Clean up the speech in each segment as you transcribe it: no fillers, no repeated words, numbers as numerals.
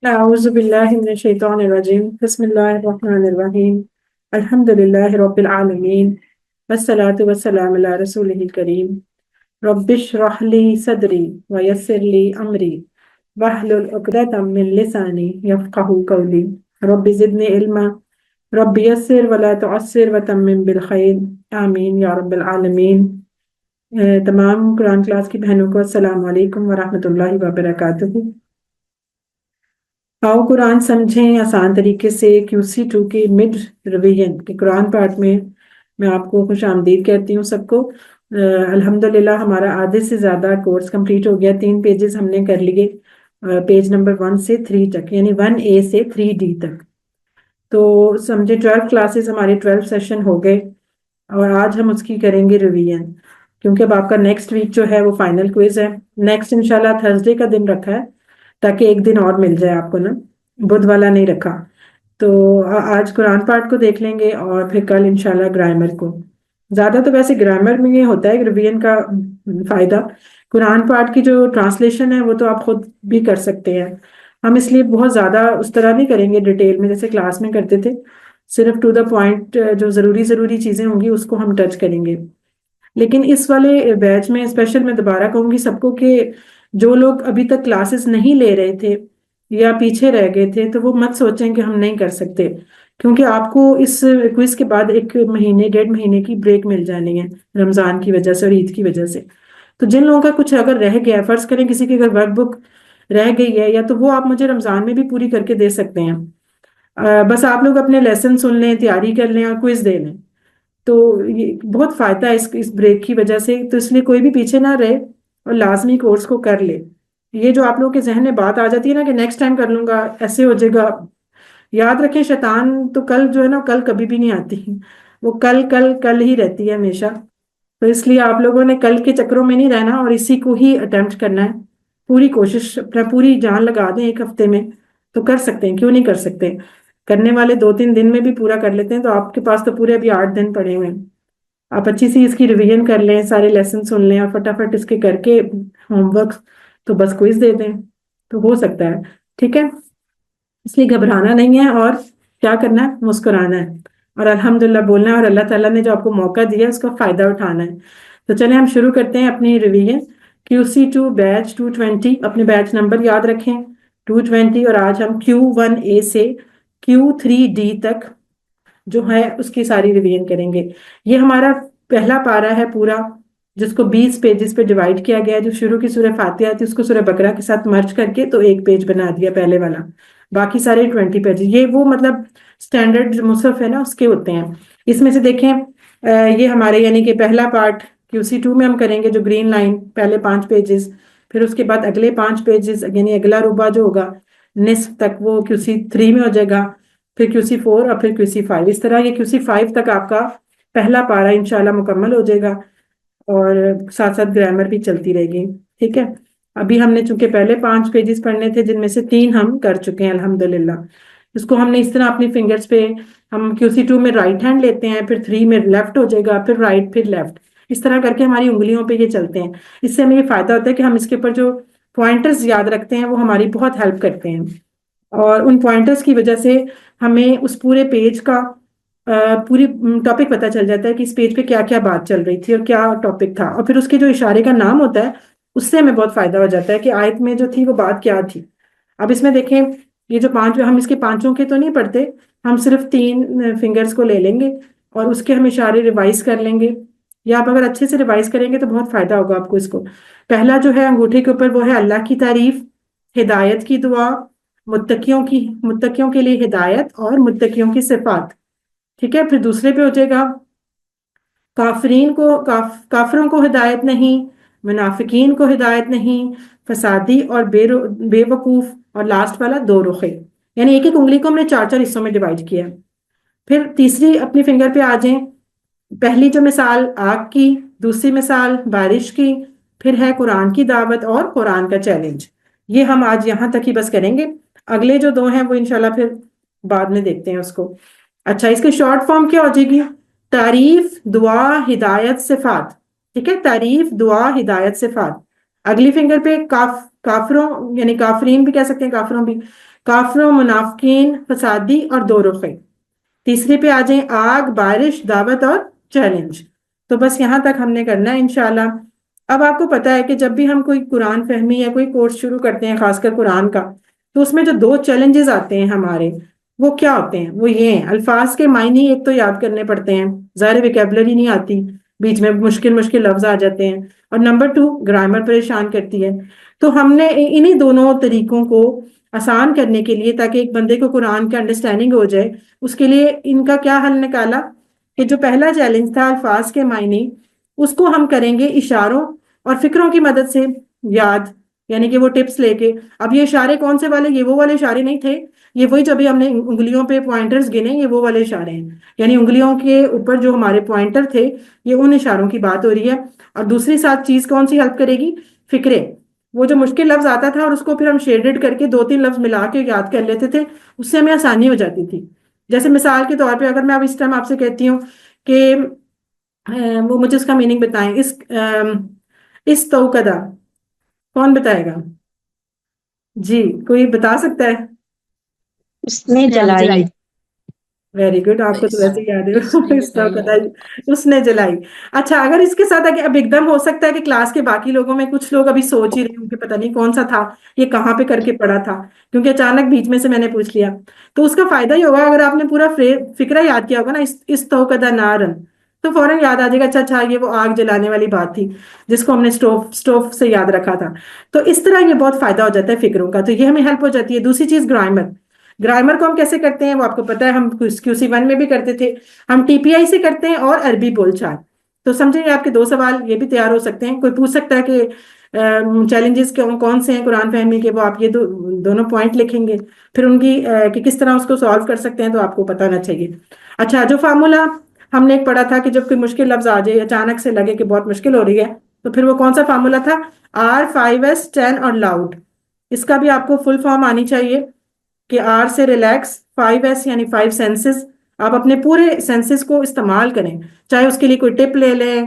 أعوذ بالله من الشيطان الرجيم بسم الله الرحمن الرحيم الحمد لله رب العالمين والصلاة والسلام على رسوله الكريم رب اشرح لي صدري ويسر لي أمري واحلل عقدة من لساني يفقهوا قولي رب زدني علما رب يسر ولا تعسر وتمم بالخير آمين يا رب العالمين تمام قرآن کلاس کی بہنوں کو السلام علیکم ورحمۃ اللہ وبرکاتہ۔ آؤ قرآن سمجھیں آسان طریقے سے QC2 کے مڈ ریویژن کے قرآن پارٹ میں آپ کو خوش آمدید کہتی ہوں سب کو۔ الحمدللہ ہمارا آدھے سے زیادہ کورس کمپلیٹ ہو گیا، 3 پیجز ہم نے کر لیے، پیج نمبر 1 سے 3 تک، یعنی 1A سے 3D تک۔ تو سمجھے 12 کلاسز ہمارے 12 سیشن ہو گئے، اور آج ہم اس کی کریں گے ریویژن، کیونکہ اب آپ کا نیکسٹ ویک جو ہے وہ فائنل کوئز ہے۔ نیکسٹ انشاءاللہ تھرسڈے کا دن رکھا ہے تاکہ ایک دن اور مل جائے آپ کو نا، بدھ والا نہیں رکھا۔ تو آج قرآن پارٹ کو دیکھ لیں گے اور پھر کل انشاءاللہ گرامر کو۔ زیادہ تو ویسے گرامر میں یہ ہوتا ہے ریویژن کا فائدہ، قرآن پارٹ کی جو ٹرانسلیشن ہے وہ تو آپ خود بھی کر سکتے ہیں، ہم اس لیے بہت زیادہ اس طرح نہیں کریں گے ڈیٹیل میں جیسے کلاس میں کرتے تھے، صرف ٹو دا پوائنٹ جو ضروری چیزیں ہوں گی اس کو ہم ٹچ کریں گے۔ لیکن اس والے بیچ میں اسپیشل میں دوبارہ کہوں گی سب کو کہ جو لوگ ابھی تک کلاسز نہیں لے رہے تھے یا پیچھے رہ گئے تھے تو وہ مت سوچیں کہ ہم نہیں کر سکتے، کیونکہ آپ کو اس کوئز کے بعد 1.5 مہینے کی بریک مل جانی ہے رمضان کی وجہ سے اور عید کی وجہ سے۔ تو جن لوگوں کا کچھ اگر رہ گیا ہے، فرض کریں کسی کی اگر ورک بک رہ گئی ہے یا تو وہ آپ مجھے رمضان میں بھی پوری کر کے دے سکتے ہیں، بس آپ لوگ اپنے لیسن سن لیں، تیاری کر لیں اور کوئز دے لیں، تو یہ بہت فائدہ ہے اس بریک کی وجہ سے۔ تو اس لیے کوئی بھی پیچھے نہ رہے اور لازمی کورس کو کر لے۔ یہ جو آپ لوگوں کے ذہن میں بات آ جاتی ہے نا کہ نیکسٹ ٹائم کر لوں گا، ایسے ہو جائے گا، یاد رکھیں شیطان تو کل جو ہے نا کل کبھی بھی نہیں آتی، وہ کل کل کل ہی رہتی ہے ہمیشہ۔ تو اس لیے آپ لوگوں نے کل کے چکروں میں نہیں رہنا اور اسی کو ہی اٹیمپٹ کرنا ہے، پوری کوشش اپنا پوری جان لگا دیں ایک ہفتے میں تو کر سکتے ہیں، کیوں نہیں کر سکتے؟ کرنے والے 2-3 دن میں بھی پورا کر لیتے ہیں تو آپ کے پاس تو پورے ابھی 8 دن پڑے ہوئے ہیں۔ آپ اچھی سی اس کی ریویژن کر لیں، سارے لیسن سن لیں اور فٹافٹ اس کے کر کے ہوم ورک تو بس کوئز دے دیں تو ہو سکتا ہے، ٹھیک ہے؟ اس لیے گھبرانا نہیں ہے اور کیا کرنا ہے، مسکرانا ہے اور الحمدللہ بولنا ہے، اور اللہ تعالیٰ نے جو آپ کو موقع دیا ہے اس کا فائدہ اٹھانا ہے۔ تو چلیں ہم شروع کرتے ہیں اپنی ریویژن۔ QC2 بیچ 220، اپنے بیچ نمبر یاد رکھیں 220، اور آج ہم Q1A سے Q3D تک جو ہے اس کی ساری ریویژن کریں گے۔ یہ ہمارا پہلا پارہ ہے پورا، جس کو 20 پیجز پہ ڈیوائیڈ کیا گیا ہے۔ جو شروع کی سورہ فاتحہ تھی اس کو سورہ بقرہ کے ساتھ مرج کر کے تو ایک پیج بنا دیا پہلے والا، باقی سارے 20 پیجز، یہ وہ مطلب سٹینڈرڈ مصحف ہے نا اس کے ہوتے ہیں۔ اس میں سے دیکھیں یہ ہمارے یعنی کہ پہلا پارٹ QC2 میں ہم کریں گے جو گرین لائن، پہلے 5 پیجز، پھر اس کے بعد اگلے 5 پیجز، یعنی اگلا ربع جو ہوگا نصف تک وہ QC3 میں ہو جائے گا، پھر QC4 اور پھر QC5، اس طرح یہ QC5 تک آپ کا پہلا پارہ انشاءاللہ مکمل ہو جائے گا، اور ساتھ ساتھ گرامر بھی چلتی رہے گی، ٹھیک ہے؟ ابھی ہم نے چونکہ پہلے 5 پیجز پڑھنے تھے جن میں سے 3 ہم کر چکے ہیں الحمدللہ۔ اس کو ہم نے اس طرح اپنی فنگرز پہ، ہم QC2 میں رائٹ ہینڈ لیتے ہیں، پھر 3 میں لیفٹ ہو جائے گا، پھر رائٹ پھر لیفٹ، اس طرح کر کے ہماری انگلیوں پہ یہ چلتے ہیں۔ اس سے ہمیں یہ فائدہ ہوتا ہے کہ ہم اس کے اوپر جو پوائنٹرز یاد رکھتے ہیں وہ ہماری بہت ہیلپ کرتے ہیں، اور ان پوائنٹرز کی وجہ سے ہمیں اس پورے پیج کا پوری ٹاپک پتہ چل جاتا ہے کہ اس پیج پہ کیا کیا بات چل رہی تھی اور کیا ٹاپک تھا، اور پھر اس کے جو اشارے کا نام ہوتا ہے اس سے ہمیں بہت فائدہ ہو جاتا ہے کہ آیت میں جو تھی وہ بات کیا تھی۔ اب اس میں دیکھیں یہ جو 5، ہم اس کے 5 کے تو نہیں پڑھتے، ہم صرف 3 فنگرز کو لے لیں گے اور اس کے ہم اشارے ریوائز کر لیں گے، یا آپ اگر اچھے سے ریوائز کریں گے تو بہت فائدہ ہوگا آپ کو اس کو۔ پہلا جو ہے انگوٹھے کے اوپر وہ ہے اللہ کی تعریف، ہدایت کی دعا، متقیوں کے لیے ہدایت اور متقیوں کی صفات، ٹھیک ہے؟ پھر دوسرے پہ ہو جائے گا کافروں کو ہدایت نہیں، منافقین کو ہدایت نہیں، فسادی اور بے وقوف، اور لاسٹ والا 2 رخے، یعنی ایک ایک انگلی کو ہم نے 4 حصوں میں ڈیوائیڈ کیا ہے۔ پھر تیسری اپنی فنگر پہ آ جائیں، پہلی جو مثال آگ کی، دوسری مثال بارش کی، پھر ہے قرآن کی دعوت اور قرآن کا چیلنج۔ یہ ہم آج یہاں تک ہی بس کریں گے، اگلے جو 2 ہیں وہ انشاءاللہ پھر بعد میں دیکھتے ہیں اس کو۔ اچھا، اس کے شارٹ فارم کیا ہو جائے گی؟ تعریف، دعا، ہدایت، صفات، ٹھیک ہے؟ تعریف، دعا، ہدایت، صفات۔ اگلی فنگر پہ کافروں یعنی کافرین بھی کہہ سکتے ہیں، کافروں بھی، کافروں، منافقین، فسادی اور دو رخے. تیسری پہ آ جائیں، آگ، بارش، دعوت اور چیلنج. تو بس یہاں تک ہم نے کرنا ہے انشاءاللہ. اب آپ کو پتا ہے کہ جب بھی ہم کوئی قرآن فہمی یا کوئی کورس شروع کرتے ہیں خاص کر قرآن کا، تو اس میں جو دو چیلنجز آتے ہیں ہمارے، وہ کیا ہوتے ہیں؟ وہ یہ ہیں، الفاظ کے معنی ایک تو یاد کرنے پڑتے ہیں، ظاہر ویکیبلری نہیں آتی، بیچ میں مشکل مشکل لفظ آ جاتے ہیں، اور نمبر 2 گرامر پریشان کرتی ہے. تو ہم نے انہی دونوں طریقوں کو آسان کرنے کے لیے، تاکہ ایک بندے کو قرآن کا انڈرسٹینڈنگ ہو جائے، اس کے لیے ان کا کیا حل نکالا کہ جو پہلا چیلنج تھا الفاظ کے معنی، اس کو ہم کریں گے اشاروں اور فکروں کی مدد سے یاد، یعنی کہ وہ ٹپس لے کے. اب یہ اشارے کون سے والے؟ یہ وہ والے اشارے نہیں تھے، یہ وہی جو ابھی ہم نے انگلیوں پہ پوائنٹرز گنے، یہ وہ والے اشارے ہیں، یعنی انگلیوں کے اوپر جو ہمارے پوائنٹر تھے، یہ ان اشاروں کی بات ہو رہی ہے. اور دوسری ساتھ چیز کون سی ہیلپ کرے گی؟ فکرے. وہ جو مشکل لفظ آتا تھا اور اس کو پھر ہم شیڈڈ کر کے 2-3 لفظ ملا کے یاد کر لیتے تھے، اس سے ہمیں آسانی ہو جاتی تھی. جیسے مثال کے طور پہ اگر میں اب اس ٹائم آپ سے کہتی ہوں کہ وہ مجھے اس کا میننگ بتائیں، اس توقدہ، کون بتائے گا؟ جی کوئی بتا سکتا ہے؟ اس نے جلائی. ویری گڈ، آپ کو تو ویسے ہی یاد ہے. اس توقدہ، اس نے جلائی. اچھا، اگر اس کے ساتھ اب ایک دم ہو سکتا ہے کہ کلاس کے باقی لوگوں میں کچھ لوگ ابھی سوچ ہی رہے ہوں کہ پتہ نہیں کون سا تھا، یہ کہاں پہ کر کے پڑا تھا، کیونکہ اچانک بیچ میں سے میں نے پوچھ لیا. تو اس کا فائدہ یہ ہوگا، اگر آپ نے پورا فکرہ یاد کیا ہوگا نا، اس توقدہ نارن، تو فوراً یاد آ جائے گا، اچھا یہ وہ آگ جلانے والی بات تھی جس کو ہم نے اسٹوو سے یاد رکھا تھا. تو اس طرح یہ بہت فائدہ ہو جاتا ہے فکروں کا، تو یہ ہمیں ہیلپ ہو جاتی ہے. دوسری چیز گرامر. گرامر کو ہم کیسے کرتے ہیں وہ آپ کو پتا ہے، ہم QC1 میں بھی کرتے تھے، ہم TPI سے کرتے ہیں اور عربی بول چال. تو سمجھیں آپ کے 2 سوال یہ بھی تیار ہو سکتے ہیں. کوئی پوچھ سکتا ہے کہ چیلنجز کون سے ہیں قرآن فہمی کے، وہ آپ یہ دونوں پوائنٹ لکھیں گے، پھر ان کی کہ کس طرح اس کو سالو کر سکتے ہیں، تو آپ کو پتہ ہونا چاہیے. اچھا، جو فارمولا ہم نے ایک پڑھا تھا کہ جب کوئی مشکل لفظ آ جائے، اچانک سے لگے کہ بہت مشکل ہو رہی ہے، تو پھر وہ کون سا فارمولا تھا؟ R 5S 10 اور لاؤڈ. اس کا بھی آپ کو فل فارم آنی چاہیے کہ R سے ریلیکس، 5S یعنی 5 سینسز. آپ اپنے پورے سینسز کو استعمال کریں، چاہے اس کے لیے کوئی ٹپ لے لیں،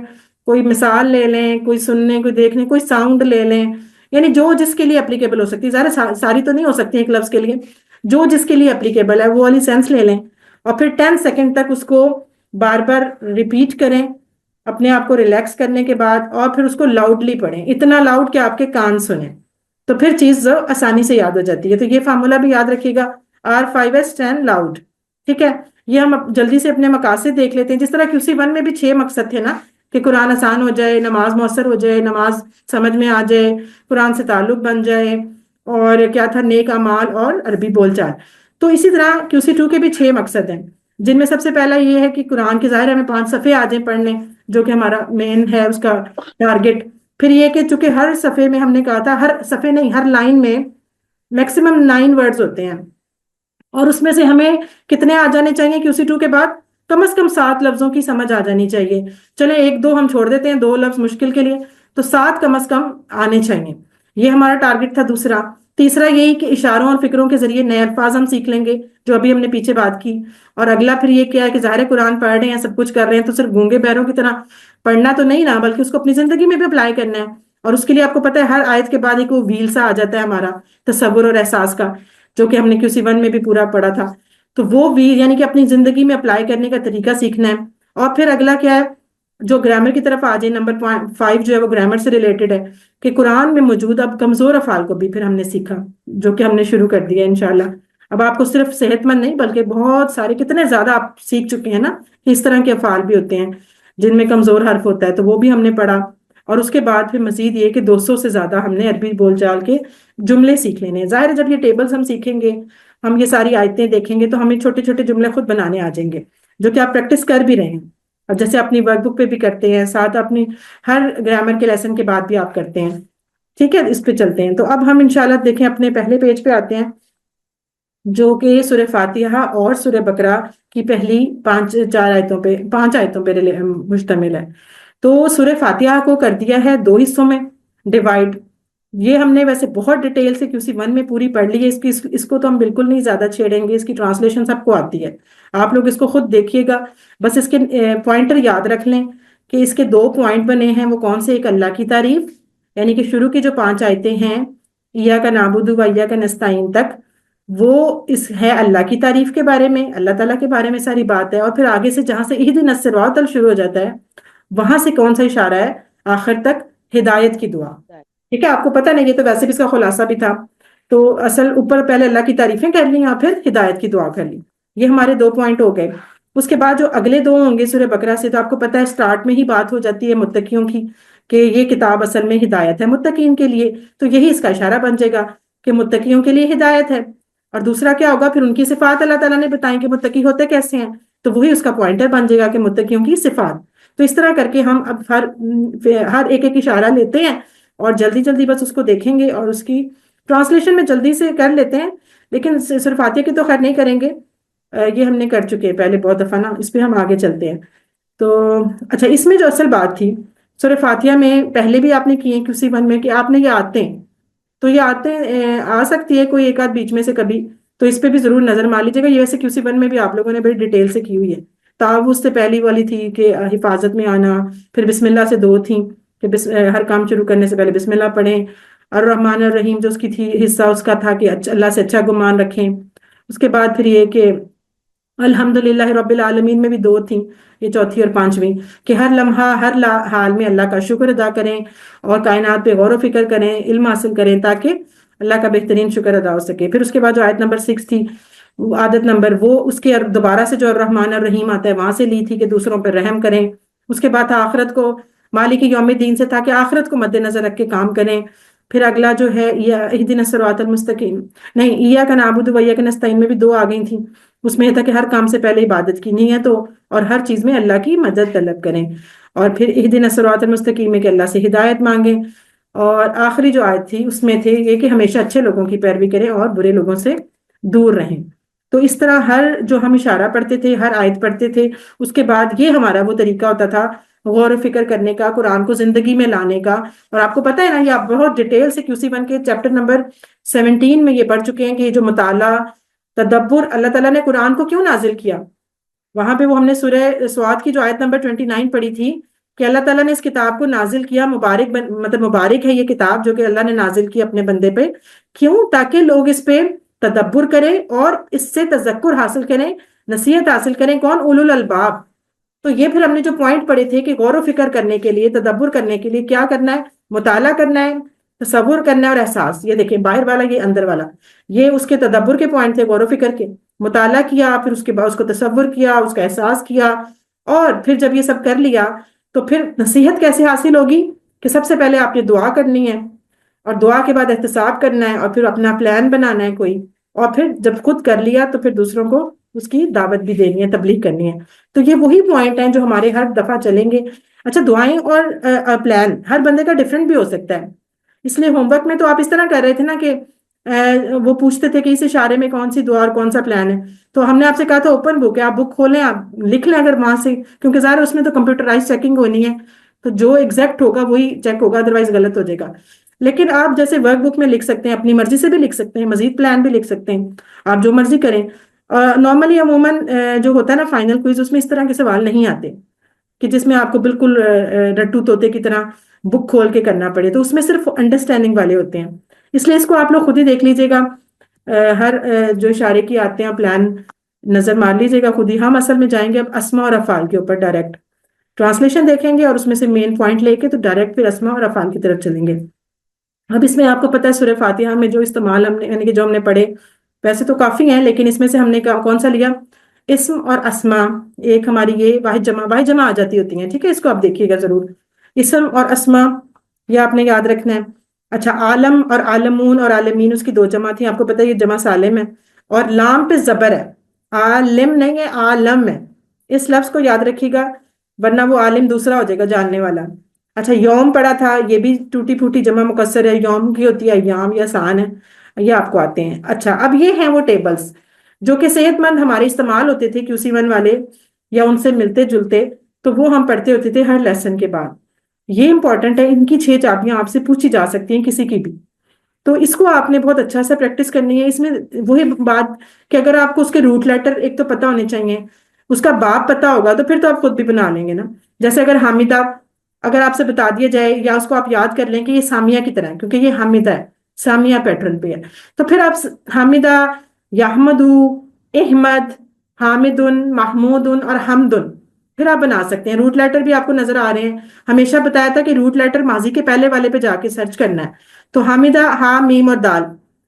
کوئی مثال لے لیں، کوئی سننے، کوئی دیکھنے، کوئی ساؤنڈ لے لیں، یعنی جو جس کے لیے اپلیکیبل ہو سکتی ہے. ظاہر ساری تو نہیں ہو سکتی ایک لفظ کے لیے، جو جس کے لیے اپلیکیبل ہے وہ والی سینس لے لیں، اور پھر 10 سیکنڈ تک اس کو بار بار ریپیٹ کریں اپنے آپ کو ریلیکس کرنے کے بعد، اور پھر اس کو لاؤڈلی پڑھیں، اتنا لاؤڈ کہ آپ کے کان سنیں. تو پھر چیز آسانی سے یاد ہو جاتی ہے. تو یہ فارمولا بھی یاد رکھیے گا، R 5S 10 لاؤڈ. ٹھیک ہے، یہ ہم جلدی سے اپنے مقاصد دیکھ لیتے ہیں. جس طرح QC1 میں بھی 6 مقصد تھے نا، کہ قرآن آسان ہو جائے، نماز مؤثر ہو جائے، نماز سمجھ میں آ جائے، قرآن سے تعلق بن جائے، اور کیا تھا، نیک اعمال اور عربی بول چال. تو اسی طرح QC2 کے بھی 6 مقصد ہیں، جن میں سب سے پہلا یہ ہے کہ قرآن کے ظاہر ہمیں 5 صفحے آ جائیں پڑھنے، جو کہ ہمارا مین ہے اس کا ٹارگٹ. پھر یہ کہ چونکہ ہر صفحے میں ہم نے کہا تھا، ہر صفحے نہیں، ہر لائن میں میکسیمم 9 ورڈز ہوتے ہیں، اور اس میں سے ہمیں کتنے آ جانے چاہیے QC2 کے بعد؟ کم از کم 7 لفظوں کی سمجھ آ جانی چاہیے. چلیں 1-2 ہم چھوڑ دیتے ہیں، 2 لفظ مشکل کے لیے، تو 7 کم از کم آنے چاہیے. یہ ہمارا ٹارگٹ تھا دوسرا. تیسرا یہی کہ اشاروں اور فکروں کے ذریعے نئے الفاظ ہم سیکھ لیں گے، جو ابھی ہم نے پیچھے بات کی. اور اگلا پھر یہ کیا ہے کہ ظاہر قرآن پڑھ رہے ہیں، سب کچھ کر رہے ہیں، تو صرف گونگے بہروں کی طرح پڑھنا تو نہیں نا، بلکہ اس کو اپنی زندگی میں بھی اپلائی کرنا ہے. اور اس کے لیے آپ کو پتا ہے ہر آیت کے بعد ایک وہ ویل سا آ جاتا ہے ہمارا تصور اور احساس کا، جو کہ ہم نے QC1 میں بھی پورا پڑھا تھا. تو وہ ویل یعنی کہ اپنی زندگی میں اپلائی کرنے کا طریقہ سیکھنا ہے. اور پھر اگلا کیا ہے، جو گرامر کی طرف آ جائے، نمبر 5 جو ہے وہ گرامر سے ریلیٹڈ ہے، کہ قرآن میں موجود اب کمزور افعال کو بھی پھر ہم نے سیکھا، جو کہ ہم نے شروع کر دیا انشاءاللہ. اب آپ کو صرف صحت مند نہیں بلکہ بہت سارے، کتنے زیادہ آپ سیکھ چکے ہیں نا، اس طرح کے افعال بھی ہوتے ہیں جن میں کمزور حرف ہوتا ہے، تو وہ بھی ہم نے پڑھا. اور اس کے بعد پھر مزید یہ کہ 200 سے زیادہ ہم نے عربی بول چال کے جملے سیکھ لینے ہیں. ظاہر ہے جب یہ ٹیبلز ہم سیکھیں گے، ہم یہ ساری آیتیں دیکھیں گے، تو ہمیں چھوٹے چھوٹے جملے خود بنانے آ جائیں گے، جو کہ آپ پریکٹس کر بھی رہے ہیں، اور جیسے اپنی ورک بک پہ بھی کرتے ہیں، ساتھ اپنی ہر گرامر کے لیسن کے بعد بھی آپ کرتے ہیں. ٹھیک ہے، اس پہ چلتے ہیں. تو اب ہم انشاءاللہ دیکھیں اپنے پہلے پیج پہ آتے ہیں، جو کہ سورہ فاتحہ اور سورہ بقرہ کی پہلی 5 آیتوں پہ مشتمل ہے. تو سورہ فاتحہ کو کر دیا ہے 2 حصوں میں ڈیوائڈ. یہ ہم نے ویسے بہت ڈیٹیل سے QC1 میں پوری پڑھ لی ہے، اس کو تو ہم بالکل نہیں زیادہ چھیڑیں گے، اس کی ٹرانسلیشن سب کو آتی ہے، آپ لوگ اس کو خود دیکھیے گا. بس اس کے پوائنٹر یاد رکھ لیں کہ اس کے 2 پوائنٹ بنے ہیں، وہ کون سے؟ ایک اللہ کی تعریف، یعنی کہ شروع کی جو 5 آیتیں ہیں ایاک نعبد و ایاک نستعین تک، وہ اس ہے اللہ کی تعریف کے بارے میں، اللہ تعالیٰ کے بارے میں ساری بات ہے، اور پھر آگے سے جہاں سے اہدنا الصراط شروع ہو جاتا ہے وہاں سے کون سا اشارہ ہے؟ آخر تک ہدایت کی دعا. ٹھیک ہے، آپ کو پتہ نہیں، یہ تو ویسے بھی اس کا خلاصہ بھی تھا. تو اصل اوپر پہلے اللہ کی تعریفیں کر لی اور پھر ہدایت کی دعا کر لی. یہ ہمارے 2 پوائنٹ ہو گئے. اس کے بعد جو اگلے 2 ہوں گے سورہ بقرہ سے، تو آپ کو پتہ ہے سٹارٹ میں ہی بات ہو جاتی ہے متقیوں کی کہ یہ کتاب اصل میں ہدایت ہے متقین کے لیے. تو یہی اس کا اشارہ بن جائے گا کہ متقیوں کے لیے ہدایت ہے. اور دوسرا کیا ہوگا؟ پھر ان کی صفات اللہ تعالیٰ نے بتائیں کہ متقی ہوتے کیسے ہیں، تو وہی اس کا پوائنٹر بن جائے گا کہ متقیوں کی صفات. تو اس طرح کر کے ہم اب ہر ایک اشارہ لیتے ہیں اور جلدی جلدی بس اس کو دیکھیں گے، اور اس کی ٹرانسلیشن میں جلدی سے کر لیتے ہیں، لیکن صرف فاتحہ کی تو خیر نہیں کریں گے، یہ ہم نے کر چکے پہلے بہت دفعہ نا، اس پہ ہم آگے چلتے ہیں. تو اچھا، اس میں جو اصل بات تھی سورہ فاتحہ میں، پہلے بھی آپ نے کی ہے QC1 میں، کہ آپ نے یہ آتے، تو یہ آتے آ سکتی ہے کوئی ایک آدھ بیچ میں سے کبھی، تو اس پہ بھی ضرور نظر مار لیجیے گا. یہ ویسے QC1 میں بھی آپ لوگوں نے بڑی ڈیٹیل سے کی ہوئی ہے. تعاوذ سے پہلی والی تھی کہ حفاظت میں آنا، پھر بسم اللہ سے 2 تھیں کہ ہر کام شروع کرنے سے پہلے بسم اللہ پڑھیں. الرحمن الرحیم جو اس کی تھی حصہ اس کا تھا کہ اللہ سے اچھا گمان رکھیں. اس کے بعد پھر یہ کہ الحمدللہ رب العالمین میں بھی 2 تھیں، یہ چوتھی اور 5ویں، کہ ہر لمحہ ہر حال میں اللہ کا شکر ادا کریں اور کائنات پہ غور و فکر کریں، علم حاصل کریں تاکہ اللہ کا بہترین شکر ادا ہو سکے. پھر اس کے بعد جو آیت نمبر 6 تھی، عادت نمبر، وہ اس کے دوبارہ سے جو الرحمن الرحیم آتا ہے وہاں سے لی تھی کہ دوسروں پر رحم کریں. اس کے بعد آخرت کو، مالک یوم الدین سے تھا کہ آخرت کو مد نظر رکھ کے کام کریں. پھر اگلا جو ہے اہدنا الصراط المستقیم، نہیں، ایاک نعبد و ایاک نستعین میں بھی 2 آ گئی تھیں. اس میں یہ تھا کہ ہر کام سے پہلے عبادت کی نہیں ہے تو، اور ہر چیز میں اللہ کی مدد طلب کریں. اور پھر اہدنا الصراط المستقیم میں کہ اللہ سے ہدایت مانگیں. اور آخری جو آیت تھی اس میں تھے یہ کہ ہمیشہ اچھے لوگوں کی پیروی کریں اور برے لوگوں سے دور رہیں. تو اس طرح ہر جو ہم اشارہ پڑھتے تھے، ہر آیت پڑھتے تھے، اس کے بعد یہ ہمارا وہ طریقہ ہوتا تھا غور و فکر کرنے کا، قرآن کو زندگی میں لانے کا. اور آپ کو پتہ ہے نا، یہ آپ بہت ڈیٹیل سے QC1 کے چیپٹر نمبر 17 میں یہ پڑھ چکے ہیں کہ یہ جو مطالعہ، تدبر، اللہ تعالیٰ نے قرآن کو کیوں نازل کیا. وہاں پہ وہ ہم نے سورہ سواد کی جو آیت نمبر 29 پڑھی تھی کہ اللہ تعالیٰ نے اس کتاب کو نازل کیا، مطلب مبارک ہے یہ کتاب جو کہ اللہ نے نازل کی اپنے بندے پہ. کیوں؟ تاکہ لوگ اس پہ تدبر کریں اور اس سے تذکر حاصل کریں، نصیحت حاصل کریں. کون؟ اولو الالباب. تو یہ پھر ہم نے جو پوائنٹ پڑھے تھے کہ غور و فکر کرنے کے لیے، تدبر کرنے کے لیے کیا کرنا ہے؟ مطالعہ کرنا ہے، تصور کرنا ہے اور احساس. یہ دیکھیں، باہر والا یہ اندر والا، یہ اس کے تدبر کے پوائنٹ تھے، غور و فکر کے. مطالعہ کیا، پھر اس کے بعد اس کو تصور کیا، اس کا احساس کیا، اور پھر جب یہ سب کر لیا تو پھر نصیحت کیسے حاصل ہوگی؟ کہ سب سے پہلے آپ نے دعا کرنی ہے، اور دعا کے بعد احتساب کرنا ہے، اور پھر اپنا پلان بنانا ہے کوئی، اور پھر جب خود کر لیا تو پھر دوسروں کو اس کی دعوت بھی دینی ہے، تبلیغ کرنی ہے. تو یہ وہی پوائنٹ ہیں جو ہمارے ہر دفعہ چلیں گے. اچھا، دعائیں اور پلان ہر بندے کا ڈیفرنٹ بھی ہو سکتا ہے. اس لیے ہوم ورک میں تو آپ اس طرح کر رہے تھے نا کہ وہ پوچھتے تھے کہ اس اشارے میں کون سی دعا اور کون سا پلان ہے. تو ہم نے آپ سے کہا تھا اوپن بک ہے، آپ بک کھولیں، آپ لکھ لیں اگر وہاں سے، کیونکہ ظاہر اس میں تو کمپیوٹرائز چیکنگ ہونی ہے، تو جو ایگزیکٹ ہوگا وہی چیک ہوگا، ادروائز غلط ہو جائے گا. لیکن آپ جیسے ورک بک میں لکھ سکتے ہیں، اپنی مرضی سے بھی لکھ سکتے ہیں، مزید پلان بھی لکھ سکتے ہیں، آپ جو مرضی کریں. نارملی عموماً جو ہوتا ہے نا فائنل کوئز، اس میں اس طرح کے سوال نہیں آتے کہ جس میں آپ کو بالکل رٹو طوطے کی طرح بک کھول کے کرنا پڑے. تو اس میں صرف انڈرسٹینڈنگ والے ہوتے ہیں. اس لیے اس کو آپ لوگ خود ہی دیکھ لیجئے گا، ہر جو اشارے کی آتے ہیں پلان نظر مار لیجئے گا خود ہی. ہم اصل میں جائیں گے اب اسماء اور افعال کے اوپر، ڈائریکٹ ٹرانسلیشن دیکھیں گے اور اس میں سے مین پوائنٹ لے کے تو ڈائریکٹ پھر اسماء اور افعال کی طرف چلیں گے. اب اس میں آپ کو پتہ ہے سورہ فاتحہ میں جو استعمال ہم نے، یعنی کہ جو ہم نے پڑھے، ویسے تو کافی ہیں لیکن اس میں سے ہم نے کون سا لیا؟ اسم اور اسما. ایک ہماری یہ واحد جمع آ جاتی ہوتی ہیں، ٹھیک ہے، اس کو آپ دیکھیے گا ضرور. اسم اور اسما یہ آپ نے یاد رکھنا ہے. اچھا، عالم اور عالمون اور عالمین اس کی 2 جمع تھی، آپ کو پتہ ہے یہ جمع سالم ہے. اور لام پہ زبر ہے، عالم نہیں ہے، عالم ہے. اس لفظ کو یاد رکھیے گا ورنہ وہ عالم دوسرا ہو جائے گا، جاننے والا. اچھا، یوم پڑھا تھا، یہ بھی ٹوٹی پھوٹی جمع مکسر ہے، یوم کی ہوتی ہے ایام، یہ آسان ہے، یہ آپ کو آتے ہیں. اچھا، اب یہ ہیں وہ ٹیبلز جو کہ صحت مند ہمارے استعمال ہوتے تھے QC1 والے، یا ان سے ملتے جلتے، تو وہ ہم پڑھتے ہوتے تھے ہر لیسن کے بعد. یہ امپورٹنٹ ہے، ان کی 6 چابیاں آپ سے پوچھی جا سکتی ہیں کسی کی بھی. تو اس کو آپ نے بہت اچھا سے پریکٹس کرنی ہے. اس میں وہی بات کہ اگر آپ کو اس کے روٹ لیٹر ایک تو پتہ ہونے چاہیے، اس کا باپ پتہ ہوگا تو پھر تو آپ خود بھی بنا لیں گے نا. جیسے اگر حامدہ اگر آپ سے بتا دیا جائے یا اس کو آپ یاد کر لیں کہ یہ سامیہ کی طرح ہے کیونکہ یہ حامدہ ہے، سامیہ پیٹرن پہ ہے، تو پھر آپ حامدہ، یحمدو، احمد، حامد، محمود اور حمد پھر آپ بنا سکتے ہیں۔ روٹ لیٹر بھی آپ کو نظر آ رہے ہیں، ہمیشہ بتایا تھا کہ روٹ لیٹر ماضی کے پہلے والے پہ جا کے سرچ کرنا ہے، تو حامدہ ہا میم اور دال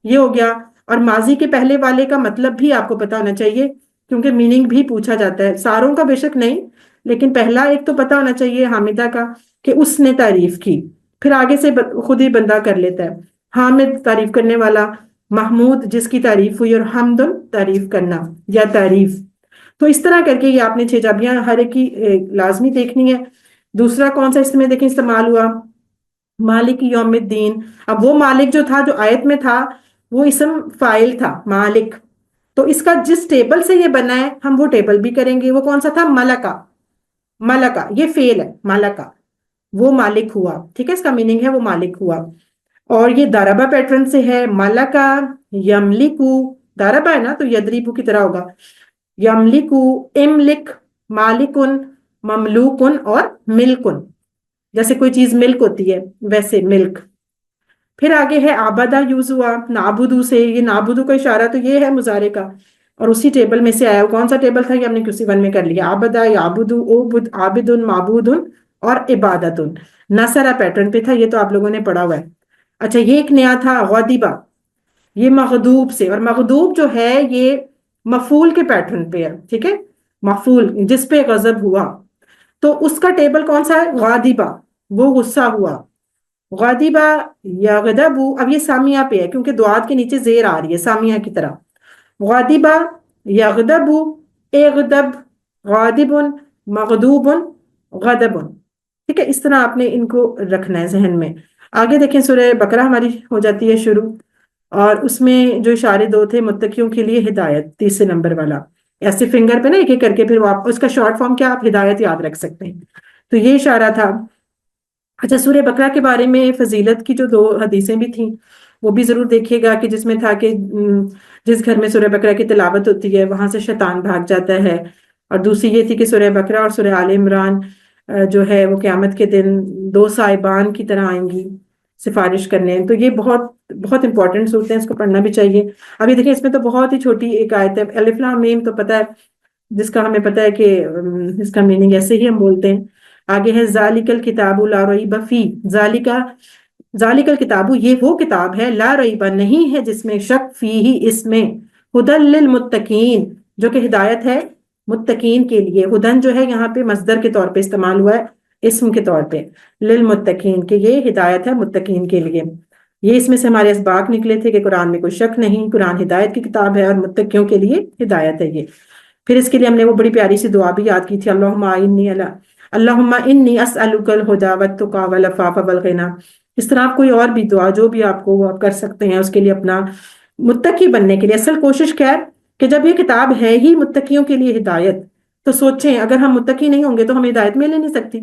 یہ ہو گیا، اور ماضی کے پہلے والے کا مطلب بھی آپ کو پتا ہونا چاہیے کیونکہ میننگ بھی پوچھا جاتا ہے، ساروں کا بے شک نہیں لیکن پہلا ایک تو پتا ہونا چاہیے حامدہ کا کہ اس نے تعریف کی، پھر آگے سے خود ہی بندہ کر لیتا ہے، حامد تعریف کرنے والا، محمود جس کی تعریف ہوئی، اور حمد تعریف کرنا یا تعریف۔ تو اس طرح کر کے یہ آپ نے 6 چابیاں ہر ایک کی لازمی دیکھنی ہے۔ دوسرا کون سا اس میں دیکھیں استعمال ہوا، مالک یوم الدین۔ اب وہ مالک جو تھا جو آیت میں تھا وہ اسم فائل تھا مالک، تو اس کا جس ٹیبل سے یہ بنا ہے ہم وہ ٹیبل بھی کریں گے، وہ کون سا تھا، ملکہ، ملکہ یہ فعل ہے، ملکہ وہ مالک ہوا، ٹھیک ہے، اس کا میننگ ہے وہ مالک ہوا۔ اور یہ داربا پیٹرن سے ہے، ملکہ یملکو، داربا ہے نا تو یدریبو کی طرح ہوگا، یملکو، املک، مالکن، مملوکن اور ملکن، جیسے کوئی چیز ملک ہوتی ہے ویسے ملک۔ پھر آگے ہے آبادہ یوز ہوا نابودو سے، یہ نابودو کا اشارہ تو یہ ہے مضارع کا، اور اسی ٹیبل میں سے آیا، کون سا ٹیبل تھا یہ ہم نے QC1 میں کر لیا، آبدہ، یعبدو، عبد، عابدن، معبودن اور عبادتن، نصرہ پیٹرن پہ تھا، یہ تو آپ لوگوں نے پڑھا ہوا ہے۔ اچھا یہ ایک نیا تھا غضبہ، یہ مغضوب سے، اور مغضوب جو ہے یہ مفعول کے پیٹرن پہ ہے، ٹھیک ہے، مفعول جس پہ غضب ہوا، تو اس کا ٹیبل کون سا ہے، غاضبہ وہ غصہ ہوا، غاضبہ یغضب، اب یہ سامیہ پہ ہے کیونکہ دعات کے نیچے زیر آ رہی ہے سامیہ کی طرح، غاضبہ، یغضب، اغضب، غاضب، مغضوب، غضب، ٹھیک ہے، اس طرح آپ نے ان کو رکھنا ہے ذہن میں۔ آگے دیکھیں سورہ بقرہ ہماری ہو جاتی ہے شروع، اور اس میں جو اشارے 2 تھے متقیوں کے لیے ہدایت، تیسرے نمبر والا، ایسے فنگر پہ نا ایک ایک کر کے، پھر آپ اس کا شارٹ فارم کیا، آپ ہدایت یاد رکھ سکتے ہیں، تو یہ اشارہ تھا۔ اچھا سورہ بقرہ کے بارے میں فضیلت کی جو 2 حدیثیں بھی تھیں وہ بھی ضرور دیکھیے گا، کہ جس میں تھا کہ جس گھر میں سورہ بقرہ کی تلاوت ہوتی ہے وہاں سے شیطان بھاگ جاتا ہے، اور دوسری یہ تھی کہ سورہ بقرہ اور سورہ آل عمران جو ہے وہ قیامت کے دن 2 صاحبان کی طرح آئیں گی سفارش کرنے، تو یہ بہت بہت امپورٹنٹ صورتیں ہیں، اس کو پڑھنا بھی چاہیے۔ ابھی دیکھیں اس میں تو بہت ہی چھوٹی ایک آیت ہے، الف لام میم تو پتہ ہے، جس کا ہمیں پتہ ہے کہ اس کا میننگ ایسے ہی ہم بولتے ہیں۔ آگے ہے ذالک الکتاب لا ریب فی، ذالک الکتاب یہ وہ کتاب ہے، لا ریب نہیں ہے جس میں شک، فی ہی اس میں، ہدی للمتقین جو کہ ہدایت ہے متقین کے لیے، ہدن جو ہے یہاں پہ مصدر کے طور پہ استعمال ہوا ہے، اسم کے طور پہ، للمتقین کہ یہ ہدایت ہے متقین کے لیے۔ یہ اس میں سے ہمارے اسباق نکلے تھے کہ قرآن میں کوئی شک نہیں، قرآن ہدایت کی کتاب ہے اور متقیوں کے لیے ہدایت ہے یہ۔ پھر اس کے لیے ہم نے وہ بڑی پیاری سی دعا بھی یاد کی تھی، اللہم انی اسألک الہدی والتقی والعفاف والغنی۔ اس طرح آپ کوئی اور بھی دعا جو بھی آپ کو وہ آپ کر سکتے ہیں اس کے لیے، اپنا متقی بننے کے لیے۔ اصل کوشش کیا ہے کہ جب یہ کتاب ہے ہی متقیوں کے لیے ہدایت، تو سوچیں اگر ہم متقی نہیں ہوں گے تو ہمیں ہدایت مل ہی نہیں سکتی،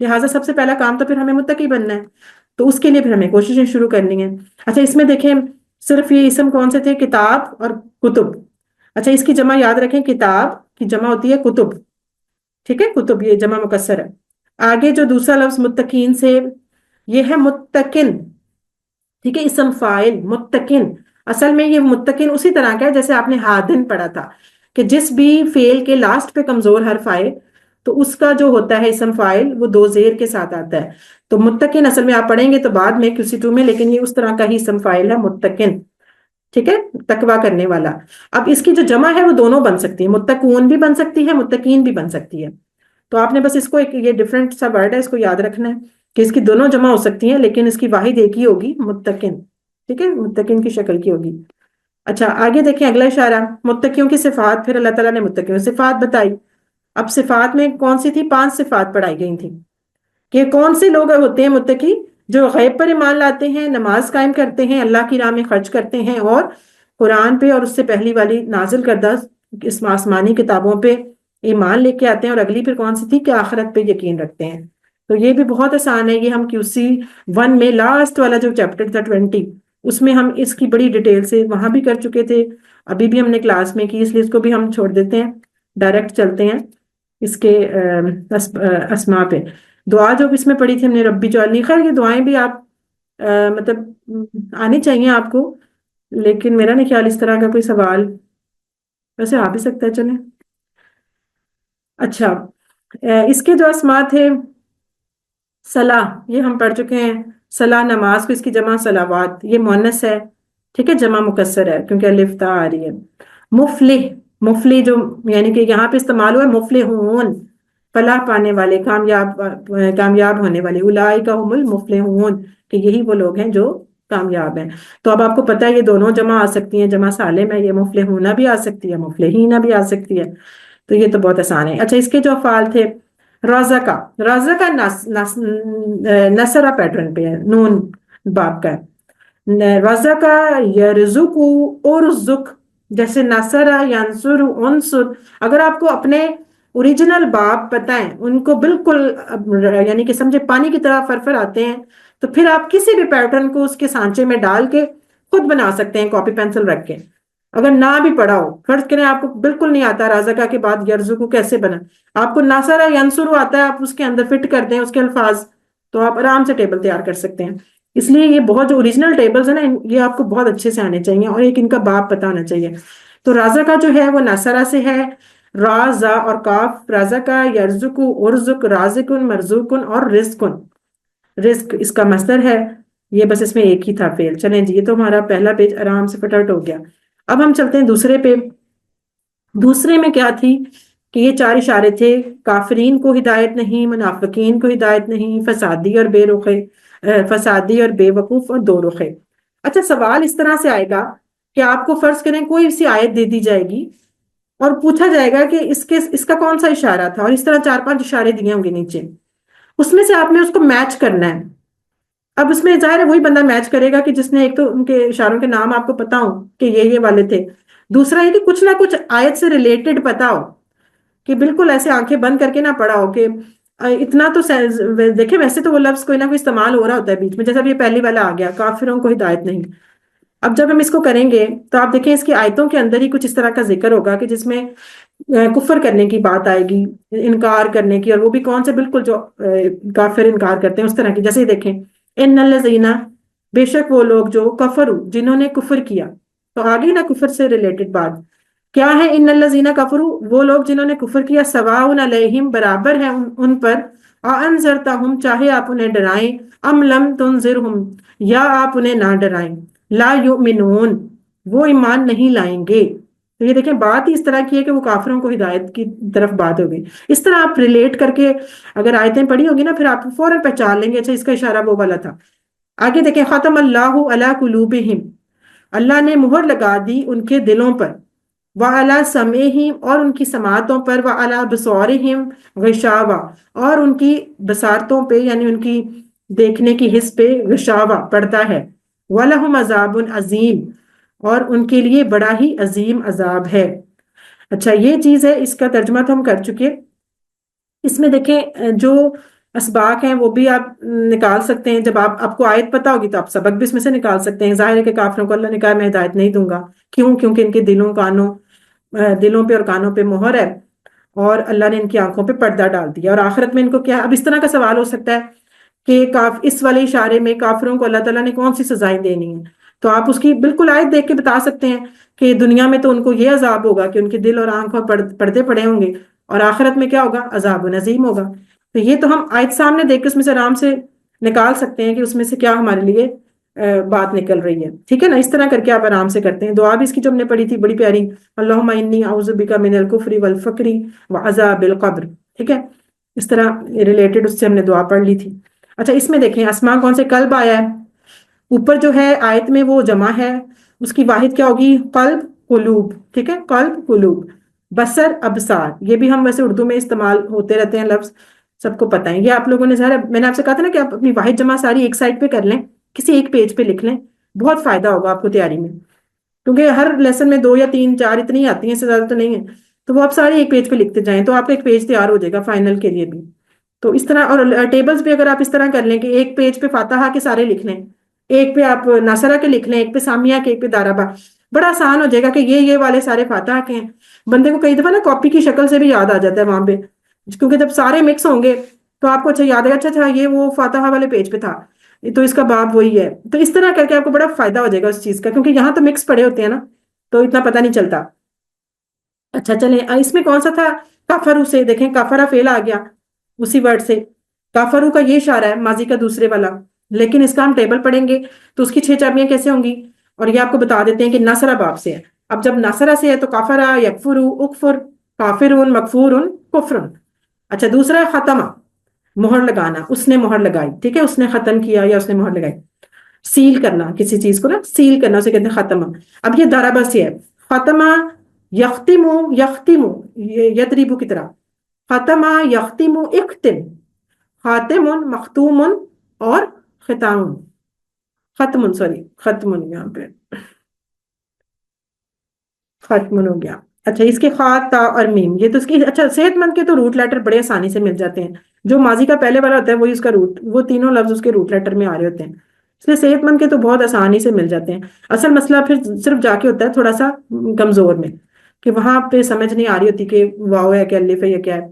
لہٰذا سب سے پہلا کام تو پھر ہمیں متقی بننا ہے، تو اس کے لیے پھر ہمیں کوششیں شروع کرنی ہیں۔ اچھا اس میں دیکھیں صرف یہ اسم کون سے تھے، کتاب اور کتب۔ اچھا اس کی جمع یاد رکھیں، کتاب کی جمع ہوتی ہے کتب، ٹھیک ہے، کتب یہ جمع مکسر ہے۔ آگے جو دوسرا لفظ متقین سے، یہ ہے متقن، ٹھیک ہے، اسم فاعل متقن، اصل میں یہ متقن اسی طرح کا ہے جیسے آپ نے ہادن پڑھا تھا کہ جس بھی فعل کے لاسٹ پہ کمزور حرف آئے تو اس کا جو ہوتا ہے اسم فاعل وہ 2 زیر کے ساتھ آتا ہے، تو متقن اصل میں آپ پڑھیں گے تو بعد میں QC2 میں، لیکن یہ اس طرح کا ہی اسم فاعل ہے متقن، ٹھیک ہے، تقویٰ کرنے والا۔ اب اس کی جو جمع ہے وہ دونوں بن سکتی ہے، متقون بھی بن سکتی ہے، متقین بھی بن سکتی ہے، تو آپ نے بس اس کو ایک یہ ڈفرینٹ سا ورڈ ہے اس کو یاد رکھنا ہے کہ اس کی دونوں جمع ہو سکتی ہیں لیکن اس کی واحد ایک ہی ہوگی، متقن، ٹھیک ہے، متقن کی شکل کی ہوگی۔ اچھا آگے دیکھیں اگلا اشارہ، متقیوں کی صفات، پھر اللہ تعالیٰ نے متقیوں کی صفات بتائی۔ اب صفات میں کون سی تھی، 5 صفات پڑھائی گئی تھی کہ کون سے لوگ ہوتے ہیں متقی، جو غیب پر ایمان لاتے ہیں، نماز قائم کرتے ہیں، اللہ کی راہ میں خرچ کرتے ہیں، اور قرآن پہ اور اس سے پہلی والی نازل کردہ اس آسمانی کتابوں پہ ایمان لے کے آتے ہیں، اور اگلی پھر کون سی تھی کہ آخرت پہ یقین رکھتے ہیں۔ تو یہ بھی بہت آسان ہے، یہ ہم QC1 میں لاسٹ والا جو چیپٹر تھا 20 اس میں ہم اس کی بڑی ڈیٹیل سے وہاں بھی کر چکے تھے، ابھی بھی ہم نے کلاس میں کی، اس لیے اس کو بھی ہم چھوڑ دیتے ہیں، ڈائریکٹ چلتے ہیں اس کے اسماء پہ۔ دعا جو اس میں پڑھی تھی ہم نے ربی جعلنی، خیر یہ دعائیں بھی آپ مطلب آنی چاہیے آپ کو، لیکن میرا نہیں خیال اس طرح کا کوئی سوال ویسے آ بھی سکتا ہے، چلیں۔ اچھا، اس کے جو اسما تھے، صلاح یہ ہم پڑھ چکے ہیں، صلاح نماز کو اس کی جمع صلوات، یہ مؤنث ہے، ٹھیک ہے، جمع مکسر ہے کیونکہ الف تا آ رہی ہے۔ مفلح، مفلح جو یعنی کہ یہاں پہ استعمال ہوا ہے مفلحون، فلاح پانے والے، کامیاب ہونے والے، اولئک هم المفلحون، کہ یہی وہ لوگ ہیں جو کامیاب ہیں۔ تو اب آپ کو پتہ ہے یہ دونوں جمع آ سکتی ہیں، جمع سالم ہے، یہ مفلحون بھی آ سکتی ہے، مفلحین بھی آ سکتی ہے، تو یہ تو بہت آسان ہے۔ اچھا، اس کے جو افعال تھے، رازقہ، رازقہ نصرہ پیٹرن پہ ہے، نون باپ کا ہے، رازقہ یرزق ارزق، جیسے نصرہ ینصر انصر، اگر آپ کو اپنے اوریجنل باپ پتہ ہیں، ان کو بالکل یعنی کہ سمجھے پانی کی طرح فرفر آتے ہیں، تو پھر آپ کسی بھی پیٹرن کو اس کے سانچے میں ڈال کے خود بنا سکتے ہیں کاپی پینسل رکھ کے۔ اگر نہ بھی پڑھا ہو، فرض کریں آپ کو بالکل نہیں آتا رازقہ کے بعد یرزقو کیسے بنا، آپ کو ناصرہ ینصرو آتا ہے، آپ اس کے اندر فٹ کرتے ہیں اس کے الفاظ، تو آپ آرام سے ٹیبل تیار کر سکتے ہیں۔ اس لیے یہ بہت جو اوریجنل ٹیبلز ہیں نا، یہ آپ کو بہت اچھے سے آنے چاہیے، اور ایک ان کا باپ پتہ ہونا چاہیے۔ تو رازقہ جو ہے وہ ناصرہ سے ہے، را زا اور کاف، رازقہ یرزقو ارزق رازقن مرزوقن اور رزقن، رزق اس کا مصدر ہے، یہ بس اس میں ایک ہی تھا فعل۔ چلیں جی، یہ تو ہمارا پہلا پیج آرام سے فٹافٹ ہو گیا۔ اب ہم چلتے ہیں دوسرے پہ۔ دوسرے میں کیا تھی کہ یہ 4 اشارے تھے، کافرین کو ہدایت نہیں، منافقین کو ہدایت نہیں، فسادی اور بے رخے، فسادی اور بے وقوف اور دو رخے۔ اچھا، سوال اس طرح سے آئے گا کہ آپ کو فرض کریں کوئی سی آیت دے دی جائے گی اور پوچھا جائے گا کہ اس کا کون سا اشارہ تھا، اور اس طرح 4-5 اشارے دیے ہوں گے نیچے، اس میں سے آپ نے اس کو میچ کرنا ہے۔ اب اس میں ظاہر ہے وہی بندہ میچ کرے گا کہ جس نے ایک تو ان کے اشاروں کے نام آپ کو پتا ہو کہ یہ والے تھے، دوسرا یہ کہ کچھ نہ کچھ آیت سے ریلیٹڈ پتا ہو، کہ بالکل ایسے آنکھیں بند کر کے نہ پڑھا ہو کہ اتنا تو دیکھیں ویسے تو وہ لفظ کوئی نہ کوئی استعمال ہو رہا ہوتا ہے بیچ میں، جیسا اب یہ پہلی والا آ گیا، کافروں کو ہدایت نہیں۔ اب جب ہم اس کو کریں گے تو آپ دیکھیں اس کی آیتوں کے اندر ہی کچھ اس طرح کا ذکر ہوگا کہ جس میں کفر کرنے کی بات آئے گی، انکار کرنے کی، اور وہ بھی کون سے بالکل جو کافر انکار کرتے ہیں اس طرح کی، جیسے دیکھیں ان الذین، بے شک وہ لوگ جو کفروا، جنہوں نے کفر کیا، تو آگے نا کفر سے ریلیٹڈ بات کیا ہے، ان الذین کفروا، وہ لوگ جنہوں نے کفر کیا، سواء علیہم، برابر ہے ان پر، انذرتہم، چاہے آپ انہیں ڈرائیں، ام لم تنذرہم، یا آپ انہیں نہ ڈرائیں، لا یؤمنون، وہ ایمان نہیں لائیں گے۔ تو یہ دیکھیں بات ہی اس طرح کی ہے کہ وہ کافروں کو ہدایت کی طرف بات ہوگی۔ اس طرح آپ ریلیٹ کر کے اگر آیتیں پڑھی ہوگی نا، پھر آپ فوراً پہچان لیں گے اچھا اس کا اشارہ وہ والا تھا۔ آگے دیکھیں، ختم اللہ علی قلوبہم، اللہ نے مہر لگا دی ان کے دلوں پر، وعلی سمعہم، اور ان کی سماعتوں پر، وعلی ابصارہم غشاوہ، اور ان کی بصارتوں پہ یعنی ان کی دیکھنے کی حس پہ غشاوہ پڑتا ہے، وَلَهُمْ عَذَابٌ عَظِيمٌ، اور ان کے لیے بڑا ہی عظیم عذاب ہے۔ اچھا، یہ چیز ہے، اس کا ترجمہ تو ہم کر چکے۔ اس میں دیکھیں جو اسباق ہیں وہ بھی آپ نکال سکتے ہیں، جب آپ کو آیت پتہ ہوگی تو آپ سبق بھی اس میں سے نکال سکتے ہیں۔ ظاہر ہے کہ کافروں کو اللہ نے کہا میں ہدایت نہیں دوں گا، کیوں؟ کیونکہ ان کے دلوں پہ اور کانوں پہ مہر ہے، اور اللہ نے ان کی آنکھوں پہ پردہ ڈال دیا، اور آخرت میں ان کو کیا، اب اس طرح کا سوال ہو سکتا ہے کہ اس والے اشارے میں کافروں کو اللہ تعالیٰ نے کون سی سزائیں دینی ہیں، تو آپ اس کی بالکل آیت دیکھ کے بتا سکتے ہیں کہ دنیا میں تو ان کو یہ عذاب ہوگا کہ ان کے دل اور آنکھوں پردے پڑے ہوں گے، اور آخرت میں کیا ہوگا، عذاب عظیم ہوگا۔ تو یہ تو ہم آیت سامنے دیکھ کے اس میں سے آرام سے نکال سکتے ہیں کہ اس میں سے کیا ہمارے لیے بات نکل رہی ہے، ٹھیک ہے نا۔ اس طرح کر کے آپ آرام سے کرتے ہیں۔ دعا بھی اس کی جو ہم نے پڑھی تھی بڑی پیاری، اللہم انی اعوذ بک من الکفر والفقر وعذاب القبر، ٹھیک ہے، اس طرح ریلیٹڈ اس سے ہم نے دعا پڑھ لی تھی۔ اچھا، اس میں دیکھیں اسماء کون سے، قلب آیا ہے اوپر جو ہے آیت میں، وہ جمع ہے، اس کی واحد کیا ہوگی، قلب قلوب، ٹھیک ہے، قلب قلوب، بصر ابصار، یہ بھی ہم ویسے اردو میں استعمال ہوتے رہتے ہیں لفظ، سب کو پتہ ہے یہ آپ لوگوں نے، ظاہر میں نے آپ سے کہا تھا نا کہ آپ اپنی واحد جمع ساری ایک سائڈ پہ کر لیں، کسی ایک پیج پہ لکھ لیں، بہت فائدہ ہوگا آپ کو تیاری میں، کیونکہ ہر لیسن میں 2 یا 3 4 اتنی آتی ہیں، اس سے زیادہ تو نہیں ہے، تو وہ آپ ساری ایک پیج پہ لکھتے جائیں تو آپ کا ایک پیج تیار ہو جائے گا فائنل کے لیے بھی۔ تو اس طرح، اور ٹیبلز بھی اگر آپ اس طرح کر لیں کہ ایک پیج پہ فاتحہ کے سارے لکھ لیں، ایک پہ آپ ناصرہ کے لکھ لیں، ایک پہ سامیہ کے، ایک پہ دارابا، بڑا آسان ہو جائے گا کہ یہ والے سارے فاتحہ کے ہیں۔ بندے کو کئی دفعہ نا کاپی کی شکل سے بھی یاد آ جاتا ہے وہاں پہ، کیونکہ جب سارے مکس ہوں گے تو آپ کو اچھا یاد ہے، اچھا اچھا یہ وہ فاتحہ والے پیج پہ تھا، تو اس کا باب وہی ہے. تو اس طرح کر کے آپ کو بڑا فائدہ ہو جائے گا اس چیز کا، کیونکہ یہاں تو مکس پڑے ہوتے ہیں نا، تو اتنا پتہ نہیں چلتا. اچھا چلیں، اس میں کون سا تھا؟ کفرو سے دیکھیں، کفرا فعل آ گیا اسی ورڈ سے. کفرو کا یہ اشارہ ہے ماضی کا دوسرے والا، لیکن اس کا ہم ٹیبل پڑھیں گے تو اس کی 6 چابیاں کیسے ہوں گی؟ اور یہ آپ کو بتا دیتے ہیں کہ نصرہ باب سے ہے. اب جب نصرہ سے ہے تو کفرا، یکفرو، اکفر، کافرون، مکفورن، کفرن. اچھا دوسرا ہے ختمہ، مہر لگانا، اس نے مہر لگائی، ٹھیک ہے، اس نے ختم کیا یا اس نے مہر لگائی. سیل کرنا کسی چیز کو نا، سیل کرنا، اسے کہتے ہیں ختمہ. اب یہ ضربہ سے ہے، ختمہ یختمو، یختمو یدریبو کی طرح، ختمہ یختمو اختم، خاتم مختوم اور ختام، ختم سوری ختم یہاں پہ ختم ہو گیا. اچھا اس کے خا، تا اور میم، یہ تو اس کی اچھا صحت مند کے تو روٹ لیٹر بڑے آسانی سے مل جاتے ہیں. جو ماضی کا پہلے والا ہوتا ہے وہی اس کا روٹ، وہ تینوں لفظ اس کے روٹ لیٹر میں آ رہے ہوتے ہیں، اس لیے صحت مند کے تو بہت آسانی سے مل جاتے ہیں. اصل مسئلہ پھر صرف جا کے ہوتا ہے تھوڑا سا کمزور میں، کہ وہاں پہ سمجھ نہیں آ رہی ہوتی کہ واو ہے کہ الف ہے یا کیا ہے.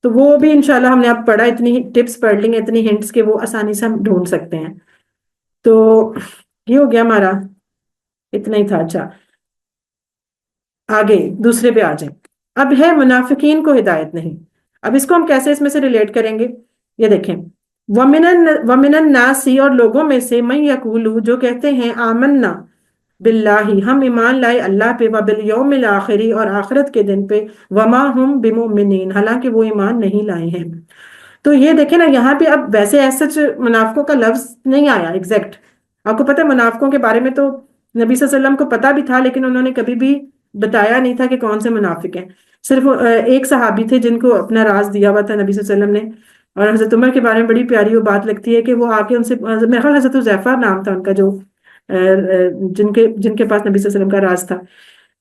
تو وہ بھی انشاءاللہ ہم نے اب پڑھا، اتنی ٹپس پڑھ لی ہیں، اتنی ہنٹس کے وہ آسانی سے ہم ڈھونڈ سکتے ہیں. تو یہ ہو گیا ہمارا، اتنا ہی تھا. اچھا آگے دوسرے پہ آ جائیں. اب ہے منافقین کو ہدایت نہیں. اب اس کو ہم کیسے اس میں سے ریلیٹ کریں گے؟ یہ دیکھیں، وَمِنَ النَّاسِ، اور لوگوں میں سے، مَن یقولو، جو کہتے ہیں، آمنا باللہ، ہم ایمان لائے اللہ پہ، وبالیوم الآخری، اور آخرت کے دن پہ، وما ہم بمؤمنین، حالانکہ وہ ایمان نہیں لائے ہیں. تو یہ دیکھیں نا، یہاں پہ اب ویسے ایسا منافقوں کا لفظ نہیں آیا ایگزیکٹ. آپ کو پتہ ہے منافقوں کے بارے میں تو نبی صلی اللہ علیہ وسلم کو پتا بھی تھا، لیکن انہوں نے کبھی بھی بتایا نہیں تھا کہ کون سے منافق ہیں. صرف ایک صحابی تھے جن کو اپنا راز دیا ہوا تھا نبی صلی اللہ علیہ وسلم نے، اور حضرت عمر کے بارے میں بڑی پیاری وہ بات لگتی ہے کہ وہ آ کے ان سے، میرا خیال حضرت حذیفہ نام تھا ان کا، جو جن کے پاس نبی صلی اللہ علیہ وسلم کا راز تھا.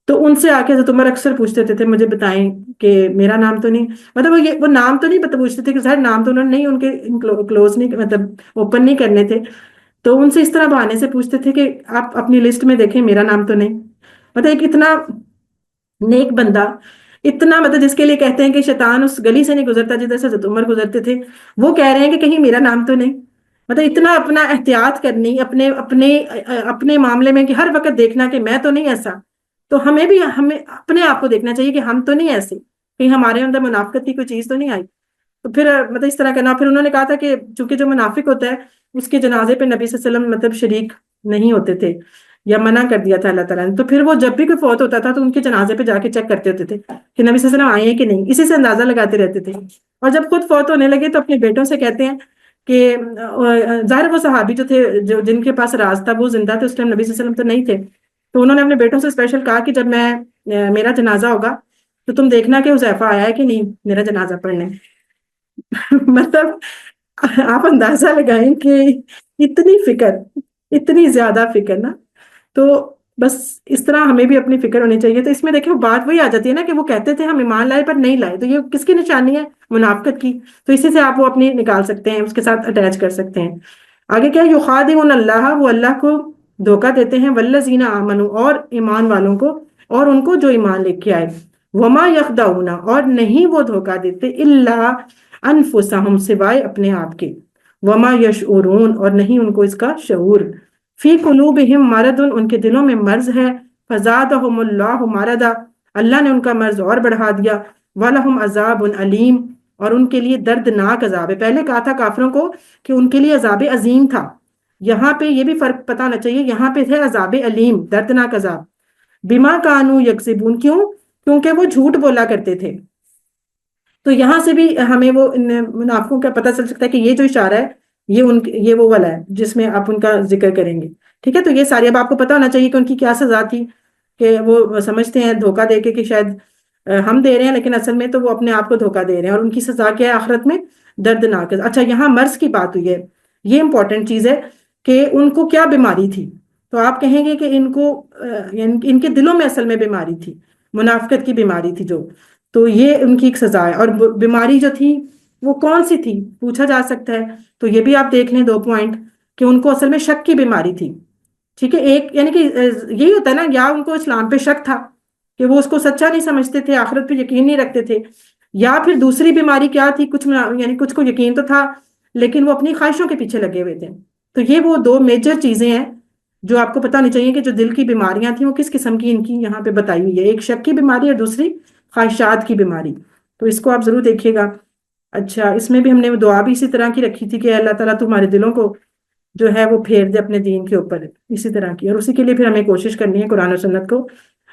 تو ان سے آ کے حضرت عمر اکثر پوچھتے تھے مجھے بتائیں کہ میرا نام تو نہیں، مطلب وہ نام تو نہیں پوچھتے تھے، کہ ظاہر نام تو انہوں نے نہیں ان کے کلوز نہیں، مطلب اوپن نہیں کرنے تھے. تو ان سے اس طرح بہانے سے پوچھتے تھے کہ آپ اپنی لسٹ میں دیکھیں میرا نام تو نہیں. مطلب ایک اتنا نیک بندہ، اتنا مطلب جس کے لیے کہتے ہیں کہ شیطان اس گلی سے نہیں گزرتا جدھر سے حضرت عمر گزرتے تھے، وہ کہہ رہے ہیں کہ کہیں میرا نام تو نہیں. مطلب اتنا اپنا احتیاط کرنی اپنے اپنے اپنے معاملے میں، کہ ہر وقت دیکھنا کہ میں تو نہیں ایسا. تو ہمیں اپنے آپ کو دیکھنا چاہیے کہ ہم تو نہیں ایسے، کہیں ہمارے اندر منافقت کی کوئی چیز تو نہیں آئی. تو پھر مطلب اس طرح کرنا. پھر انہوں نے کہا تھا کہ چونکہ جو منافق ہوتا ہے اس کے جنازے پہ نبی صلی اللہ علیہ وسلم مطلب شریک نہیں ہوتے تھے، یا منع کر دیا تھا اللہ تعالیٰ نے. تو پھر وہ جب بھی کوئی فوت ہوتا تھا تو ان کے جنازے پہ جا کے چیک کرتے ہوتے تھے کہ نبی صلی اللہ علیہ وسلم آئے ہیں کہ نہیں، اسی سے اندازہ لگاتے رہتے تھے. اور جب خود فوت ہونے لگے تو اپنے بیٹوں سے کہتے ہیں کہ ظاہر وہ صحابی جو تھے، جن کے پاس راز تھا، وہ زندہ تھے اس ٹائم، نبی صلی اللہ علیہ وسلم تو نہیں تھے. تو انہوں نے اپنے بیٹوں سے اسپیشل کہا کہ جب میرا جنازہ ہوگا تو تم دیکھنا کہ حذیفہ آیا ہے کہ نہیں میرا جنازہ پڑھنے. مطلب آپ اندازہ لگائیں کہ اتنی فکر، اتنی زیادہ فکر نا. تو بس اس طرح ہمیں بھی اپنی فکر ہونی چاہیے. تو اس میں دیکھیں بات وہی آ جاتی ہے نا کہ وہ کہتے تھے ہم ایمان لائے پر نہیں لائے، تو یہ کس کی نشانی ہے؟ منافقت کی. تو اسی سے آپ وہ اپنی نکال سکتے ہیں، اس کے ساتھ اٹیچ کر سکتے ہیں. آگے کیا، یخادعون اللہ، وہ اللہ کو دھوکہ دیتے ہیں، والذین آمنوا، اور ایمان والوں کو، اور ان کو جو ایمان لے کے آئے. وما یخدعون، اور نہیں وہ دھوکہ دیتے، الا انفسہم، سوائے اپنے آپ کے. وما یشعرون، اور نہیں ان کو اس کا شعور. فی قلوبہم مرض، ان کے دلوں میں مرض ہے. فزادہم اللہ مرضا، اللہ نے ان کا مرض اور بڑھا دیا. وَلَهُمْ عَذَابٌ علیم، اور ان کے لیے دردناک عذاب ہے. پہلے کہا تھا کافروں کو کہ ان کے لیے عذاب عظیم تھا، یہاں پہ یہ بھی فرق پتہ ہونا چاہیے، یہاں پہ ہے عذاب علیم، دردناک عذاب. بما کانوا یکذبون، کیونکہ وہ جھوٹ بولا کرتے تھے. تو یہاں سے بھی ہمیں وہ منافقوں کا پتہ چل سکتا ہے کہ یہ جو اشارہ ہے یہ وہ والا ہے جس میں آپ ان کا ذکر کریں گے. ٹھیک ہے، تو یہ ساری اب آپ کو پتہ ہونا چاہیے کہ ان کی کیا سزا تھی، کہ وہ سمجھتے ہیں دھوکہ دے کے کہ شاید ہم دے رہے ہیں، لیکن اصل میں تو وہ اپنے آپ کو دھوکہ دے رہے ہیں، اور ان کی سزا کیا ہے آخرت میں؟ دردناک. اچھا یہاں مرض کی بات ہوئی ہے، یہ امپورٹنٹ چیز ہے کہ ان کو کیا بیماری تھی. تو آپ کہیں گے کہ ان کے دلوں میں اصل میں بیماری تھی، منافقت کی بیماری تھی جو. تو یہ ان کی ایک سزا ہے. اور بیماری جو تھی وہ کون سی تھی پوچھا جا سکتا ہے. تو یہ بھی آپ دیکھ لیں 2 پوائنٹ، کہ ان کو اصل میں شک کی بیماری تھی. ٹھیک ہے، ایک یعنی کہ یہی ہوتا ہے نا، یا ان کو اسلام پہ شک تھا کہ وہ اس کو سچا نہیں سمجھتے تھے، آخرت پہ یقین نہیں رکھتے تھے، یا پھر دوسری بیماری کیا تھی، کچھ یعنی کچھ کو یقین تو تھا لیکن وہ اپنی خواہشوں کے پیچھے لگے ہوئے تھے. تو یہ وہ دو میجر چیزیں ہیں جو آپ کو پتہ ہونی چاہیے کہ جو دل کی بیماریاں تھیں وہ کس قسم کی ان کی یہاں پہ بتائی ہوئی ہے. ایک شک کی بیماری اور دوسری خواہشات کی بیماری. تو اس کو آپ ضرور دیکھیے گا. اچھا اس میں بھی ہم نے وہ دعا بھی اسی طرح کی رکھی تھی کہ اللہ تعالیٰ تمہارے دلوں کو جو ہے وہ پھیر دے اپنے دین کے اوپر، اسی طرح کی. اور اسی کے لیے پھر ہمیں کوشش کرنی ہے قرآن و سنت کو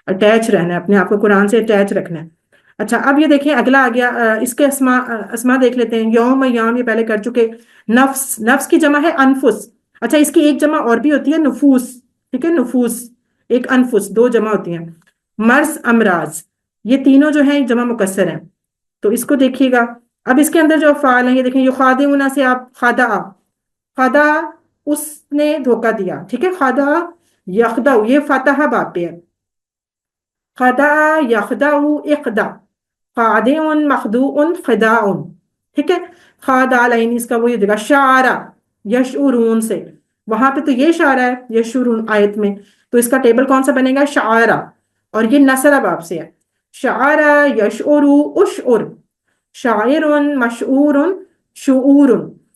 اٹیچ رہنا ہے، اپنے آپ کو قرآن سے اٹیچ رکھنا ہے. اچھا اب یہ دیکھیں اگلا آ گیا، اس کے اسما دیکھ لیتے ہیں. یوم ایام یہ پہلے کر چکے. نفس، نفس کی جمع ہے انفس. اچھا اس کی ایک جمع اور بھی ہوتی ہے نفوس، ٹھیک ہے، نفوس ایک، انفس دو جمع ہوتی ہیں. مرض، امراض، یہ تینوں جو ہیں جمع مکسر ہیں. تو اس کو دیکھیے گا. اب اس کے اندر جو افعال ہیں یہ دیکھیں، یخادعون سے آپ خدع، خدع اس نے دھوکہ دیا، ٹھیک ہے. خدع یخدع یہ فتح باب پہ ہے. خدع یخدع اقدع، خادع مخدوع خداع، ٹھیک ہے. خادع لائن اس کا وہی دیکھا. شعرا یشعرون سے، وہاں پہ تو یہ شعرا ہے یشعرون آیت میں، تو اس کا ٹیبل کون سا بنے گا؟ شعرا. اور یہ نصر باب سے ہے. شعرا یشعر اشعر، شاعر مشعور شعور.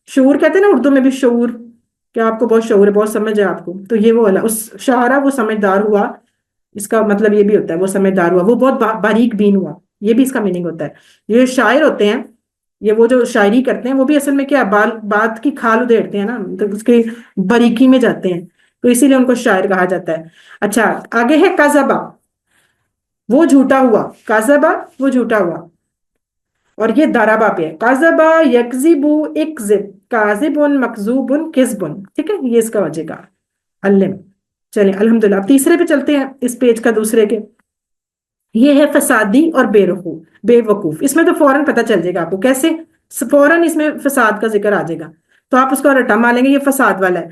شعور کہتے ہیں نا اردو میں بھی شعور، کہ آپ کو بہت شعور ہے، بہت سمجھ ہے آپ کو. تو یہ وہ والا اس شاعرہ وہ سمجھدار ہوا، اس کا مطلب یہ بھی ہوتا ہے وہ سمجھدار ہوا، وہ بہت باریک بین ہوا، یہ بھی اس کا میننگ ہوتا ہے. یہ شاعر ہوتے ہیں، یہ وہ جو شاعری کرتے ہیں وہ بھی اصل میں کیا بات کی کھال ادھیڑتے ہیں نا، تو اس کی باریکی میں جاتے ہیں، تو اسی لیے ان کو شاعر کہا جاتا ہے. اچھا آگے ہے کذبا، وہ جھوٹا ہوا. کذبا وہ جھوٹا ہوا. اور یہ دارابا پہ ہے. کذبا یکذب اکذب، کاذب مکذوب کذب، ٹھیک ہے. یہ اس کا وجہ کا علم. چلیں الحمدللہ. اب تیسرے پہ چلتے ہیں اس پیج کا، دوسرے کے. یہ ہے فسادی اور بے وقوف. اس میں تو فوراً پتہ چل جائے گا آپ کو کیسے، فوراً اس میں فساد کا ذکر آ جائے گا، تو آپ اس کو رٹا مار لیں گے یہ فساد والا ہے.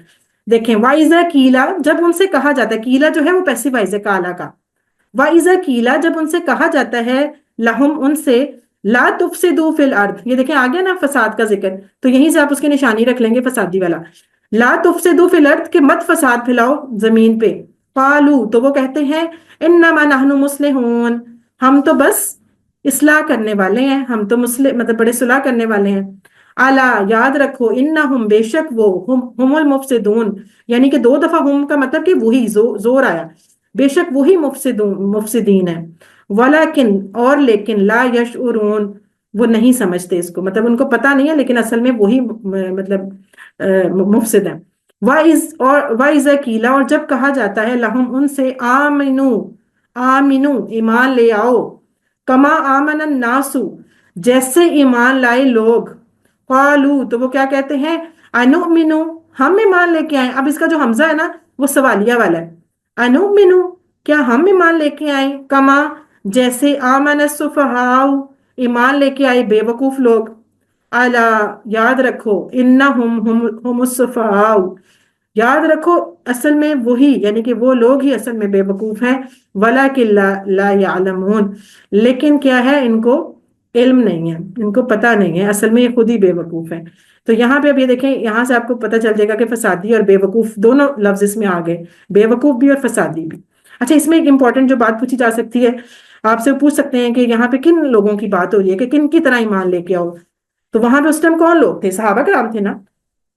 دیکھیں وَإِذَا قِيلَ، جب ان سے کہا جاتا ہے، قیلا جو ہے وہ پیسیو وائز ہے کالا کا. وَإِذَا قِيلَ جب ان سے کہا جاتا ہے، لہم ان سے، لا تفسدوا فی الارض، یہ دیکھیں آ گیا نا فساد کا ذکر، تو یہیں سے آپ اس کی نشانی رکھ لیں گے فسادی والا. لا تفسدوا فی الارض کہ مت فساد پھیلاؤ زمین پہ. قالوا تو وہ کہتے ہیں، انما نحن مصلحون ہم تو بس اصلاح کرنے والے ہیں، ہم تو مطلب بڑے صلح کرنے والے ہیں. الا یاد رکھو، انہم بے شک وہ، ہم المفسدون، یعنی کہ دو دفعہ ہم کا مطلب کہ وہی زور آیا، بے شک وہی مفسدین ہیں. ولیکن اور لیکن، لا یشعرون وہ نہیں سمجھتے اس کو، مطلب ان کو پتہ نہیں ہے لیکن اصل میں وہی مطلب مفسد ہیں. وَإِذَا قِيلَ اور جب کہا جاتا ہے، لہم ان سے، آمنو ایمان لے آؤ، کما آمن الناس جیسے ایمان لائے لوگ. قالوا تو وہ کیا کہتے ہیں، انؤمنو ہم ایمان لے کے آئیں. اب اس کا جو حمزہ ہے نا وہ سوالیہ والا ہے. انؤمنو کیا ہم ایمان لے کے آئیں، کما جیسے، آمن السفہاء ایمان لے کے آئے بے وقوف لوگ. الا یاد رکھو، انہم ہم السفہاء یاد رکھو اصل میں وہی، یعنی کہ وہ لوگ ہی اصل میں بے وقوف ہیں. ولیکن لا یعلمون لیکن کیا ہے، ان کو علم نہیں ہے، ان کو پتہ نہیں ہے، اصل میں یہ خود ہی بے وقوف ہیں. تو یہاں پہ اب یہ دیکھیں، یہاں سے آپ کو پتہ چل جائے گا کہ فسادی اور بے وقوف دونوں لفظ اس میں آ گئے، بے وقوف بھی اور فسادی بھی. اچھا اس میں ایک امپورٹنٹ جو بات پوچھی جا سکتی ہے، آپ سے پوچھ سکتے ہیں کہ یہاں پہ کن لوگوں کی بات ہو رہی ہے کہ کن کی طرح ایمان لے کے آؤ. تو وہاں پہ اس ٹائم کون لوگ تھے؟ صحابہ کرام تھے نا.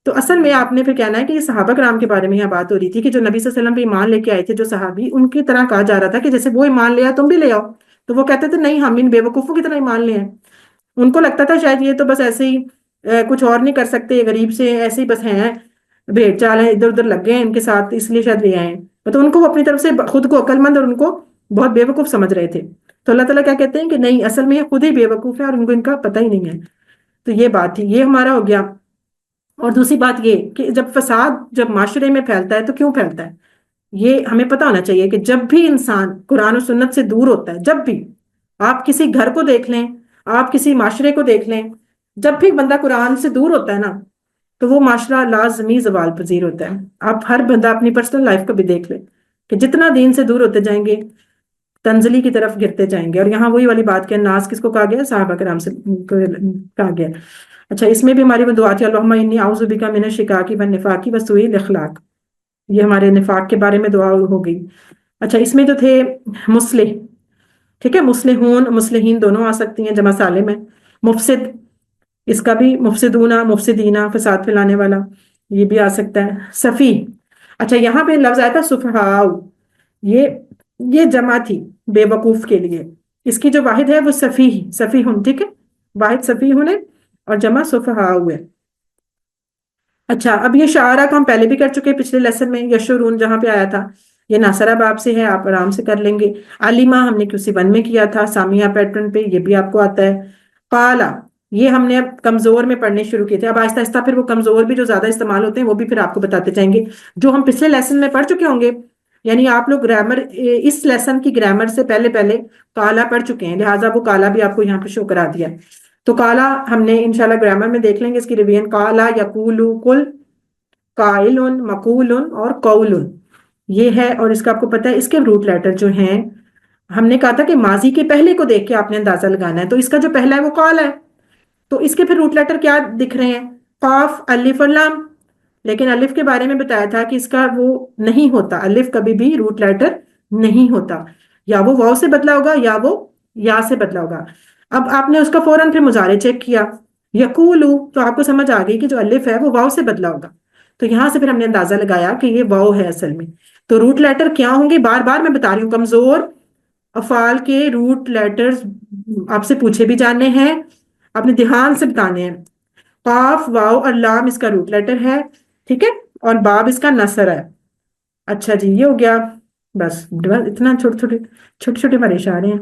تو اصل میں آپ نے پھر کہنا ہے کہ یہ صحابہ کرام کے بارے میں یہاں بات ہو رہی تھی کہ جو نبی صلی اللہ علیہ وسلم پہ ایمان لے کے آئے تھے جو صحابی، ان کی طرح کہا جا رہا تھا کہ جیسے وہ ایمان لے آؤ تم بھی لے آؤ. تو وہ کہتے تھے نہیں، ہم ان بے وقوفوں کی طرح ایمان لے آئے. ان کو لگتا تھا شاید یہ تو بس ایسے ہی کچھ اور نہیں کر سکتے، غریب سے ایسے ہی بس ہیں، بھیڑ چال ہیں، ادھر ادھر لگ گئے ہیں ان کے ساتھ، اس لیے شاید لے آئے. تو ان کو اپنی طرف سے خود کو عقل مند اور ان کو بہت بے وقوف سمجھ رہے تھے. تو اللہ تعالیٰ کیا کہتے ہیں کہ نہیں، اصل میں یہ خود ہی بے وقوف ہے اور ان کو ان کا پتہ ہی نہیں ہے. تو یہ بات تھی، یہ ہمارا ہو گیا. اور دوسری بات یہ کہ جب فساد جب معاشرے میں پھیلتا ہے تو کیوں پھیلتا ہے، یہ ہمیں پتہ ہونا چاہیے. کہ جب بھی انسان قرآن و سنت سے دور ہوتا ہے، جب بھی آپ کسی گھر کو دیکھ لیں، آپ کسی معاشرے کو دیکھ لیں، جب بھی بندہ قرآن سے دور ہوتا ہے نا تو وہ معاشرہ لازمی زوال پذیر ہوتا ہے. آپ ہر بندہ اپنی پرسنل لائف کو بھی دیکھ لیں کہ جتنا دین سے دور ہوتے جائیں گے تنزلی کی طرف گرتے جائیں گے. اور یہاں وہی والی بات کہ ناز کس کو کہا گیا، صحابہ کرام سے کہا گیا. اچھا اس میں بھی ہماری وہ دعا تھی، اللہم انی اعوذ بک من الشقاق والنفاق وسوء الاخلاق، یہ ہمارے نفاق کے بارے میں دعا ہو گئی. اچھا اس میں جو تھے مصلح، ٹھیک ہے، مصلحون مصلحین دونوں آ سکتی ہیں، جمع سالم ہے. مفسد، اس کا بھی مفسدونا مفسدینا فساد پھیلانے والا، یہ بھی آ سکتا ہے. سفیہ، اچھا یہاں پہ لفظ آیا تھا سفہاء، یہ یہ جمع تھی بے وقوف کے لیے. اس کی جو واحد ہے وہ سفیہ سفیہن، ٹھیک ہے، واحد سفیہن ہے اور جمع سفہاء ہے. اچھا اب یہ شعرا کو ہم پہلے بھی کر چکے پچھلے لیسن میں. یشعرون جہاں پہ آیا تھا یہ ناصرہ باب سے ہے، آپ آرام سے کر لیں گے. علیمہ ہم نے QC 1 میں کیا تھا، سامیہ پیٹرن پہ، یہ بھی آپ کو آتا ہے. قالا، یہ ہم نے اب کمزور میں پڑھنے شروع کیے تھے، اب آہستہ آہستہ پھر وہ کمزور بھی جو زیادہ استعمال ہوتے ہیں وہ بھی پھر آپ کو بتاتے جائیں گے جو ہم پچھلے لیسن میں پڑھ چکے ہوں گے. یعنی آپ لوگ گرامر اس لیسن کی گرامر سے پہلے پہلے کالا پڑھ چکے ہیں، لہٰذا وہ کالا بھی آپ کو یہاں پہ شو کرا دیا. تو کالا ہم نے انشاءاللہ گرامر میں دیکھ لیں گے اس کی ریویژن. کالا یقولو کل، قائل مقول اور قول، یہ ہے. اور اس کا آپ کو پتا ہے اس کے روٹ لیٹر جو ہیں، ہم نے کہا تھا کہ ماضی کے پہلے کو دیکھ کے آپ نے اندازہ لگانا ہے. تو اس کا جو پہلا ہے وہ قال ہے، تو اس کے پھر روٹ لیٹر کیا دکھ رہے ہیں؟ قاف الف اور لام. لیکن الف کے بارے میں بتایا تھا کہ اس کا وہ نہیں ہوتا، الف کبھی بھی روٹ لیٹر نہیں ہوتا، یا وہ واو سے بدلا ہوگا یا وہ یا سے بدلا ہوگا. اب آپ نے اس کا فوراً پھر مضارع چیک کیا، یقولو، تو آپ کو سمجھ آ گئی کہ جو الف ہے وہ واو سے بدلا ہوگا. تو یہاں سے پھر ہم نے اندازہ لگایا کہ یہ واو ہے اصل میں. تو روٹ لیٹر کیا ہوں گے؟ بار بار میں بتا رہی ہوں، کمزور افعال کے روٹ لیٹرز آپ سے پوچھے بھی جانے ہیں، آپ نے دھیان سے بتانے ہیں. قاف واو اور لام اس کا روٹ لیٹر ہے، ٹھیک ہے، اور باب اس کا نصر ہے. اچھا جی یہ ہو گیا. بس اتنا چھوٹے چھوٹے بڑے اشارے ہیں،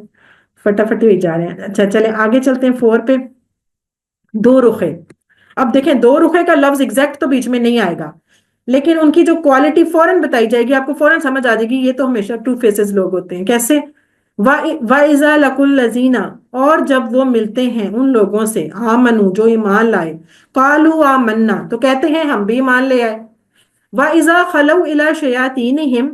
فٹافٹ ہوئی جا رہے ہیں. اچھا چلیں آگے چلتے ہیں 4 پہ. دو رخے، اب دیکھیں دو رخے کا لفظ ایگزیکٹ تو بیچ میں نہیں آئے گا، لیکن ان کی جو کوالٹی فوراً بتائی جائے گی، آپ کو فوراً سمجھ آ جائے گی یہ تو ہمیشہ 2 فیسز لوگ ہوتے ہیں. کیسے؟ وَإِذَا لَقُوا الَّذِينَ، اور جب وہ ملتے ہیں ان لوگوں سے، آمنو جو ایمان لائے، قَالُوا آمَنَّا تو کہتے ہیں ہم بھی ایمان لے آئے. وَإِذَا خَلَوْا إِلَىٰ شَيَاطِينِهِمْ،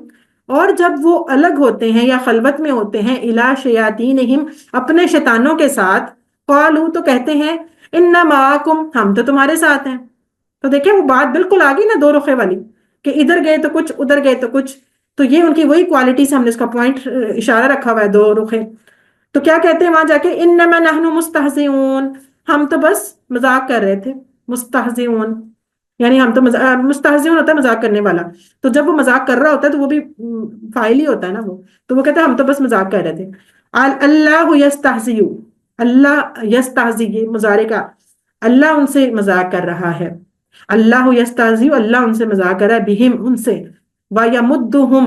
اور جب وہ الگ ہوتے ہیں یا خلوت میں ہوتے ہیں، إِلَىٰ شَيَاطِينِهِمْ اپنے شیطانوں کے ساتھ، قَالُوا تو کہتے ہیں إِنَّ مَعَكُمْ ہم تو تمہارے ساتھ ہیں. تو دیکھیں وہ بات بالکل آ گئی نا دو رخے والی، کہ ادھر گئے تو کچھ ادھر گئے تو کچھ. تو یہ ان کی وہی کوالٹی سے ہم نے اس کا پوائنٹ اشارہ رکھا ہوا ہے، دو رخے. تو کیا کہتے ہیں وہاں جا کے؟ انما نحن مستہزئون، ہم تو بس مذاق کر رہے تھے. مستہزئون یعنی ہم تو مستہزئون ہوتا ہے مذاق کرنے والا، تو جب وہ مذاق کر رہا ہوتا ہے تو وہ بھی فاعل ہی ہوتا ہے نا وہ، تو وہ کہتے ہیں ہم تو بس مذاق کر رہے تھے. اللہ یستہزئ، اللہ یستہزئ یہ مضارع کا، اللہ ان سے مذاق کر رہا ہے. اللہ یستہزئ، اللہ ان سے مذاق کر رہا ہے، بہم ان سے. وَيَمُدُّهُمْ،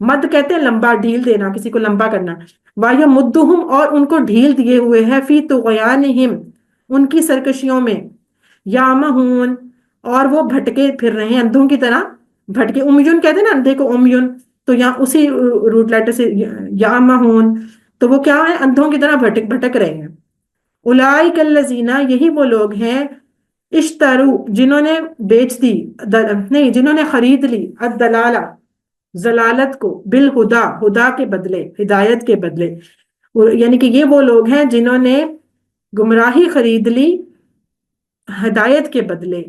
مد کہتے ہیں لمبا ڈھیل دینا، کسی کو لمبا کرنا. وَيَمُدُّهُمْ اور ان کو ڈھیل دیے ہوئے ہے، فی طغیانہم ان کی سرکشیوں میں. یامہون اور وہ بھٹکے پھر رہے ہیں اندھوں کی طرح، بھٹکے. امیون کہتے ہیں نا اندھے کو، امیون، تو یہاں اسی روٹ لیٹر سے یامہون، تو وہ کیا ہے؟ اندھوں کی طرح بھٹک رہے ہیں. اولئک الذین، یہی وہ لوگ ہیں، اشترو جنہوں نے بیچ دی، نہیں جنہوں نے خرید لی، الدلالہ ضلالت کو، بالہدا ہدا کے بدلے، ہدایت کے بدلے. یعنی کہ یہ وہ لوگ ہیں جنہوں نے گمراہی خرید لی ہدایت کے بدلے.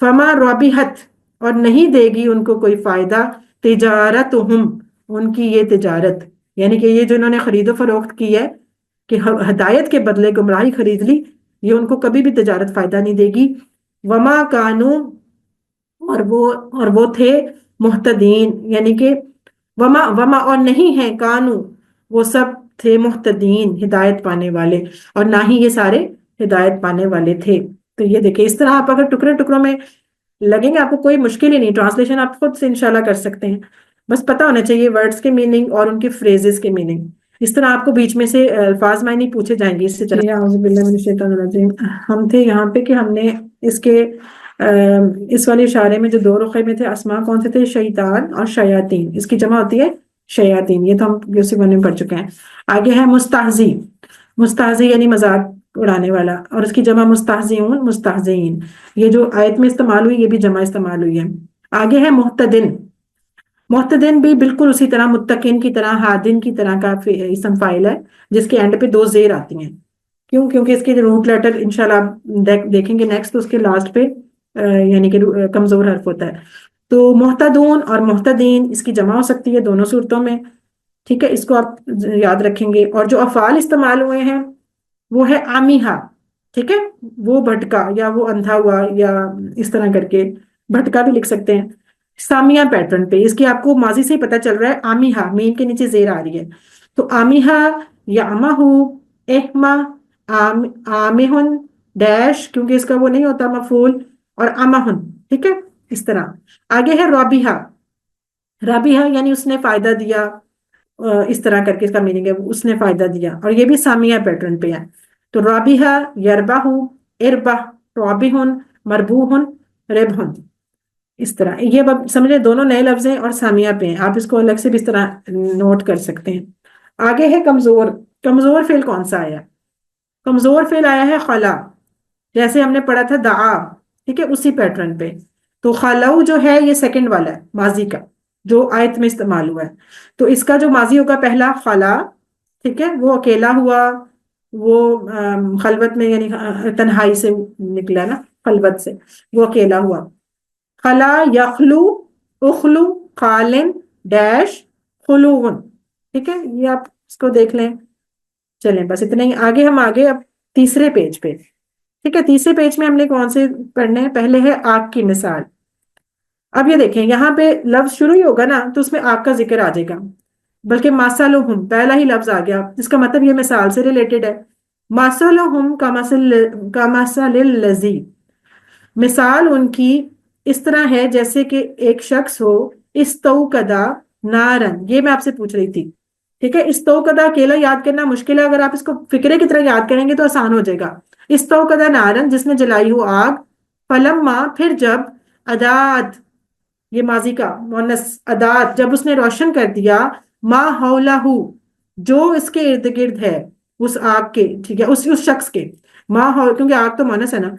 فما ربحت اور نہیں دے گی ان کو کوئی فائدہ، تجارتہم ان کی یہ تجارت، یعنی کہ یہ جو انہوں نے خرید و فروخت کی ہے کہ ہدایت کے بدلے گمراہی خرید لی، یہ ان کو کبھی بھی تجارت فائدہ نہیں دے گی. وما کانو اور وہ تھے محتدین، یعنی کہ وما اور نہیں ہیں، کانو وہ سب تھے، محتدین ہدایت پانے والے، اور نہ ہی یہ سارے ہدایت پانے والے تھے. تو یہ دیکھیں اس طرح آپ اگر ٹکڑے ٹکڑوں میں لگیں گے آپ کو کوئی مشکل ہی نہیں، ٹرانسلیشن آپ خود سے انشاءاللہ کر سکتے ہیں. بس پتہ ہونا چاہیے ورڈز کے میننگ اور ان کے فریزز کے میننگ. اس طرح آپ کو بیچ میں سے الفاظ معنی پوچھے جائیں گے. اس سے چلے اعوذ باللہ من الشیطان الرجیم. ہم تھے یہاں پہ کہ ہم نے اس کے اس والے اشارے میں جو دو رخے میں تھے اسماء کون سے تھے؟ شیطان اور شیاطین، اس کی جمع ہوتی ہے شیاطین، یہ تو ہم QC 1 میں پڑھ چکے ہیں. آگے ہے مستہزی، مستہزی یعنی مذاق اڑانے والا، اور اس کی جمع مستہزئون مستہزئین. یہ جو آیت میں استعمال ہوئی یہ بھی جمع استعمال ہوئی ہے. آگے ہے محتدن، محتدن بھی بالکل اسی طرح متقین کی طرح، ہادن کی طرح کا اسم فاعل ہے جس کے اینڈ پہ 2 زیر آتی ہیں. کیوں؟ کیونکہ اس کے روٹ لیٹر انشاءاللہ آپ دیکھیں گے نیکسٹ، اس کے لاسٹ پہ یعنی کہ کمزور حرف ہوتا ہے. تو محتدون اور محتدین اس کی جمع ہو سکتی ہے دونوں صورتوں میں. ٹھیک ہے، اس کو آپ یاد رکھیں گے. اور جو افعال استعمال ہوئے ہیں وہ ہے آمیہا. ٹھیک ہے، وہ بھٹکا یا وہ اندھا ہوا یا اس طرح کر کے بھٹکا بھی لکھ سکتے ہیں. سامیہ پیٹرن پہ اس کی آپ کو ماضی سے ہی پتہ چل رہا ہے، آمیہا میم کے نیچے زیر آ رہی ہے. تو آمیہا یا امہو، احما، آمہن ڈیش کیونکہ اس کا وہ نہیں ہوتا مفعول، اور امہن. ٹھیک ہے، اس طرح. آگے ہے رابحہ. رابحہ یعنی اس نے فائدہ دیا، اس طرح کر کے اس کا میننگ ہے اس نے فائدہ دیا، اور یہ بھی سامیہ پیٹرن پہ ہے. تو رابحہ، یربح، اربح، رابح، مربوح، ربح. اس طرح یہ سمجھے دونوں نئے لفظ ہیں اور سامیہ پہ ہیں، آپ اس کو الگ سے بھی اس طرح نوٹ کر سکتے ہیں. آگے ہے کمزور. کمزور فعل کون سا آیا؟ کمزور فعل آیا ہے خلا، جیسے ہم نے پڑھا تھا دعا. ٹھیک ہے، اسی پیٹرن پہ. تو خلو جو ہے یہ سیکنڈ والا ہے ماضی کا جو آیت میں استعمال ہوا ہے. تو اس کا جو ماضی ہوگا پہلا خلا. ٹھیک ہے، وہ اکیلا ہوا، وہ خلوت میں یعنی تنہائی سے نکلا نا، خلوت سے وہ اکیلا ہوا. خلا یخلو، اخلو، خالن ڈیش، خلون. ٹھیک ہے، یہ آپ اس کو دیکھ لیں. چلیں بس اتنے ہی. آگے ہم آگے اب تیسرے پیج پہ. ٹھیک ہے، تیسرے پیج میں ہم نے کون سے پڑھنے ہیں؟ پہلے ہے آگ کی مثال. اب یہ دیکھیں یہاں پہ لفظ شروع ہی ہوگا نا تو اس میں آگ کا ذکر آ جائے گا، بلکہ ماسلہم پہلا ہی لفظ آ گیا، جس کا مطلب یہ مثال سے ریلیٹڈ ہے. ماسلہم کمثل الذی، مثال ان کی اس طرح ہے جیسے کہ ایک شخص ہو استوقدا نارن. یہ میں آپ سے پوچھ رہی تھی. ٹھیک ہے، استوقدا اکیلا یاد کرنا مشکل ہے، اگر آپ اس کو فکرے کی طرح یاد کریں گے تو آسان ہو جائے گا. استوقدا نارن جس نے جلائی ہو آگ، فلما پھر جب، ادات یہ ماضی کا مونس، ادات جب اس نے روشن کر دیا، ما حولہ جو اس کے ارد گرد ہے اس آگ کے. ٹھیک ہے، اس شخص کے، ما حول کیونکہ آگ تو مونس ہے نا،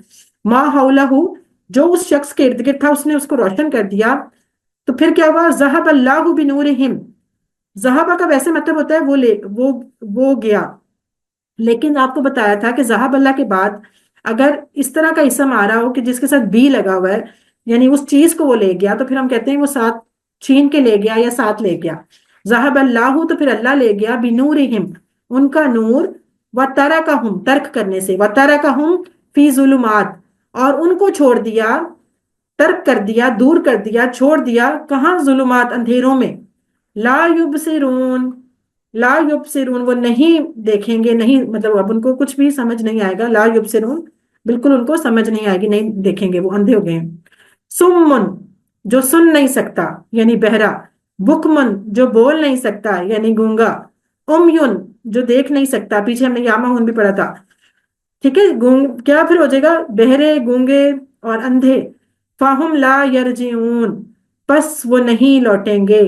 ما حولہ جو اس شخص کے ارد گرد تھا اس نے اس کو روشن کر دیا. تو پھر کیا ہوا؟ ذہب اللہ بنورہم. ذہب کا ویسے مطلب ہوتا ہے وہ گیا، لیکن آپ کو بتایا تھا کہ ذہب اللہ کے بعد اگر اس طرح کا اسم آ رہا ہو کہ جس کے ساتھ بی لگا ہوا ہے یعنی اس چیز کو وہ لے گیا، تو پھر ہم کہتے ہیں وہ ساتھ چھین کے لے گیا یا ساتھ لے گیا. ذہب اللہ تو پھر اللہ لے گیا، بنورہم ان کا نور، وترکہم ترک کرنے سے، وترکہم فی ظلمات اور ان کو چھوڑ دیا، ترک کر دیا، دور کر دیا، چھوڑ دیا کہاں؟ ظلمات اندھیروں میں. لا یبصرون، لا یبصرون وہ نہیں دیکھیں گے، نہیں مطلب اب ان کو کچھ بھی سمجھ نہیں آئے گا. لا یبصرون بالکل ان کو سمجھ نہیں آئے گی، نہیں دیکھیں گے، وہ اندھے ہو گئے ہیں. سمن جو سن نہیں سکتا یعنی بہرا، بکمن جو بول نہیں سکتا یعنی گونگا، امیون جو دیکھ نہیں سکتا، پیچھے ہم نے یامہون بھی پڑھا تھا. ٹھیک ہے، کیا پھر ہو جائے گا؟ بہرے، گونگے اور اندھے. فاہم لا یرجعون پس وہ نہیں لوٹیں گے.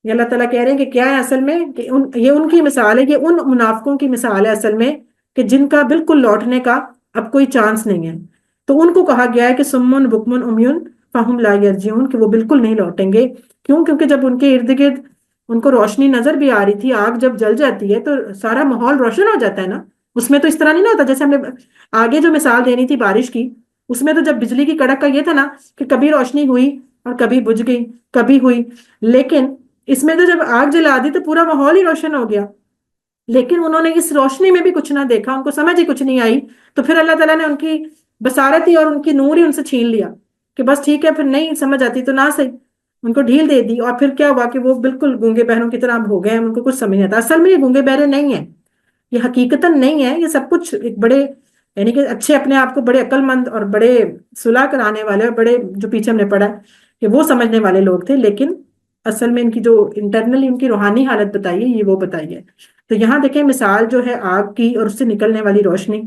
یہ اللہ تعالیٰ کہہ رہے ہیں کہ کیا ہے اصل میں کہ یہ ان کی مثال ہے، یہ ان منافقوں کی مثال ہے اصل میں کہ جن کا بالکل لوٹنے کا اب کوئی چانس نہیں ہے. تو ان کو کہا گیا ہے کہ سمن بکمن امیون فاہم لا یرجعون کہ وہ بالکل نہیں لوٹیں گے. کیوں؟ کیونکہ جب ان کے ارد گرد ان کو روشنی نظر بھی آ رہی تھی، آگ جب جل جاتی ہے تو سارا ماحول روشن ہو جاتا ہے نا. اس میں تو اس طرح نہیں نہ ہوتا جیسے ہم نے آگے جو مثال دینی تھی بارش کی، اس میں تو جب بجلی کی کڑک کا یہ تھا نا کہ کبھی روشنی ہوئی اور کبھی بجھ گئی، کبھی ہوئی. لیکن اس میں تو جب آگ جلا دی تو پورا ماحول ہی روشن ہو گیا. لیکن انہوں نے اس روشنی میں بھی کچھ نہ دیکھا، ان کو سمجھ ہی کچھ نہیں آئی. تو پھر اللہ تعالیٰ نے ان کی بصارت ہی اور ان کی نور ہی ان سے چھین لیا کہ بس ٹھیک ہے، پھر نہیں سمجھ آتی تو نہ صحیح، ان کو ڈھیل دے دی. اور پھر کیا ہوا کہ وہ بالکل گونگے بہروں کی طرح ہو گئے، ان کو کچھ سمجھ نہیں آتا. اصل میں یہ گونگے بہرے نہیں ہیں، یہ حقیقتاً نہیں ہے، یہ سب کچھ ایک بڑے یعنی کہ اچھے اپنے آپ کو بڑے عقل مند اور بڑے صلح کرانے والے اور بڑے جو پیچھے ہم نے پڑھا کہ وہ سمجھنے والے لوگ تھے، لیکن اصل میں ان کی جو انٹرنلی ان کی روحانی حالت بتائی ہے یہ وہ بتائی ہے. تو یہاں دیکھیں مثال جو ہے آگ کی اور اس سے نکلنے والی روشنی،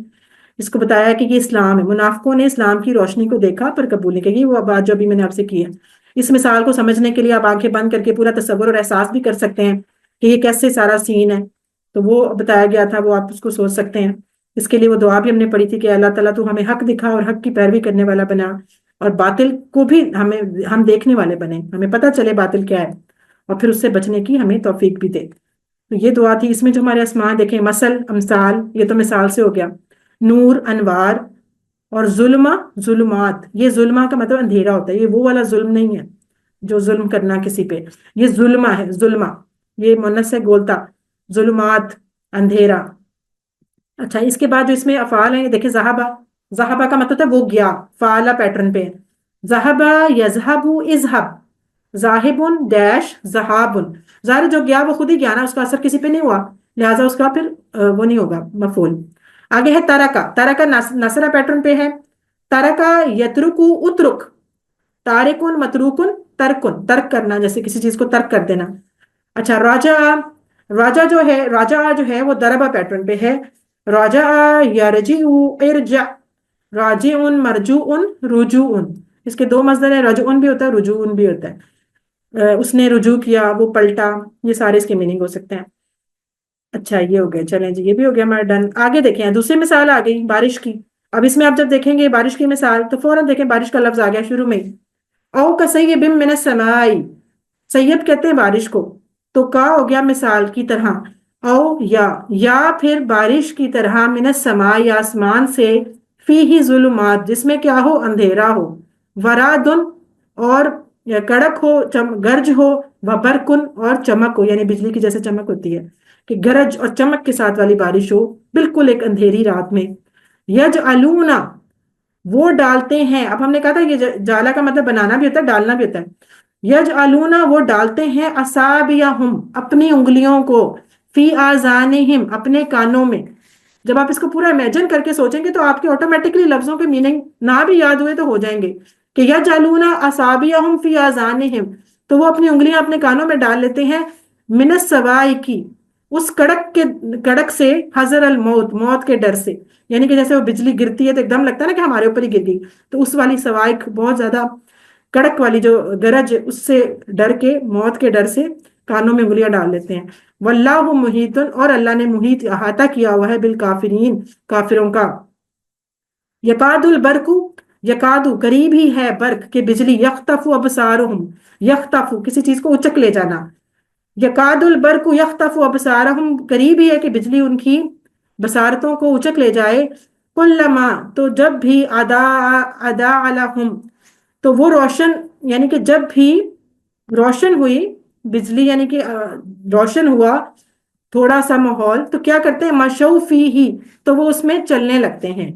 اس کو بتایا کہ یہ اسلام ہے. منافقوں نے اسلام کی روشنی کو دیکھا پر قبول نہیں کی. وہ بات جو ابھی میں نے آپ سے کی ہے، اس مثال کو سمجھنے کے لیے آپ آنکھیں بند کر کے پورا تصور اور احساس بھی کر سکتے ہیں کہ یہ کیسے سارا سین ہے. تو وہ بتایا گیا تھا، وہ آپ اس کو سوچ سکتے ہیں. اس کے لیے وہ دعا بھی ہم نے پڑھی تھی کہ اللہ تعالیٰ تو ہمیں حق دکھا اور حق کی پیروی کرنے والا بنا، اور باطل کو بھی ہم دیکھنے والے بنے، ہمیں پتہ چلے باطل کیا ہے، اور پھر اس سے بچنے کی ہمیں توفیق بھی دے. تو یہ دعا تھی. اس میں جو ہمارے اسماء دیکھیں، مثل، امثال، یہ تو مثال سے ہو گیا، نور، انوار، اور ظلمہ، ظلمات. یہ ظلمہ کا مطلب اندھیرا ہوتا ہے، یہ وہ والا ظلم نہیں ہے جو ظلم کرنا کسی پہ، یہ ظلمہ ہے، ظلمہ یہ مونس ہے گولتا، ظلمات اندھیرا. اچھا اس کے بعد جو اس میں افعال ہیں دیکھیں، ذہبہ، ذہبہ کا مطلب ہے وہ گیا، فعلا پیٹرن پہ. ذہبہ یذہب اذہب، ذاہبن ڈیش ذہابن. ظاہر جو گیا وہ خود ہی گیا نا، اس کا اثر کسی پہ نہیں ہوا، لہٰذا اس کا پھر وہ نہیں ہوگا مفعول. آگے ہے ترکا، ترکا نصرہ پیٹرن پہ ہے. ترکا یترکو اترک، تارکن متروکن ترکن، ترک کرنا، جیسے کسی چیز کو ترک کر دینا. اچھا راجع، راجع جو ہے، راجع جو ہے وہ ضربہ پیٹرن پہ ہے. راجع یرجع ارجع، راجع مرجوع رجوع. اس کے دو مصدر ہیں، رجوع بھی ہوتا ہے رجوع بھی ہوتا ہے. اس نے رجوع کیا، وہ پلٹا، یہ سارے اس کے میننگ ہو سکتے ہیں. اچھا یہ ہو گیا، چلیں جی یہ بھی ہو گیا ہمارا ڈن. آگے دیکھیں دوسری مثال آ گئی بارش کی. اب اس میں آپ جب دیکھیں گے بارش کی مثال تو فوراً دیکھیں بارش کا لفظ آ گیا شروع میں. او کسیب من السماء، سیب کہتے ہیں بارش کو، تو کا ہو گیا مثال کی طرح. او یا پھر بارش کی طرح، من السماء آسمان سے، فیہ ظلمات جس میں کیا ہو، اندھیرا ہو، ورادن اور کڑک ہو، گرج ہو، وبرکن اور چمک ہو، یعنی بجلی کی جیسے چمک ہوتی ہے کہ گرج اور چمک کے ساتھ والی بارش ہو بالکل ایک اندھیری رات میں. یجعلون، وہ ڈالتے ہیں. اب ہم نے کہا تھا یہ جالا کا مطلب بنانا بھی ہوتا ہے، ڈالنا بھی ہوتا ہے. یجعلون، وہ ڈالتے ہیں، اصابعہم، اپنی انگلیوں کو، فی آذانہم، اپنے کانوں میں. جب آپ اس کو پورا امیجن کر کے سوچیں گے تو آپ کے آٹومیٹکلی لفظوں کے میننگ نہ بھی یاد ہوئے تو ہو جائیں گے. کہ یجعلون اصابعہم فی آذانہم، تو وہ اپنی انگلیاں اپنے کانوں میں ڈال لیتے ہیں، من الصواعق، اس کڑک سے، حذر الموت، موت کے ڈر سے. یعنی کہ جیسے وہ بجلی گرتی ہے تو ایک دم لگتا ہے نا کہ ہمارے اوپر ہی گر گئی، تو اس والی صواعق بہت زیادہ کڑک والی جو گرج، اس سے ڈر کے، موت کے ڈر سے کانوں میں انگلیاں ڈال لیتے ہیں. واللہ محیط، اور اللہ نے محیط احاطہ کیا ہوا ہے، بالکافرین، کافروں کا. یکاد البرق، یکاد قریب ہی ہے، برق کہ بجلی، یخطف ابصارہم، یخطف کسی چیز کو اچک لے جانا. یکاد البرق یخطف ابصارہم، قریب ہی ہے کہ بجلی ان کی بصارتوں کو اچک لے جائے. کلما، تو جب بھی، اضاء لہم، تو وہ روشن، یعنی کہ جب بھی روشن ہوئی بجلی، یعنی کہ روشن ہوا تھوڑا سا ماحول، تو کیا کرتے ہیں، مشوا فیہ، تو وہ اس میں چلنے لگتے ہیں.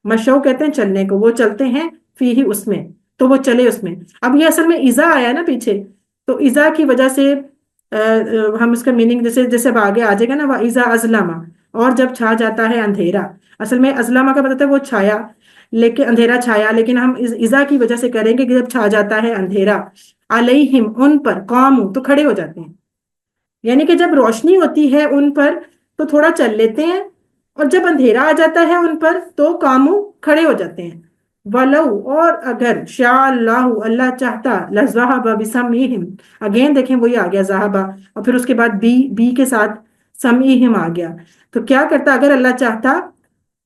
مشو کہتے ہیں چلنے کو، وہ چلتے ہیں، فیہ اس میں، تو وہ چلے اس میں. اب یہ اصل میں ایزا آیا نا پیچھے، تو ایزا کی وجہ سے ہم اس کا میننگ جیسے جیسے اب آگے آ جائے گا نا، وہ ایزا ازلما، اور جب چھا جاتا ہے اندھیرا. اصل میں ازلما کا مطلب ہے وہ چھایا، لیکن اندھیرا چھایا، لیکن ہم ایزا کی وجہ سے کریں گے کہ جب چھا جاتا ہے اندھیرا، علیہم، ان پر، قاموا، تو کھڑے ہو جاتے ہیں. یعنی کہ جب روشنی ہوتی ہے ان پر تو تھوڑا چل لیتے ہیں، اور جب اندھیرا آ جاتا ہے ان پر تو قاموا، کھڑے ہو جاتے ہیں. وَلَوْ، اور اگر، شاء اللہ، اللہ چاہتا، لَذَهَبَ بِسَمْعِهِمْ، اگین دیکھیں وہی آ گیا ذہبہ، اور پھر اس کے بعد بی کے ساتھ سمعہم آ گیا. تو کیا کرتا، اگر اللہ چاہتا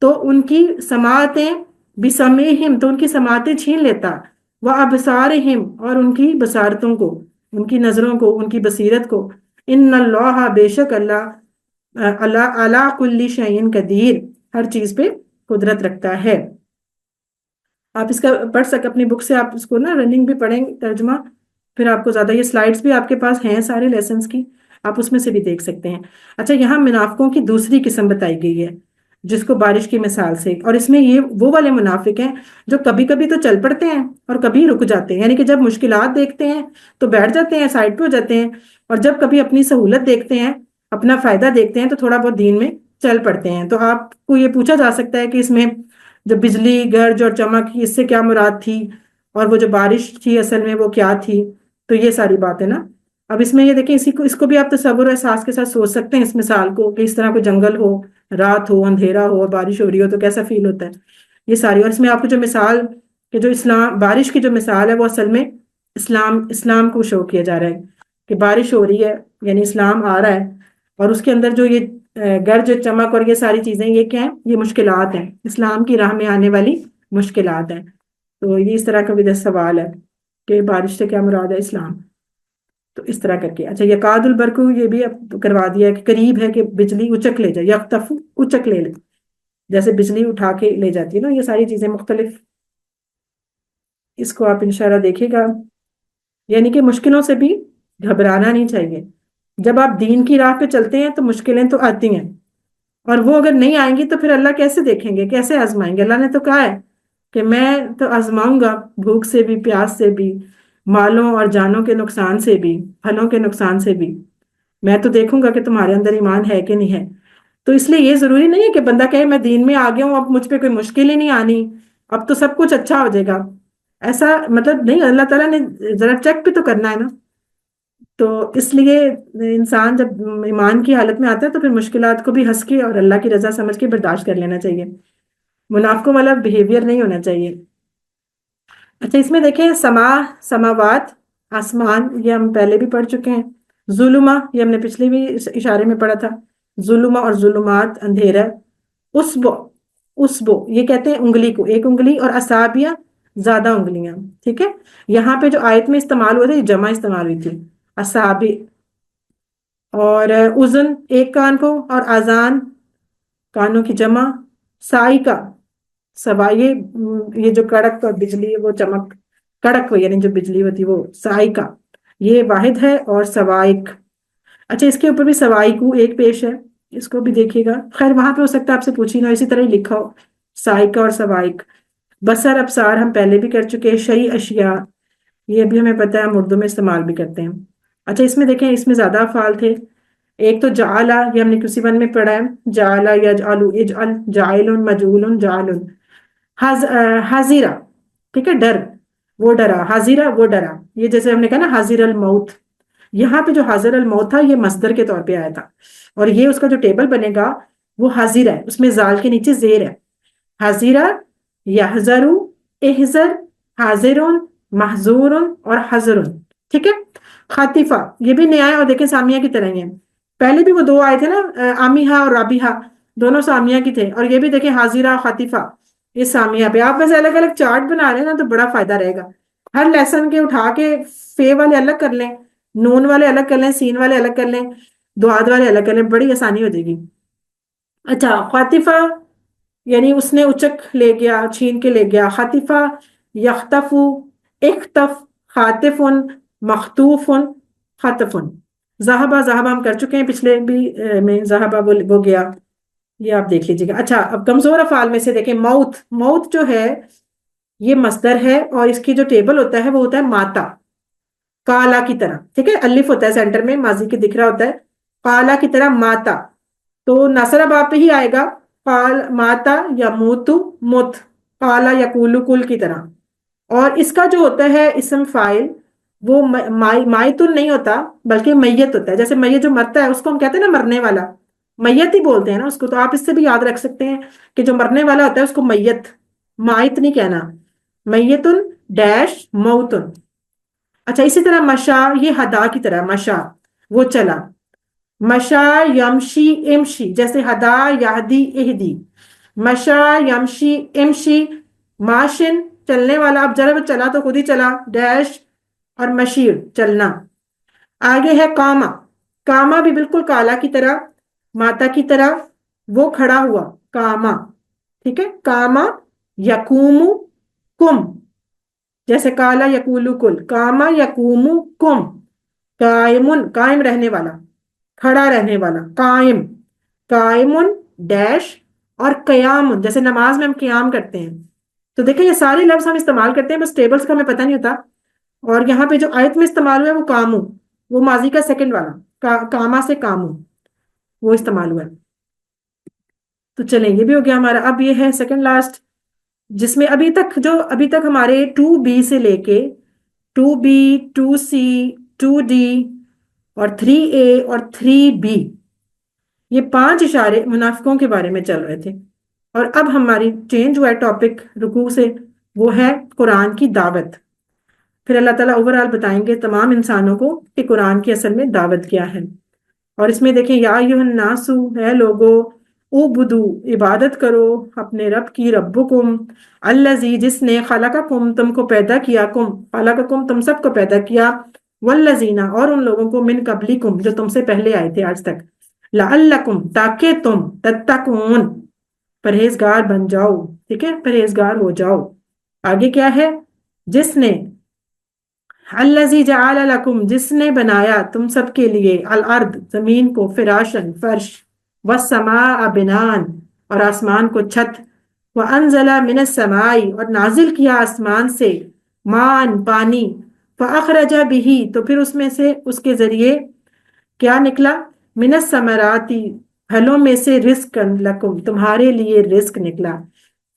تو ان کی سماعتیں، بسمعہم، تو ان کی سماعتیں چھین لیتا، وَأَبْصَارِهِمْ، اور ان کی بصارتوں کو، ان کی نظروں کو، ان کی بصیرت کو. ان اللہ، بے شک اللہ، اللہ علی کل شیء قدیر، ہر چیز پہ قدرت رکھتا ہے. آپ اس کا پڑھ سکتے اپنی بک سے، آپ اس کو نا رننگ بھی پڑھیں ترجمہ، پھر آپ کو زیادہ، یہ سلائیڈز بھی آپ کے پاس ہیں سارے لیسنز کی، آپ اس میں سے بھی دیکھ سکتے ہیں. اچھا یہاں منافقوں کی دوسری قسم بتائی گئی ہے، جس کو بارش کی مثال سے، اور اس میں یہ وہ والے منافق ہیں جو کبھی کبھی تو چل پڑتے ہیں اور کبھی رک جاتے ہیں. یعنی کہ جب مشکلات دیکھتے ہیں تو بیٹھ جاتے ہیں، سائڈ پہ ہو جاتے ہیں، اور جب کبھی اپنی سہولت دیکھتے ہیں، اپنا فائدہ دیکھتے ہیں، تو تھوڑا بہت دین میں چل پڑتے ہیں. تو آپ کو یہ پوچھا جا سکتا ہے کہ اس میں جو بجلی، گرج اور چمک، اس سے کیا مراد تھی، اور وہ جو بارش تھی اصل میں وہ کیا تھی. تو یہ ساری باتیں نا، اب اس میں یہ دیکھیں، اس کو بھی آپ تصور و احساس کے ساتھ سوچ سکتے ہیں اس مثال کو، کہ اس طرح کوئی جنگل ہو، رات ہو، اندھیرا ہو اور بارش ہو رہی ہو تو کیسا فیل ہوتا ہے. یہ ساری، اور اس میں آپ کو جو مثال، کہ جو اسلام، بارش کی جو مثال ہے وہ اصل میں اسلام کو شو کیا جا رہا ہے کہ بارش ہو رہی ہے، یعنی اسلام آ رہا ہے، اور اس کے اندر جو یہ گرج، چمک اور یہ ساری چیزیں، یہ کیا ہیں، یہ مشکلات ہیں، اسلام کی راہ میں آنے والی مشکلات ہیں. تو یہ اس طرح کا بھی سوال ہے کہ بارش سے کیا مراد ہے، اسلام. تو اس طرح کر کے. اچھا یکاد البرق، یہ بھی اب کروا دیا ہے کہ قریب ہے کہ بجلی اچک لے جائے، یخطف، اچک لے جیسے بجلی اٹھا کے لے جاتی ہے نا، یہ ساری چیزیں مختلف. اس کو آپ انشاءاللہ دیکھے گا. یعنی کہ مشکلوں سے بھی گھبرانا نہیں چاہیے، جب آپ دین کی راہ پہ چلتے ہیں تو مشکلیں تو آتی ہیں، اور وہ اگر نہیں آئیں گی تو پھر اللہ کیسے دیکھیں گے، کیسے آزمائیں گے؟ اللہ نے تو کہا ہے کہ میں تو آزماؤں گا، بھوک سے بھی، پیاس سے بھی، مالوں اور جانوں کے نقصان سے بھی، پھلوں کے نقصان سے بھی، میں تو دیکھوں گا کہ تمہارے اندر ایمان ہے کہ نہیں ہے۔ تو اس لیے یہ ضروری نہیں ہے کہ بندہ کہے میں دین میں آ گیا ہوں، اب مجھ پہ کوئی مشکل ہی نہیں آنی، اب تو سب کچھ اچھا ہو جائے گا، ایسا مطلب نہیں۔ اللہ تعالیٰ نے ذرا چیک بھی تو کرنا ہے نا۔ تو اس لیے انسان جب ایمان کی حالت میں آتا ہے تو پھر مشکلات کو بھی ہنس کے اور اللہ کی رضا سمجھ کے برداشت کر لینا چاہیے، منافقوں والا بہیویئر نہیں ہونا چاہیے۔ اچھا، اس میں دیکھیں سماوات، آسمان، یہ ہم پہلے بھی پڑھ چکے ہیں۔ ظلمہ، یہ ہم نے پچھلے بھی اشارے میں پڑھا تھا، ظلمہ اور ظلمات، اندھیرا۔ اسبو، اسبو یہ کہتے ہیں انگلی کو، ایک انگلی، اور اصابیہ زیادہ انگلیاں، ٹھیک ہے۔ یہاں پہ جو آیت میں استعمال ہوا تھا یہ جمع استعمال ہوئی تھی، اصابع، اور اذن ایک کان کو، اور اذان کانوں کی جمع، سائقہ سوا، یہ جو کڑک اور بجلی ہے وہ چمک، کڑک ہو یعنی جو بجلی ہوتی ہے وہ سائقہ، یہ واحد ہے، اور سوائق۔ اچھا، اس کے اوپر بھی سوائقو ایک پیش ہے، اس کو بھی دیکھیے گا، خیر وہاں پہ ہو سکتا ہے آپ سے پوچھی نہ، اسی طرح ہی لکھا ہو، سائقہ اور سوائق۔ بصر، ابصار ہم پہلے بھی کر چکے ہیں، شیء، اشیاء، یہ بھی ہمیں پتہ ہے، ہم اردو میں استعمال بھی کرتے ہیں۔ اچھا، اس میں دیکھیں، اس میں زیادہ افعال تھے۔ ایک تو جعل، یہ ہم نے کسی ون میں پڑھا ہے، جعل یجعل، اجعل، جاعل، مجعول، جعل۔ حاضرہ، ٹھیک ہے، ڈر، وہ ڈرا، حاضرہ وہ ڈرا، یہ جیسے ہم نے کہا نا حاضر الموت، یہاں پہ جو حاضر الموت تھا یہ مصدر کے طور پہ آیا تھا، اور یہ اس کا جو ٹیبل بنے گا وہ حاضر ہے، اس میں زال کے نیچے زیر ہے، حاضرہ، یحذر، احذر، حاضر، محظور اور حذر، ٹھیک ہے۔ خاطفہ، یہ بھی نیا ہے، اور دیکھیں سامیہ کی طرح ہی ہے، پہلے بھی وہ دو آئے تھے نا، آمیہ اور رابیہ، دونوں سامیہ کی تھے، اور یہ بھی دیکھیں حاضرہ، خاطفہ، یہ سامیہ پہ۔ آپ ویسے الگ الگ چارٹ بنا رہے ہیں نا تو بڑا فائدہ رہے گا، ہر لیسن کے اٹھا کے فے والے الگ کر لیں، نون والے الگ کر لیں، سین والے الگ کر لیں، دعاد والے الگ کر لیں، بڑی آسانی ہو جائے گی۔ اچھا، خاطفہ یعنی اس نے اچک لے گیا، چھین کے لے گیا، خاطفہ، یختف، اختف، خاطف، مختوف، خطف۔ ذہبہ، ذہبہ ہم کر چکے ہیں پچھلے بھی میں، ذہبہ وہ گیا، یہ آپ دیکھ لیجیے گا۔ اچھا، اب کمزور افعال میں سے دیکھیں، موت، موت جو ہے یہ مصدر ہے، اور اس کی جو ٹیبل ہوتا ہے وہ ہوتا ہے ماتا، کالا کی طرح، ٹھیک ہے، الف ہوتا ہے سینٹر میں، ماضی کے دکھ رہا ہوتا ہے، کالا کی طرح ماتا، تو ناصرہ باب پہ ہی آئے گا، قال ماتا یا موتو، مت، کالا یا کولو، کل کی طرح۔ اور اس کا جو ہوتا ہے اسم فائل وہ مائتن نہیں ہوتا بلکہ میت ہوتا ہے، جیسے میت جو مرتا ہے اس کو ہم کہتے ہیں نا مرنے والا، میت ہی بولتے ہیں نا اس کو، تو آپ اس سے بھی یاد رکھ سکتے ہیں کہ جو مرنے والا ہوتا ہے اس کو میت، مائت نہیں کہنا، میتن ڈیش موتن۔ اچھا، اسی طرح مشا، یہ ہدا کی طرح، مشا وہ چلا، مشا یمشی امشی، جیسے ہدا یہدی اہدی، مشا یمشی امشی، ماشن چلنے والا، اب ذرا وہ چلا تو خود ہی چلا، ڈیش، اور مشیر چلنا۔ آگے ہے کاما، کاما بھی بالکل کالا کی طرح، ماتا کی طرح، وہ کھڑا ہوا، کاما، ٹھیک ہے، کاما یقوم کم، جیسے کالا یقولو کل، کاما یقوم کم، قائمن قائم رہنے والا، کھڑا رہنے والا، قائم، قائمن ڈیش، اور قیام، جیسے نماز میں ہم قیام کرتے ہیں، تو دیکھیں یہ سارے لفظ ہم استعمال کرتے ہیں، بس ٹیبلز کا ہمیں پتہ نہیں ہوتا۔ اور یہاں پہ جو آیت میں استعمال ہوا ہے وہ کامو، وہ ماضی کا سیکنڈ والا، کاما سے کامو وہ استعمال ہوا ہے۔ تو چلیں یہ بھی ہو گیا ہمارا، اب یہ ہے سیکنڈ لاسٹ، جس میں ابھی تک ہمارے 2B سے لے کے 2B، 2C، 2D اور 3A اور 3B، یہ 5 اشارے منافقوں کے بارے میں چل رہے تھے، اور اب ہماری چینج ہوا ہے ٹاپک رکوع سے، وہ ہے قرآن کی دعوت۔ پھر اللہ تعالیٰ اوورآل بتائیں گے تمام انسانوں کو کہ قرآن کی اصل میں دعوت کیا ہے۔ اور اس میں دیکھیں، یا ایھا الناس، ہے لوگو، اعبدو عبادت کرو اپنے رب کی، ربکم الذی، جس نے خلقکم تم کو پیدا کیا، خلقکم تم سب کو پیدا کیا، والذین اور ان لوگوں کو، من قبلکم جو تم سے پہلے آئے تھے آج تک، لعلکم تاکہ تم، تتقون پرہیزگار بن جاؤ، ٹھیک ہے، پرہیزگار ہو جاؤ۔ آگے کیا ہے، جس نے الذی جعل لکم، جس نے بنایا تم سب کے لیے، الارض زمین کو، فراشن فرش، والسماء بنان اور آسمان کو چھت، وانزل من السماء اور نازل کیا آسمان سے، مان پانی، فاخرج به تو پھر اس میں سے اس کے ذریعے کیا نکلا، من الثمراتی پھلوں میں سے، رزق لکم تمہارے لیے رزق نکلا،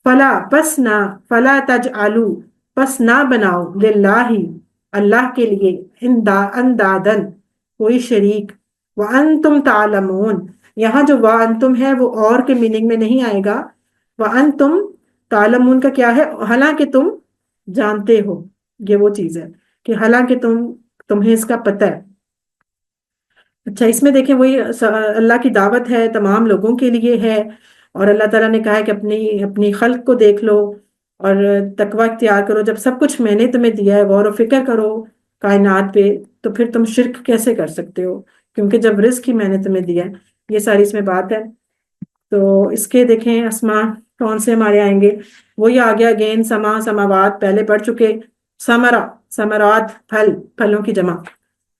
فلا پس نہ، فلا تجعلوا پس نہ بناؤ، للہ اللہ کے لیے، اندادن کوئی شریک، وانتم تعلمون یہاں جو وانتم ہے وہ اور کے میننگ میں نہیں آئے گا، وانتم تعلمون کا کیا ہے، حالانکہ تم جانتے ہو، یہ وہ چیز ہے کہ حالانکہ تمہیں اس کا پتہ ہے۔ اچھا اس میں دیکھیں وہی اللہ کی دعوت ہے، تمام لوگوں کے لیے ہے، اور اللہ تعالیٰ نے کہا ہے کہ اپنی خلق کو دیکھ لو اور تقوی اختیار کرو، جب سب کچھ میں نے تمہیں دیا ہے، غور و فکر کرو کائنات پہ، تو پھر تم شرک کیسے کر سکتے ہو، کیونکہ جب رزق ہی میں نے تمہیں دیا ہے، یہ ساری اس میں بات ہے۔ تو اس کے دیکھیں اسما کون سے ہمارے آئیں گے، وہی آ گیا اگین، سماوات پہلے پڑھ چکے، ثمرہ ثمرات پھل، پھلوں کی جمع،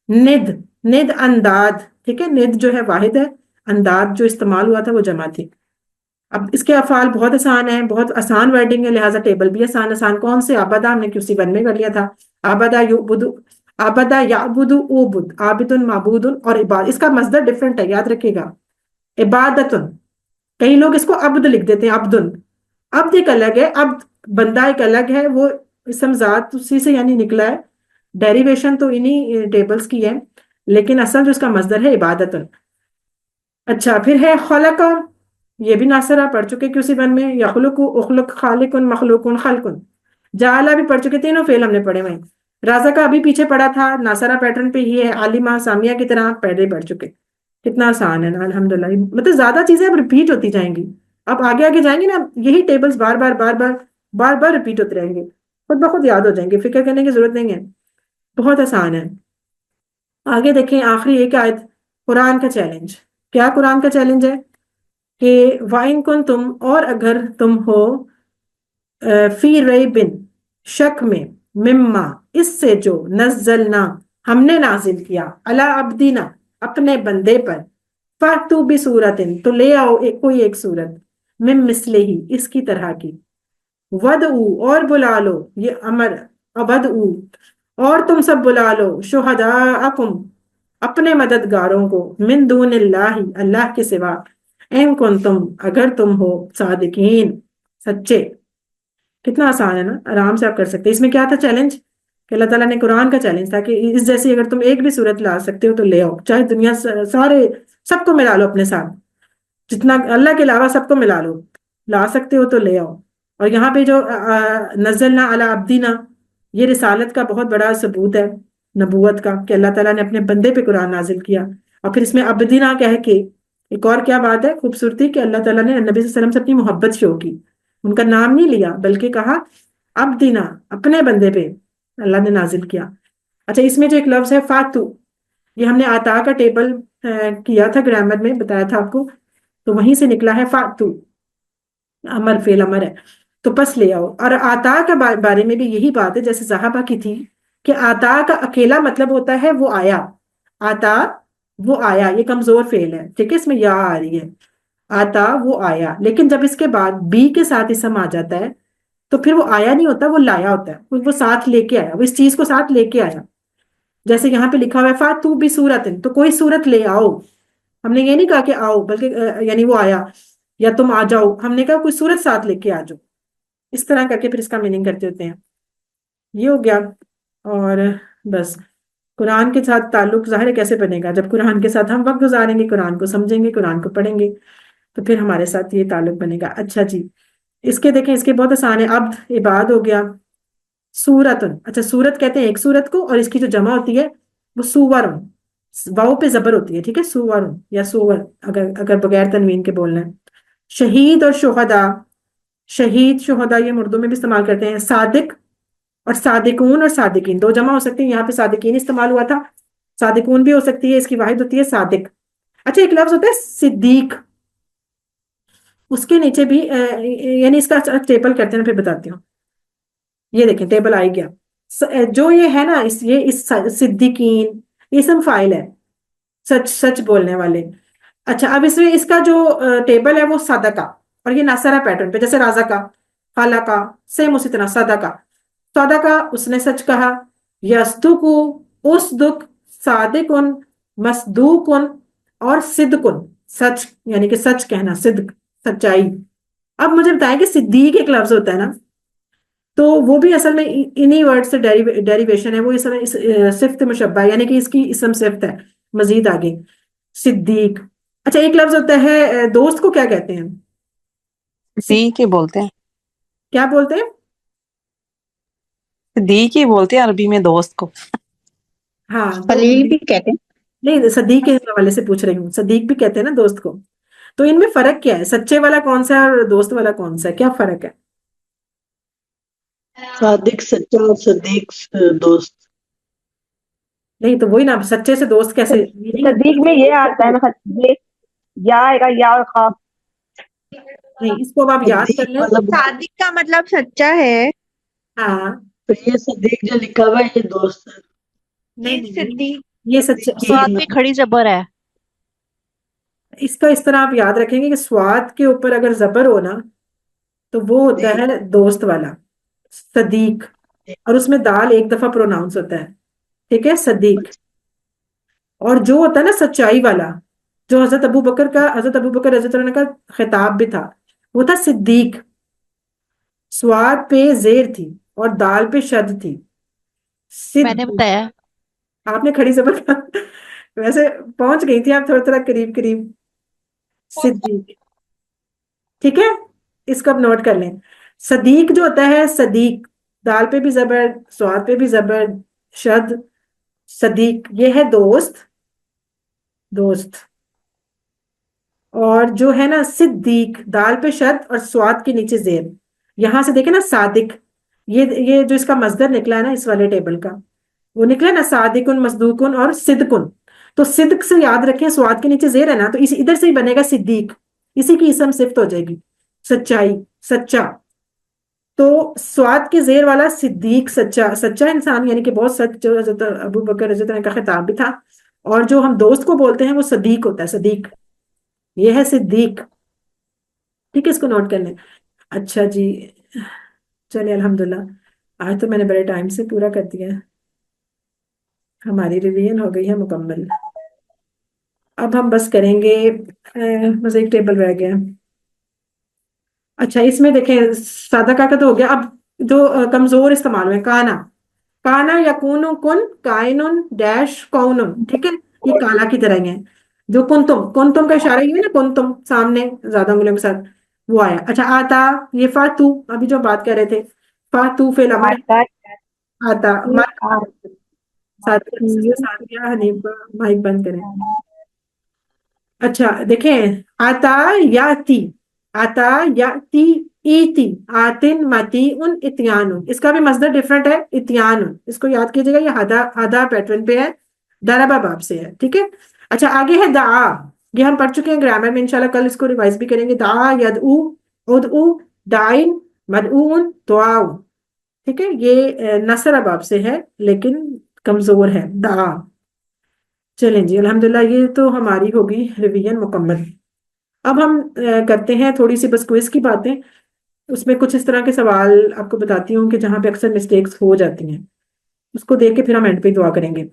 ند ند انداد، ٹھیک ہے، ند جو ہے واحد ہے، انداد جو استعمال ہوا تھا وہ جمع تھی۔ اب اس کے افعال بہت آسان ہیں، بہت آسان ورڈنگ ہے، لہٰذا ٹیبل بھی آسان کون سے، آبادہ ہم نے QC 1 میں کر لیا تھا، آبادہ یعبد، آبادہ یعبد، اوبد، عابد معبود، اور عباد، اس کا مصدر ڈفرنٹ ہے، یاد رکھے گا، عبادت، کئی لوگ اس کو عبد لکھ دیتے ہیں، عبدن، عبد ایک الگ ہے، عبد بندہ ایک الگ ہے، وہ اسم ذات اسی سے یعنی نکلا ہے، ڈیریویشن تو انہی ٹیبلز کی ہے، لیکن اصل جو اس کا مصدر ہے عبادت۔ اچھا پھر ہے خلق، یہ بھی ناصرہ پڑھ چکے QC 1 میں، یخلق اخلق، خالق مخلوق خلق، جعلہ بھی پڑھ چکے، تینوں فعل ہم نے پڑھے ہوئے ہیں، رازق کا ابھی پیچھے پڑھا تھا، ناصرہ پیٹرن پہ ہی ہے، عالمہ سامیہ کی طرح پہلے پڑھ چکے، کتنا آسان ہے نا الحمدللہ، مطلب زیادہ چیزیں اب ریپیٹ ہوتی جائیں گی، اب آگے آگے جائیں گے نا، یہی ٹیبلز بار بار بار بار بار بار ریپیٹ ہوتے رہیں گے، خود بخود یاد ہو جائیں گے، فکر کرنے کی ضرورت نہیں ہے، بہت آسان ہے۔ آگے دیکھیں آخری ایک آیت، قرآن کا چیلنج، کیا قرآن کا چیلنج ہے کہ وَإِن كُنتُمْ اور اگر تم ہو، فی ریبن شک میں، مما اس سے جو، نزلنا ہم نے نازل کیا، علی عبدنا اپنے بندے پر، فَأْتُوا بِسُورَةٍ تو لے آؤ کوئی ایک صورت، من مثلہ اس کی طرح کی، وَدْعُوا اور بلا لو، یہ امر، وَدْعُوا اور تم سب بلا لو، شہداءکم اپنے مددگاروں کو، من دون اللہ اللہ کے سوا، ان کنتم اگر تم ہو، صادقین سچے۔ کتنا آسان ہے نا، آرام سے آپ کر سکتے ہیں۔ اس میں کیا تھا چیلنج کہ اللہ تعالیٰ نے قرآن کا چیلنج تھا کہ اس جیسی اگر تم ایک بھی صورت لا سکتے ہو تو لے آؤ، چاہے دنیا سارے سب کو ملا لو اپنے ساتھ، جتنا اللہ کے علاوہ سب کو ملا لو، لا سکتے ہو تو لے آؤ۔ اور یہاں پہ جو نزلنا علی عبدنا، یہ رسالت کا بہت بڑا ثبوت ہے، نبوت کا، کہ اللہ تعالیٰ نے اپنے بندے پہ قرآن نازل کیا، اور پھر اس میں عبدنا کہہ کے ایک اور کیا بات ہے خوبصورتی کہ اللہ تعالیٰ نے نبی صلی اللہ علیہ وسلم سے اپنی محبت شو کی، ان کا نام نہیں لیا بلکہ کہا عبدنا اپنے بندے پہ اللہ نے نازل کیا۔ اچھا اس میں جو ایک لفظ ہے فاتو، یہ ہم نے آتا کا ٹیبل کیا تھا گرامر میں، بتایا تھا آپ کو، تو وہیں سے نکلا ہے فاتو، امر فعل امر ہے، تو پس لے آؤ۔ اور آتا کا بارے میں بھی یہی بات ہے جیسے صحابہ کی تھی کہ آتا کا اکیلا مطلب ہوتا ہے وہ آیا، آتا وہ آیا، یہ کمزور فعل ہے، ٹھیک ہے، اس میں یا آ رہی ہے، آتا وہ آیا، لیکن جب اس کے بعد بی کے ساتھ اسم آ جاتا ہے تو پھر وہ آیا نہیں ہوتا، وہ لایا ہوتا ہے، وہ ساتھ لے کے آیا، وہ اس چیز کو ساتھ لے کے آیا، جیسے یہاں پہ لکھا ہوا ہے فاتو بِسُورَةٍ تو کوئی صورت لے آؤ، ہم نے یہ نہیں کہا کہ آؤ، بلکہ یعنی وہ آیا یا تم آ جاؤ، ہم نے کہا کوئی صورت ساتھ لے کے آ جاؤ، اس طرح کر کے پھر اس کا میننگ کرتے ہوتے ہیں۔ یہ ہو گیا، اور بس قرآن کے ساتھ تعلق ظاہر ہے کیسے بنے گا، جب قرآن کے ساتھ ہم وقت گزاریں گے، قرآن کو سمجھیں گے، قرآن کو پڑھیں گے، تو پھر ہمارے ساتھ یہ تعلق بنے گا۔ اچھا جی اس کے دیکھیں، اس کے بہت آسان ہے، عبد عباد ہو گیا، سورتن، اچھا سورت کہتے ہیں ایک سورت کو، اور اس کی جو جمع ہوتی ہے وہ سورن، واؤ پہ زبر ہوتی ہے، ٹھیک ہے، سورن یا سور، اگر بغیر تنوین کے بولنا ہے۔ شہید اور شہداء، شہید شہداء یہ اردو میں بھی استعمال کرتے ہیں، صادق اور صادقون اور صادقین، دو جمع ہو سکتی ہیں، یہاں پہ صادقین استعمال ہوا تھا، صادقون بھی ہو سکتی ہے، اس کی واحد ہوتی ہے صادق۔ اچھا ایک لفظ ہوتا ہے صدیق، اس کے نیچے بھی یعنی اس کا ٹیبل کرتے ہیں، پھر بتاتی ہوں، یہ دیکھیں ٹیبل آ گیا، جو یہ ہے نا یہ اس صدیقین اسم فاعل ہے، سچ سچ بولنے والے. اچھا اب اس میں اس کا جو ٹیبل ہے وہ صدقہ، اور یہ ناصرہ پیٹرن پہ، جیسے رازقہ، خلقہ، سیم اسی طرح صدقہ. صدقہ اس نے سچ کہا. یصدق، اصدق، صادقن، مصدوقن، اور صدقن، سچ یعنی کہ سچ کہنا، صدق سچائی. اب مجھے بتائیں کہ صدیق ایک لفظ ہوتا ہے نا، تو وہ بھی اصل میں انہی ورڈ سے ڈیریویشن ہے. وہ اصل میں صفت مشبہ یعنی کہ اس کی اسم صفت ہے مزید آگے، صدیق. اچھا ایک لفظ ہوتا ہے دوست کو کیا کہتے ہیں؟ صدیق ہی بولتے ہیں. کیا بولتے ہیں؟ صدیق ہی بولتے ہیں عربی میں دوست کو. ہاں تو خلیل بھی کہتے ہیں. نہیں، صدیق کے حوالے سے پوچھ رہی ہوں، صدیق بھی کہتے ہیں نا دوست کو. تو ان میں فرق کیا ہے؟ سچے والا کون سا ہے اور دوست والا کون سا ہے؟ کیا فرق ہے؟ صادق سچا اور صدیق دوست. نہیں تو وہی نا، سچے سے دوست کیسے؟ صدیق میں یہ آتا ہے یہ یا آئے گا یا اور خواب. نہیں اس کو اب آپ یاد کر صدیق لیں. مطلب صادق کا مطلب سچا ہے. ہاں تو یہ صدیق جو لکھا ہوا ہے یہ دوست ہے. نہیں یہ نہیں، صدیق یہ سچ سواد پہ کھڑی زبر ہے. اس کا اس طرح آپ یاد رکھیں گے کہ سواد کے اوپر اگر زبر ہو نا تو وہ ہوتا ہے دوست والا، صدیق. اور اس میں دال ایک دفعہ پروناؤنس ہوتا ہے، ٹھیک ہے، صدیق. اور جو ہوتا ہے نا سچائی والا، جو حضرت ابو بکر کا، حضرت ابو بکر رضی اللہ عنہ کا خطاب بھی تھا، وہ تھا صدیق. سواد پہ زیر تھی اور دال پہ شد تھی. میں نے صدیق. بتایا. آپ نے کھڑی زبر کا ویسے پہنچ گئی تھی آپ تھوڑا تھوڑا قریب قریب. صدیق، ٹھیک ہے، اس کو اب نوٹ کر لیں. صدیق جو ہوتا ہے، صدیق دال پہ بھی زبر، سواد پہ بھی زبر، شد، صدیق یہ ہے دوست، دوست. اور جو ہے نا صدیق دال پہ شد اور سواد کے نیچے زیر. یہاں سے دیکھیں نا صادق، یہ جو اس کا مصدر نکلا ہے نا اس والے ٹیبل کا، وہ نکلا نا صادقن، مصدوقن اور صدقن. تو صدق سے یاد رکھیں سواد کے نیچے زیر ہے نا، تو ادھر سے ہی بنے گا صدیق، اسی کی اسم صفت ہو جائے گی، سچائی، سچا. تو سواد کے زیر والا صدیق، سچا، سچا انسان یعنی کہ بہت سچ، جو حضرت ابو بکر رضی اللہ عنہ کا خطاب بھی تھا. اور جو ہم دوست کو بولتے ہیں وہ صدیق ہوتا ہے، صدیق یہ ہے صدیق. ٹھیک ہے، اس کو نوٹ کر لیں. اچھا جی، چلیے الحمدللہ آج تو میں نے بڑے ٹائم سے پورا کر دیا ہے، ہماری ریویژن ہو گئی ہے مکمل. اب ہم بس کریں گے، بس ایک ٹیبل رہ گیا. اچھا اس میں دیکھیں سادہ کا تو ہو گیا. اب جو کمزور استعمال میں کانا، کانا یکون کن، کائن ڈیش کون، ٹھیک ہے، یہ کالا کی طرح ہی ہے. جو کنتم کا اشارہ ہی ہے نا، کنتم سامنے زیادہ انگلیوں کے ساتھ وہ آیا. اچھا آتا، یہ فاتو، ابھی جو بات کر رہے تھے، فاتو فعل امر، آتا ساتھ حنیف مائک بند کریں. اچھا دیکھیں آتا یاتی، آتا یاتی، ایتی، آتن، متی ان، اتیان. اس کا بھی مصدر ڈفرنٹ ہے، اتیان. اس کو یاد کیجیے گا، یہ ہدا پیٹرن پہ ہے، دربا باب سے ہے، ٹھیک ہے. اچھا آگے ہے دعا، یہ ہم پڑھ چکے ہیں گرامر میں، انشاءاللہ کل اس کو ریوائز بھی کریں گے. دعا، یدعو، ادعو، دائن، مدعون، دعاؤ. ٹھیک ہے، یہ نصر باب سے ہے لیکن کمزور ہے، دعا. چلیں جی الحمدللہ یہ تو ہماری ہوگی ریویژن مکمل. اب ہم کرتے ہیں تھوڑی سی بس کوئز کی باتیں. اس میں کچھ اس طرح کے سوال آپ کو بتاتی ہوں کہ جہاں پہ اکثر مسٹیکس ہو جاتی ہیں، اس کو دیکھ کے پھر ہم اینڈ پہ دعا کریں گے.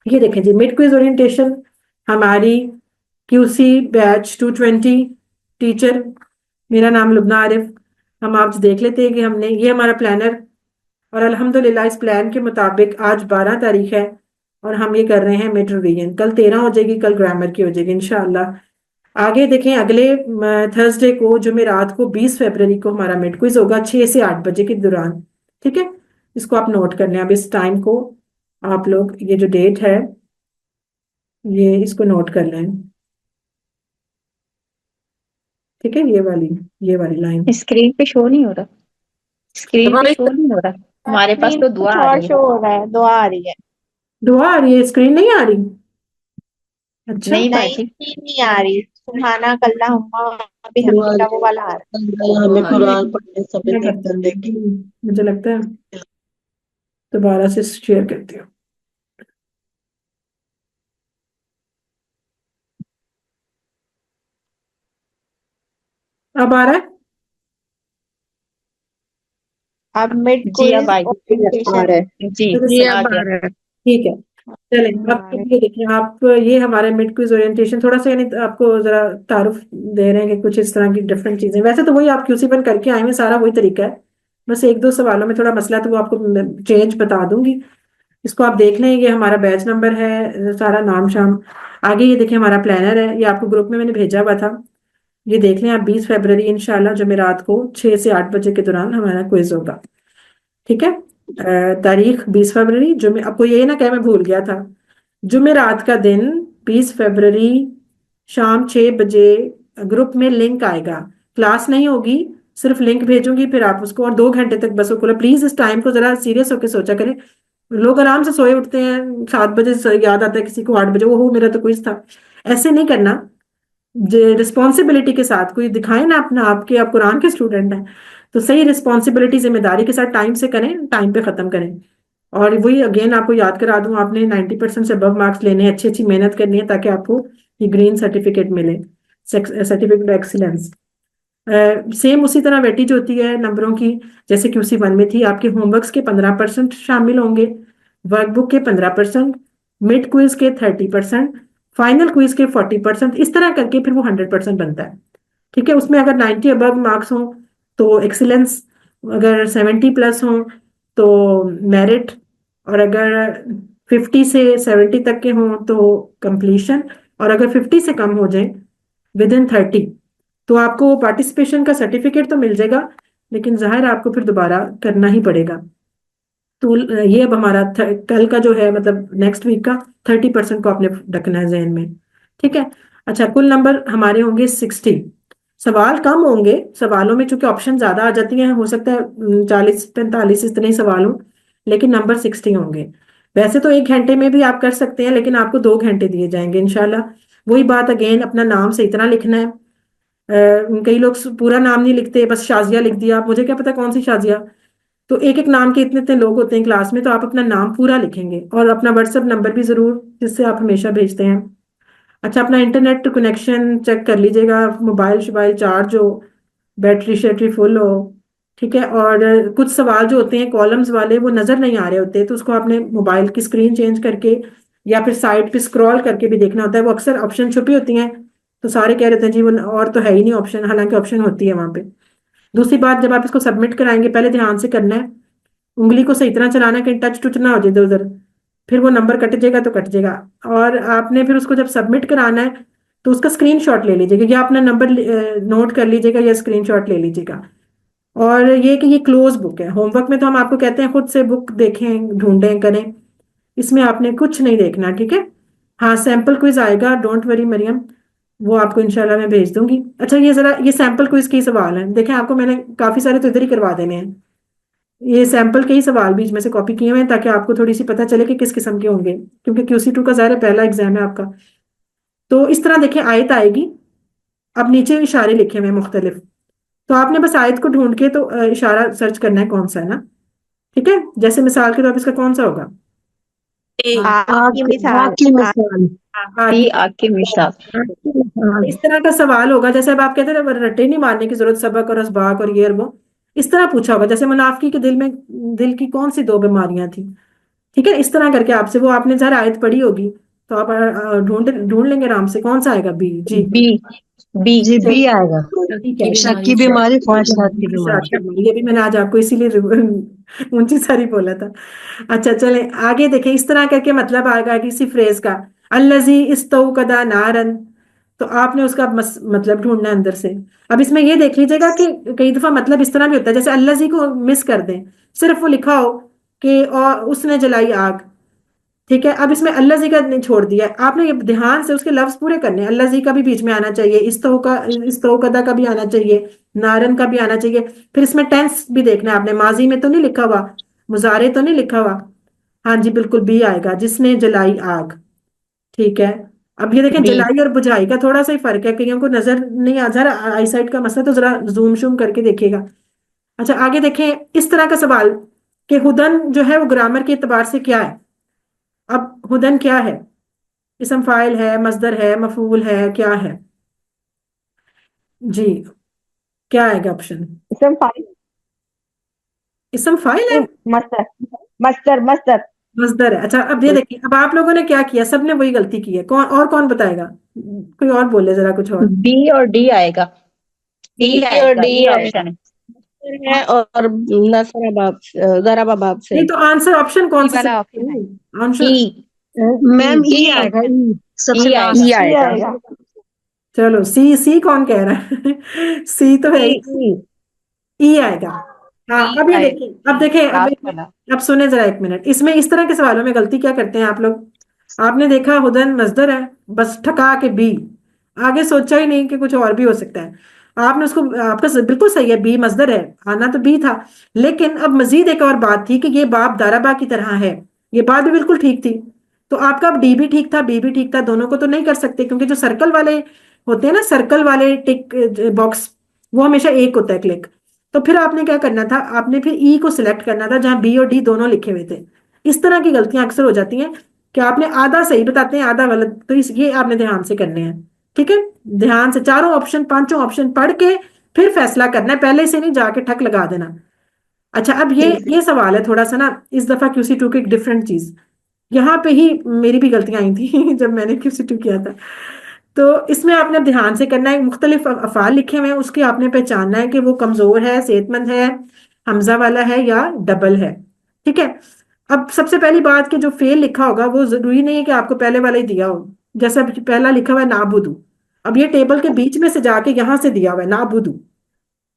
یہ دیکھیں جی، مڈ کوئز اورینٹیشن ہماری کیو سی بیچ 220 ٹیچر، میرا نام لبنہ عارف. ہم آپ دیکھ لیتے ہیں کہ ہم نے یہ ہمارا پلانر، اور الحمدللہ اس پلان کے مطابق آج 12 تاریخ ہے اور ہم یہ کر رہے ہیں مڈ ریویژن. کل 13 ہو جائے گی، کل گرامر کی ہو جائے گی انشاءاللہ. آگے دیکھیں اگلے تھرسڈے کو جمعرات کو 20 فروری کو ہمارا مڈ کوئز ہوگا 6 سے 8 بجے کے دوران. ٹھیک ہے، اس کو آپ نوٹ کر لیں. اب اس ٹائم کو آپ لوگ، یہ جو ڈیٹ ہے یہ اس کو نوٹ کر لیں. ٹھیک ہے، یہ والی لائن اسکرین پہ شو نہیں ہو رہا، اسکرین پہ شو نہیں ہو رہا. ہمارے پاس تو دعا کچھ آ اور رہی شو ہو رہا ہے، دعا آ رہی ہے. دعا آ رہی ہے، اسکرین نہیں آ رہی. اچھا نہیں نہیں باجی. نہیں آ رہی. سبحانک اللہم بحمدک وہ والا آ رہا ہے. ہمیں قرآن پڑھنے سمجھ میں نہیں کرتی آتا ہوں، لیکن مجھے لگتا ہے دوبارہ سے شیئر کرتی ہوں. اب آ رہا ہے؟ اب مڈ جی کوئز اب آ اورینٹیشن رہا ہے. جی آ گیا. ٹھیک ہے چلیں اب یہ دیکھیں آپ یہ ہمارے مڈ کوئز اورینٹیشن تھوڑا سا یعنی آپ کو ذرا تعارف دے رہے ہیں کہ کچھ اس طرح کی ڈفرینٹ چیزیں ویسے تو وہی آپ QC1 کر کے آئے ہیں سارا وہی طریقہ ہے بس ایک دو سوالوں میں تھوڑا مسئلہ تو وہ آپ کو چینج بتا دوں گی اس کو آپ دیکھ لیں یہ ہمارا بیچ نمبر ہے سارا نام شام آگے یہ دیکھیں ہمارا پلانر ہے یہ آپ کو گروپ میں نے بھیجا ہوا تھا یہ دیکھ لیں آپ 20 فروری انشاءاللہ جمعرات کو 6 سے 8 بجے کے دوران ہمارا کوئز ہوگا ٹھیک ہے تاریخ 20 فروری آپ کو یہ نہ کہ میں بھول گیا تھا جمعرات کا دن 20 فروری شام 6 بجے گروپ میں لنک آئے گا کلاس نہیں ہوگی صرف لنک بھیجوں گی پھر آپ اس کو اور 2 گھنٹے تک بس کو پلیز اس ٹائم کو ذرا سیریس ہو کے سوچا کریں لوگ آرام سے سوئے اٹھتے ہیں 7 بجے یاد آتا ہے کسی کو 8 بجے وہ میرا تو کوئی تھا ایسے نہیں کرنا رسپانسبلٹی کے ساتھ کوئی دکھائے نا اپنا آپ کے آپ قرآن کے اسٹوڈنٹ ہیں تو صحیح رسپانسبلٹی ذمہ داری کے ساتھ ٹائم سے کریں ٹائم پہ ختم کریں اور وہی اگین آپ کو یاد کرا دوں آپ نے 90% سے ابو مارکس لینے ہیں اچھی محنت کرنی ہے تاکہ آپ کو یہ گرین سرٹیفکیٹ ملے سرٹیفکیٹ ایکسیلنس سیم اسی طرح ویٹیج ہوتی ہے نمبروں کی جیسے QC1 میں تھی آپ کے ہوم ورکس کے 15% شامل ہوں گے ورک بک کے 15% مڈ کوئز کے 30% فائنل کوئز کے 40% اس طرح کر کے پھر وہ 100% بنتا ہے ٹھیک ہے اس میں اگر 90 ابو مارکس ہوں تو ایکسیلنس اگر 70 پلس ہوں تو میرٹ اور اگر 50 سے 70 تک کے ہوں تو کمپلیشن اور اگر 50 سے کم ہو جائیں ودن 30 تو آپ کو پارٹیسپیشن کا سرٹیفکیٹ تو مل جائے گا لیکن ظاہر آپ کو پھر دوبارہ کرنا ہی پڑے گا تو یہ اب ہمارا کل کا جو ہے مطلب نیکسٹ ویک کا 30% کو آپ نے رکھنا ہے ذہن میں ٹھیک ہے اچھا کل نمبر ہمارے ہوں گے 60 سوال کم ہوں گے سوالوں میں چونکہ آپشن زیادہ آ جاتی ہیں ہو سکتا ہے 40-45 اتنے سوال ہوں لیکن نمبر 60 ہوں گے ویسے تو 1 گھنٹے میں بھی آپ کر سکتے ہیں لیکن آپ کو 2 گھنٹے دیے جائیں گے انشاءاللہ وہی بات اگین اپنا نام صحیح طرح لکھنا ہے کئی لوگ پورا نام نہیں لکھتے بس شازیہ لکھ دیا مجھے کیا پتا کون سی شازیہ تو ایک نام کے اتنے لوگ ہوتے ہیں کلاس میں تو آپ اپنا نام پورا لکھیں گے اور اپنا واٹس ایپ نمبر بھی ضرور جس سے آپ ہمیشہ بھیجتے ہیں اچھا اپنا انٹرنیٹ کنیکشن چیک کر لیجیے گا موبائل شوبائل چارج ہو بیٹری شیٹری فل ہو ٹھیک ہے اور کچھ سوال جو ہوتے ہیں کالمز والے وہ نظر نہیں آ رہے ہوتے تو اس کو آپ نے موبائل کی اسکرین چینج کر کے یا پھر سائٹ پہ اسکرول کر کے بھی دیکھنا ہوتا ہے وہ اکثر آپشن چھپی ہوتی ہیں تو سارے کہہ رہے ہیں جی وہ اور تو ہے ہی نہیں آپشن حالانکہ آپشن ہوتی ہے وہاں پہ دوسری بات جب آپ اس کو سبمٹ کرائیں گے پہلے دھیان سے کرنا ہے انگلی کو صحیح طرح چلانا کہ ٹچ ٹچ نہ ہو جائے ادھر ادھر پھر وہ نمبر کٹ جائے گا تو کٹ جائے گا اور آپ نے پھر اس کو جب سبمٹ کرانا ہے تو اس کا اسکرین شاٹ لے لیجیے گا یا اپنا نمبر نوٹ کر لیجیے گا یا اسکرین شاٹ لے لیجیے گا اور یہ کہ یہ کلوز بک ہے ہوم ورک میں تو ہم آپ کو کہتے ہیں خود سے بک دیکھیں ڈھونڈیں کریں اس میں آپ نے کچھ نہیں دیکھنا ٹھیک ہے ہاں سیمپل کوئز آئے گا ڈونٹ وری مریم وہ آپ کو انشاءاللہ میں بھیج دوں گی اچھا یہ ذرا یہ سیمپل کوئز کی سوال ہیں دیکھیں آپ کو میں نے کافی سارے تو ادھر ہی کروا دینے ہیں یہ سیمپل کے ہی سوال بیچ میں سے کاپی کیے ہوئے ہیں تاکہ آپ کو تھوڑی سی پتہ چلے کہ کس قسم کے ہوں گے کیونکہ QC2 کا ظاہر پہلا ایگزام ہے آپ کا تو اس طرح دیکھیں آیت آئے گی اب نیچے اشارے لکھے ہوئے ہیں مختلف تو آپ نے بس آیت کو ڈھونڈ کے تو اشارہ سرچ کرنا ہے کون سا ہے نا ٹھیک ہے جیسے مثال کے طور پر اس کا کون سا ہوگا آگ کی مثال کی مثال آگ کی مثال اس طرح کا سوال ہوگا جیسے اب آپ کہتے ہیں رٹے نہیں مارنے کی ضرورت سبق اور اسباق اور یہ اور وہ اس طرح پوچھا ہوگا جیسے منافقی کے دل کی کون سی 2 بیماریاں تھیں ٹھیک ہے اس طرح کر کے آپ سے وہ آپ نے ظاہر آیت پڑھی ہوگی تو آپ ڈھونڈ لیں گے آرام سے کون سا آئے گا B G B G B آئے گا ٹھیک ہے شک کی بیماری خواہشات کی بیماری یہ بھی میں نے آج آپ کو اسی لیے اونچی ساری بولا تھا اچھا چلیں آگے دیکھیں اس طرح کر کے مطلب آئے گا کسی فریز کا الذی استوقد نارن تو آپ نے اس کا مطلب ڈھونڈنا ہے اندر سے اب اس میں یہ دیکھ لیجیے گا کہ کئی دفعہ مطلب اس طرح بھی ہوتا ہے جیسے الذی کو مس کر دیں صرف وہ لکھا ہو کہ اور اس نے جلائی آگ ٹھیک ہے اب اس میں الذی کا چھوڑ دیا آپ نے یہ دھیان سے اس کے لفظ پورے کرنے ہیں الذی کا بھی بیچ میں آنا چاہیے استوقدہ کا بھی آنا چاہیے نارن کا بھی آنا چاہیے پھر اس میں ٹینس بھی دیکھنا ہے آپ نے ماضی میں تو نہیں لکھا ہوا مضارع تو نہیں لکھا ہوا ہاں جی بالکل بھی آئے گا جس نے جلائی آگ ٹھیک ہے اب یہ دیکھیں جلائی اور بجھائی کا تھوڑا سا ہی فرق ہے کئیوں کو نظر نہیں آ ذرا آئی سائٹ کا مسئلہ تو ذرا زوم شوم کر کے دیکھیے گا اچھا آگے دیکھیں اس طرح کا سوال کہ ہدن جو ہے وہ گرامر کے اعتبار سے کیا ہے. اب ہدن کیا ہے؟ اسم فاعل ہے، مصدر ہے، مفعول ہے، کیا ہے؟ جی کیا آئے گا آپشن؟ اسم فاعل، اسم فاعل ہے، مصدر مصدر مصدر مصدر ہے. اچھا اب یہ دیکھیں، اب آپ لوگوں نے کیا کیا، سب نے وہی غلطی کی ہے. کون بتائے گا؟ کوئی اور بولے ذرا کچھ اور. بی اور ڈی آئے گا. ڈی آئے اور گا، ڈی ای آئے گا آپشن ہے. ہے اور نصر باب ضرب باب سے. نہیں تو آنسر آپشن کون سا والا select آپشن ہے. کریں؟ آنسر ای میم ای ای آئے گا، ای سب سے ای آئے لاسٹ. گا. ای آئے گا. آئے گا. چلو سی کون کہہ رہا ہے؟ سی تو ہے ہی. ای آئے گا. ہاں ای اب یہ آئے دیکھیں، اب دیکھیں، لاسٹ والا. اب سنیں ذرا ایک منٹ. اس میں اس طرح کے سوالوں میں غلطی کیا کرتے ہیں آپ لوگ؟ آپ نے دیکھا ہدن مصدر ہے، بس ٹھکا کے بی، آگے سوچا ہی نہیں کہ کچھ اور بھی ہو سکتا ہے. آپ نے اس کو، آپ کا بالکل صحیح ہے، بی مصدر ہے، آنا تو بی تھا. لیکن اب مزید ایک اور بات تھی کہ یہ باب داربا کی طرح ہے. یہ بات بھی بالکل ٹھیک تھی. تو آپ کا ڈی بھی ٹھیک تھا، بی بھی ٹھیک تھا، دونوں کو تو نہیں کر سکتے کیونکہ جو سرکل والے ہوتے ہیں نا، سرکل والے ٹک باکس، وہ ہمیشہ ایک ہوتا ہے کلک. تو پھر آپ نے کیا کرنا تھا، آپ نے پھر ای کو سلیکٹ کرنا تھا جہاں بی اور ڈی دونوں لکھے ہوئے تھے. اس طرح کی غلطیاں اکثر ہو جاتی ہیں کہ آپ نے آدھا صحیح بتاتے ہیں آدھا غلط. تو یہ آپ نے دھیان سے کرنے ہیں، ٹھیک ہے؟ دھیان سے چاروں آپشن، پانچوں آپشن پڑھ کے پھر فیصلہ کرنا ہے، پہلے سے نہیں جا کے ٹھک لگا دینا. اچھا اب یہ سوال ہے تھوڑا سا نا اس دفعہ QC2 کی ایک ڈفرینٹ چیز. یہاں پہ ہی میری بھی غلطیاں آئی تھیں جب میں نے QC2 کیا تھا. تو اس میں آپ نے دھیان سے کرنا ہے، مختلف افعال لکھے ہوئے ہیں، اس کی آپ نے پہچاننا ہے کہ وہ کمزور ہے، صحت مند ہے، حمزہ والا ہے یا ڈبل ہے. ٹھیک ہے؟ اب سب سے پہلی بات کہ جو فعل لکھا ہوگا وہ ضروری نہیں ہے کہ آپ کو پہلے والا ہی دیا ہو. جیسے اب پہلا لکھا ہوا ہے نعبدو، اب یہ ٹیبل کے بیچ میں سے جا کے یہاں سے دیا ہوا ہے نعبدو.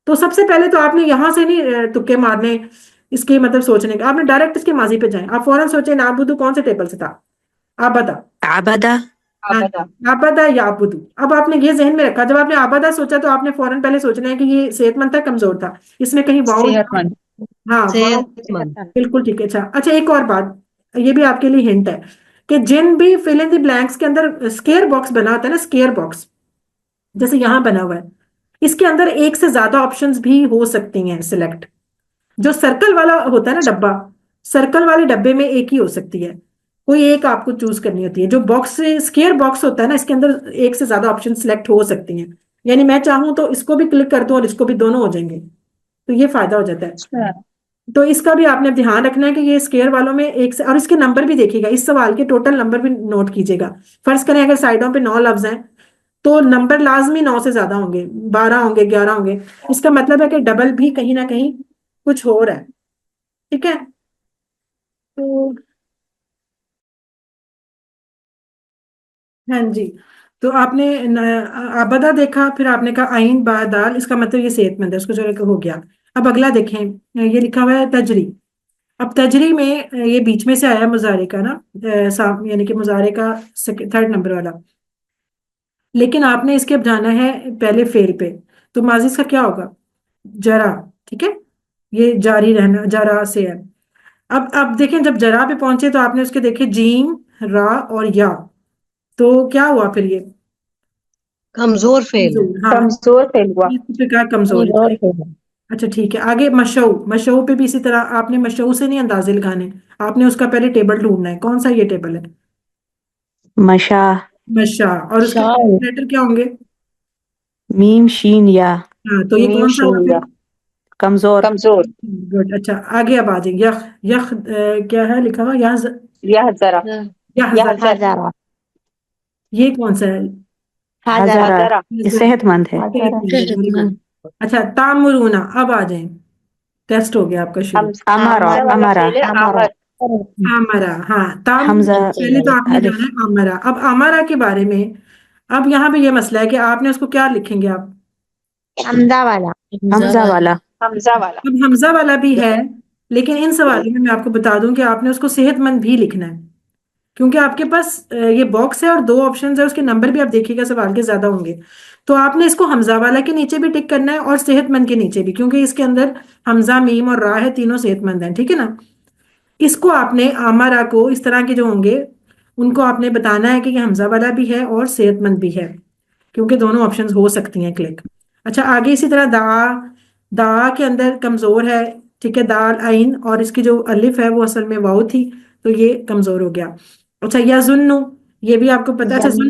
تو سب سے پہلے تو آپ نے یہاں سے نہیں تکے مارنے، اس کے مطلب سوچنے کا. آپ نے ڈائریکٹ اس کے ماضی پہ جائیں، آپ فوراً سوچیں نعبدو کون سے ٹیبل سے تھا. آپ بتا. عبدا. آبدا. آبادہ یا آبدو. اب آپ نے یہ ذہن میں رکھا، جب آپ نے آبادہ سوچا تو آپ نے فوراً پہلے سوچنا ہے کہ یہ صحت مند تھا کمزور تھا. اس میں کہیں واؤ، صحت مند. ہاں واؤ، صحت مند. بالکل ٹھیک ہے. اچھا ایک اور بات، یہ بھی آپ کے لیے ہنٹ ہے کہ جن بھی فل ان دی بلینکس کے اندر اسکیئر باکس بنا ہوتا ہے نا، اسکیئر باکس جیسے یہاں بنا ہوا ہے، اس کے اندر ایک سے زیادہ آپشنز بھی ہو سکتی ہیں سلیکٹ. جو سرکل والا ہوتا ہے نا ڈبا، سرکل والے ڈبے میں ایک ہی ہو سکتی ہے، کوئی ایک آپ کو چوز کرنی ہوتی ہے. جو باکس اسکیئر باکس ہوتا ہے نا، اس کے اندر ایک سے زیادہ آپشن سلیکٹ ہو سکتی ہیں. یعنی میں چاہوں تو اس کو بھی کلک کر دوں اور اس کو بھی، دونوں ہو جائیں گے. تو یہ فائدہ ہو جاتا ہے. تو اس کا بھی آپ نے دھیان رکھنا ہے کہ یہ اسکیئر والوں میں ایک سے، اور اس کے نمبر بھی دیکھیے گا، اس سوال کے ٹوٹل نمبر بھی نوٹ کیجیے گا. فرض کریں اگر سائڈوں پہ 9 لفظ ہیں تو نمبر لازمی 9 سے زیادہ ہوں گے، 12 ہوں گے، 11 ہوں گے. اس کا مطلب ہے کہ ڈبل بھی کہیں نہ کہیں کچھ ہو رہا ہے. ٹھیک ہے؟ تو ہاں جی، تو آپ نے آبدہ دیکھا، پھر آپ نے کہا آئین با دال، اس کا مطلب یہ صحت مند ہے، اس کو جو ہو گیا. اب اگلا دیکھیں، یہ لکھا ہوا ہے تجری. اب تجری میں یہ بیچ میں سے آیا مضارع کا نا، یعنی کہ مضارع کا 3rd نمبر والا. لیکن آپ نے اس کے اب جانا ہے پہلے فعل پہ. تو ماضی اس کا کیا ہوگا؟ جرا. ٹھیک ہے؟ یہ جاری رہنا، جرا سے ہے. اب دیکھیں جب جرا پہ پہنچے تو آپ نے اس کے دیکھے جیم، را اور یا. تو کیا ہوا پھر؟ یہ کمزور فعل ہے. ہاں، کمزور فیل ہوا. کمزور ہے. کمزور فیل. اچھا ٹھیک ہے. آگے مشعو پہ بھی اسی طرح آپ نے مشعو سے نہیں اندازے لگانے، آپ نے اس کا پہلے ٹیبل ڈھونڈنا ہے. کون سا یہ ٹیبل ہے؟ مشا. مشا. اور اس کے لیٹر کیا ہوں گے؟ میم شین یا. ہاں، تو یہ کون سا ہوا پھر؟ کمزور. کمزور. گڈ. اچھا آگے اب آ جائیں. یخ کیا ہے لکھا ہوا؟ یہ ذرا. ہزارہ. یہ کون سا ہے؟ ہزارہ. یہ صحت مند ہے. اچھا تامرونا. اب آ جائیں، ٹیسٹ ہو گیا آپ کا شروع. امارا. آمرا. ہاں حمزہ. پہلے تو آپ نے الف. جانا ہے آمرا. اب آمرا کے بارے میں اب یہاں پہ یہ مسئلہ ہے کہ آپ نے اس کو کیا لکھیں گے آپ؟ حمزہ والا. حمزہ والا. حمزہ والا. اب حمزہ والا بھی ہے، لیکن ان سوالوں میں آپ کو بتا دوں کہ آپ نے اس کو صحت مند بھی لکھنا ہے، کیونکہ آپ کے پاس یہ باکس ہے اور 2 آپشنز ہے، اس کے نمبر بھی آپ دیکھیے گا سوال کے زیادہ ہوں گے. تو آپ نے اس کو حمزہ والا کے نیچے بھی ٹک کرنا ہے اور صحت مند کے نیچے بھی، کیونکہ اس کے اندر حمزہ، میم اور را ہے، تینوں صحت مند ہیں. ٹھیک ہے نا؟ اس کو آپ نے آمارا کو، اس طرح کے جو ہوں گے ان کو آپ نے بتانا ہے کہ یہ حمزہ والا بھی ہے اور صحت مند بھی ہے، کیونکہ دونوں آپشنز ہو سکتی ہیں کلک. اچھا آگے اسی طرح دعا کے اندر کمزور ہے، ٹھیک ہے، دال عین، اور اس کی جو الف ہے وہ اصل میں واؤ تھی، تو یہ کمزور ہو گیا. اچھا یظنو، یہ بھی آپ کو پتا ہے. اچھا ظن،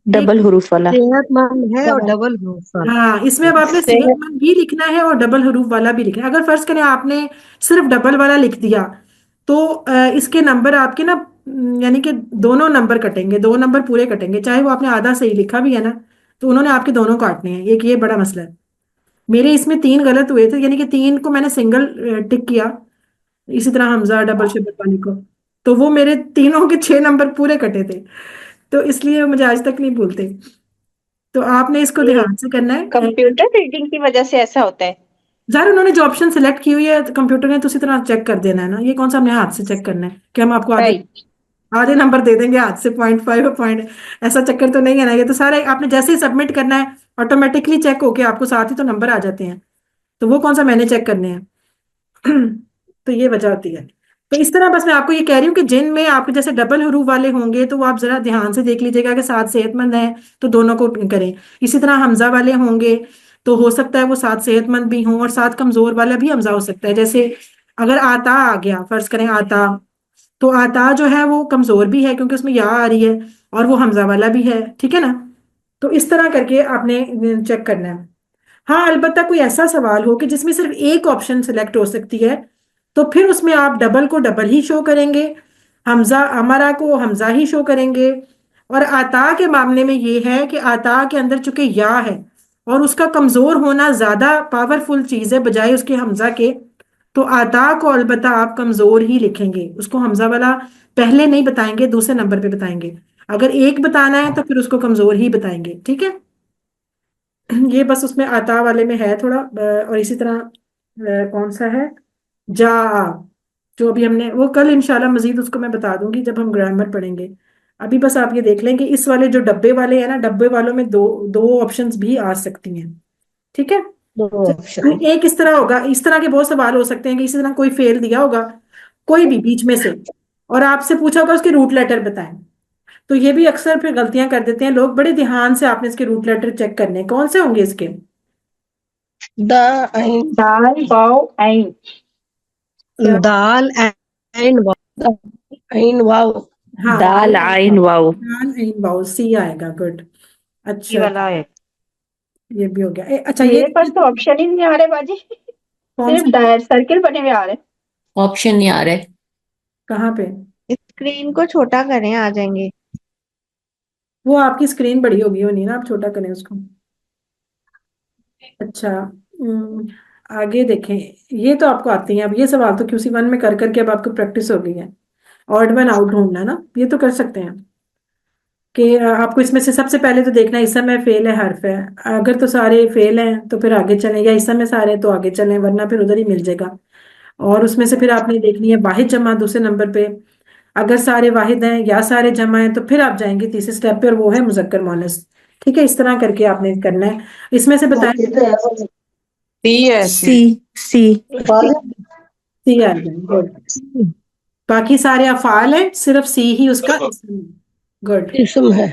ڈبل حروف والا. صحت مند ہے اور ڈبل حروف والا. ہاں اس میں اب آپ نے صحت مند بھی لکھنا ہے اور ڈبل حروف والا بھی لکھنا ہے. اگر فرض کریں آپ نے صرف ڈبل والا لکھ دیا تو اس کے نمبر آپ کے نا یعنی کہ دونوں نمبر کٹیں گے، 2 نمبر پورے کٹیں گے، چاہے وہ آپ نے آدھا صحیح لکھا بھی ہے نا تو انہوں نے آپ کے دونوں کاٹنے ہیں. ایک یہ بڑا مسئلہ ہے. میرے اس میں 3 غلط ہوئے تھے، یعنی کہ 3 کو میں نے سنگل ٹک کیا، اسی طرح حمزہ ڈبل شبت والی کو، تو وہ میرے تینوں کے 6 نمبر پورے کٹے تھے، تو اس لیے مجھے آج تک نہیں بھولتے. تو آپ نے اس کو دھیان سے کرنا ہے. کمپیوٹر ریڈنگ کی وجہ سے ایسا ہوتا ہے. ظاہر انہوں نے جو آپشن سلیکٹ کی ہوئی ہے کمپیوٹر نے تو اسی طرح چیک کر دینا ہے نا. یہ کون سا ہم نے ہاتھ سے چیک کرنا ہے کہ ہم آپ کو آدھے نمبر دے دیں گے ہاتھ سے 0.5 پوائنٹ، ایسا چکر تو نہیں ہے نا. یہ تو سارے آپ نے جیسے ہی سبمٹ کرنا ہے آٹومیٹکلی چیک ہو کے آپ کو ساتھ ہی تو نمبر آ جاتے ہیں، تو وہ کون سا میں نے چیک کرنے ہیں. تو یہ وجہ ہوتی ہے. تو اس طرح بس میں آپ کو یہ کہہ رہی ہوں کہ جن میں آپ جیسے ڈبل حروف والے ہوں گے تو وہ آپ ذرا دھیان سے دیکھ لیجیے گا کہ ساتھ صحت مند ہیں تو دونوں کو کریں. اسی طرح حمزہ والے ہوں گے تو ہو سکتا ہے وہ ساتھ صحت مند بھی ہوں اور ساتھ کمزور والا بھی حمزہ ہو سکتا ہے. جیسے اگر آتا آ گیا، فرض کریں آتا، تو آتا جو ہے وہ کمزور بھی ہے کیونکہ اس میں یا آ رہی ہے اور وہ حمزہ والا بھی ہے، ٹھیک ہے نا. تو اس طرح کر کے آپ نے چیک کرنا ہے. ہاں البتہ کوئی ایسا سوال ہو کہ جس میں صرف ایک آپشن سلیکٹ ہو سکتی ہے تو پھر اس میں آپ ڈبل کو ڈبل ہی شو کریں گے، حمزہ امرا کو حمزہ ہی شو کریں گے. اور آتا کے معاملے میں یہ ہے کہ آتا کے اندر چونکہ یا ہے اور اس کا کمزور ہونا زیادہ پاورفل چیز ہے بجائے اس کے حمزہ کے، تو آتا کو البتہ آپ کمزور ہی لکھیں گے. اس کو حمزہ والا پہلے نہیں بتائیں گے، دوسرے نمبر پہ بتائیں گے. اگر ایک بتانا ہے تو پھر اس کو کمزور ہی بتائیں گے، ٹھیک ہے. یہ بس اس میں آتا والے میں ہے تھوڑا. اور اسی طرح کون سا ہے جا، جو ابھی ہم نے وہ کل انشاءاللہ مزید اس کو میں بتا دوں گی جب ہم گرامر پڑھیں گے. ابھی بس آپ یہ دیکھ لیں کہ اس والے جو ڈبے والے ہیں نا، ڈبے والوں میں دو آپشنز بھی آ سکتی ہیں، ٹھیک ہے. ایک اس طرح ہوگا، اس طرح کے بہت سوال ہو سکتے ہیں کہ اسی طرح کوئی فیل دیا ہوگا کوئی بھی بیچ میں سے اور آپ سے پوچھا ہوگا اس کے روٹ لیٹر بتائیں، تو یہ بھی اکثر پھر غلطیاں کر دیتے ہیں لوگ. بڑے دھیان سے آپ نے اس کے روٹ لیٹر چیک کرنے ہیں. کون سے ہوں گے اس کے؟ دال واو عین. دال عین واو، عین واو. ہاں دال عین واو. دال عین واو، سی آئے گا. گڈ. یہ اچھا والا ہے. یہ بھی ہو گیا. اچھا میرے پاس تو آپشن ہی نہیں آ رہے باجی، کون صرف سا سرکل بنے ہوئے آ رہے. آپشن نہیں آ رہے. کہاں پہ؟ اسکرین کو چھوٹا کریں آ جائیں گے. وہ آپ کی اسکرین بڑی ہوگی ہونی نا، آپ چھوٹا کریں اس کو. اچھا آگے دیکھیں. یہ تو آپ کو آتی ہیں اب، یہ سوال تو QC1 میں کر کر کے اب آپ کو پریکٹس ہو گئی ہے. آڈ ون آؤٹ ڈھونڈنا نا، یہ تو کر سکتے ہیں کہ آپ کو اس میں سے سب سے پہلے تو دیکھنا ہے اسم ہے فعل ہے حرف ہے. اگر تو سارے فعل ہیں تو پھر آگے چلیں، یا اسم میں سارے تو آگے چلیں، ورنہ پھر ادھر ہی مل جائے گا. اور اس میں سے پھر آپ نے دیکھنی ہے واحد جمع دوسرے نمبر پہ. اگر سارے واحد ہیں یا سارے جمع ہیں تو پھر آپ جائیں گے تیسرے سٹیپ پہ اور وہ ہے مذکر مؤنث. ٹھیک ہے، اس طرح کر کے آپ نے کرنا ہے. اس میں سے بتائیں سی سی. سی آ جائیں. گڈ. باقی سارے افعال ہیں، صرف سی ہی اس کا اسم ہے. گڈ. اسم ہے.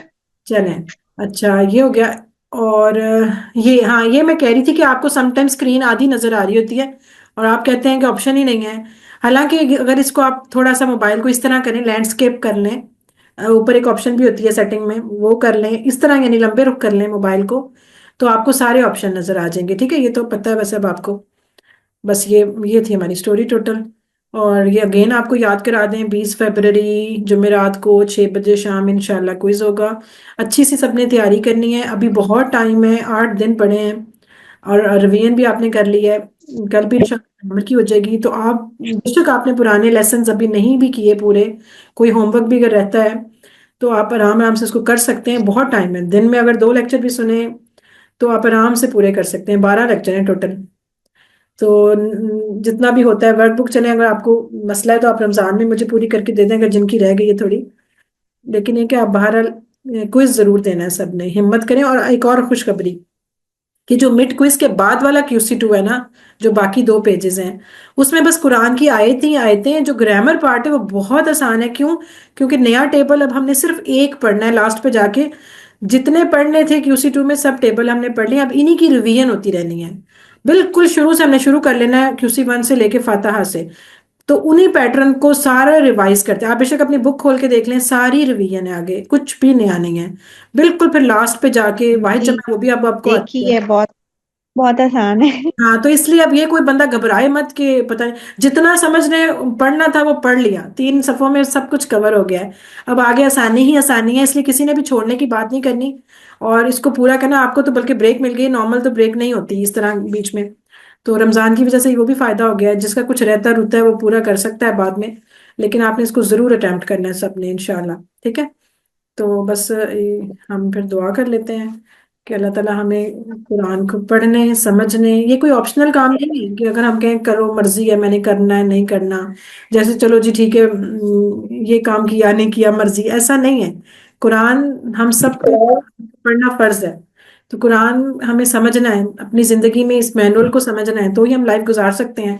چلیں اچھا یہ ہو گیا. اور یہ ہاں یہ میں کہہ رہی تھی کہ آپ کو سم ٹائم اسکرین آدھی نظر آ رہی ہوتی ہے اور آپ کہتے ہیں کہ آپشن ہی نہیں ہے. حالانکہ اگر اس کو آپ تھوڑا سا موبائل کو اس طرح کریں، لینڈسکیپ کر لیں، اوپر ایک آپشن بھی ہوتی ہے سیٹنگ میں، وہ کر لیں اس طرح، یعنی لمبے رخ کر لیں موبائل کو، تو آپ کو سارے آپشن نظر آ جائیں گے. ٹھیک ہے، یہ تو پتہ ہے ویسے اب آپ کو. بس یہ تھی ہماری اسٹوری ٹوٹل. اور یہ اگین آپ کو یاد کرا دیں 20 فروری جمعرات کو 6 بجے شام انشاءاللہ کوئز ہوگا. اچھی سی سب نے تیاری کرنی ہے، ابھی بہت ٹائم ہے، 8 دن پڑے ہیں اور ریویژن بھی آپ نے کر لی ہے. کل بھی انشاءاللہ کی ہو جائے گی. تو آپ بے شک آپ نے پرانے لیسنز ابھی نہیں بھی کیے پورے، کوئی ہوم ورک بھی اگر رہتا ہے تو آپ آرام سے اس کو کر سکتے ہیں. بہت ٹائم ہے، دن میں اگر 2 لیکچر بھی سنیں تو آپ آرام سے پورے کر سکتے ہیں. 12 لیکچر ہیں ٹوٹل. تو جتنا بھی ہوتا ہے ورک بک چلیں، اگر آپ کو مسئلہ ہے تو آپ رمضان میں مجھے پوری کر کے دے دیں اگر جن کی رہ گئی ہے تھوڑی. لیکن یہ کہ آپ بہرحال کوئز ضرور دینا ہے، سب نے ہمت کریں. اور ایک اور خوشخبری کہ جو مڈ کوئز کے بعد والا QC2 ہے نا، جو باقی 2 پیجز ہیں، اس میں بس قرآن کی آیتیں ہیں. جو گرامر پارٹ ہے وہ بہت آسان ہے. کیوں؟ کیونکہ نیا ٹیبل اب ہم نے صرف ایک پڑھنا ہے لاسٹ پہ جا کے. جتنے پڑھنے تھے QC2 میں سب ٹیبل ہم نے پڑھ لیے، اب انہی کی ریویژن ہوتی رہنی ہے. بالکل شروع سے ہم نے شروع کر لینا ہے QC1 سے لے کے فاتحہ سے. تو انہی پیٹرن کو سارا ریوائز کرتے ہیں. آپ بے شک اپنی بک کھول کے دیکھ لیں, ساری ریویژن ہے آگے, کچھ بھی نیا نہیں ہے بالکل. پھر لاسٹ پہ جا کے واحد جی جمع وہ بھی اب آپ کو آتی دیکھی ہے. ہے، بہت بہت آسان ہے. ہاں تو اس لیے اب یہ کوئی بندہ گھبرائے مت کہ پتہ نہیں, جتنا سمجھنے پڑھنا تھا وہ پڑھ لیا, 3 صفحوں میں سب کچھ کور ہو گیا ہے. اب آگے آسانی ہی آسانی ہے, اس لیے کسی نے بھی چھوڑنے کی بات نہیں کرنی اور اس کو پورا کرنا. آپ کو تو بلکہ بریک مل گئی, نارمل تو بریک نہیں ہوتی اس طرح بیچ میں. تو رمضان کی وجہ سے وہ بھی فائدہ ہو گیا ہے. جس کا کچھ رہتا رہتا ہے وہ پورا کر سکتا ہے بعد میں, لیکن آپ نے اس کو ضرور اٹیمپٹ کرنا ہے سب نے انشاءاللہ. ٹھیک ہے, تو بس ہم پھر دعا کر لیتے ہیں کہ اللہ تعالیٰ ہمیں قرآن کو پڑھنے سمجھنے, یہ کوئی آپشنل کام نہیں ہے کہ اگر ہم کہیں کرو مرضی ہے میں نے کرنا ہے نہیں کرنا, جیسے چلو جی ٹھیک ہے یہ کام کیا نہیں کیا مرضی, ایسا نہیں ہے. قرآن ہم سب کو پڑھنا فرض ہے. تو قرآن ہمیں سمجھنا ہے, اپنی زندگی میں اس مینول کو سمجھنا ہے, تو ہی ہم لائف گزار سکتے ہیں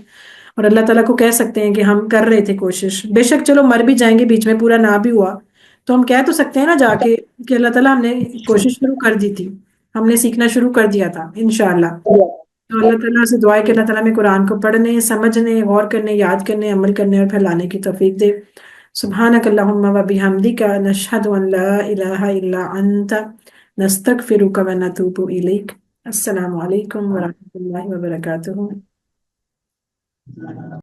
اور اللہ تعالیٰ کو کہہ سکتے ہیں کہ ہم کر رہے تھے کوشش. بے شک چلو مر بھی جائیں گے بیچ میں, پورا نہ بھی ہوا تو ہم کہہ تو سکتے ہیں نا جا کے کہ اللہ تعالیٰ ہم نے کوشش شروع کر دی تھی, ہم نے سیکھنا شروع کر دیا تھا انشاءاللہ. تو اللہ تعالیٰ سے دعا ہے کہ اللہ تعالیٰ ہمیں قرآن کو پڑھنے سمجھنے غور کرنے یاد کرنے عمل کرنے اور پھیلانے کی توفیق دے. سبحانک اللہم و بحمدک نشہد ان لا الہ الا انت نستغفرک و نتوب الیک. السلام علیکم ورحمۃ اللہ وبرکاتہ.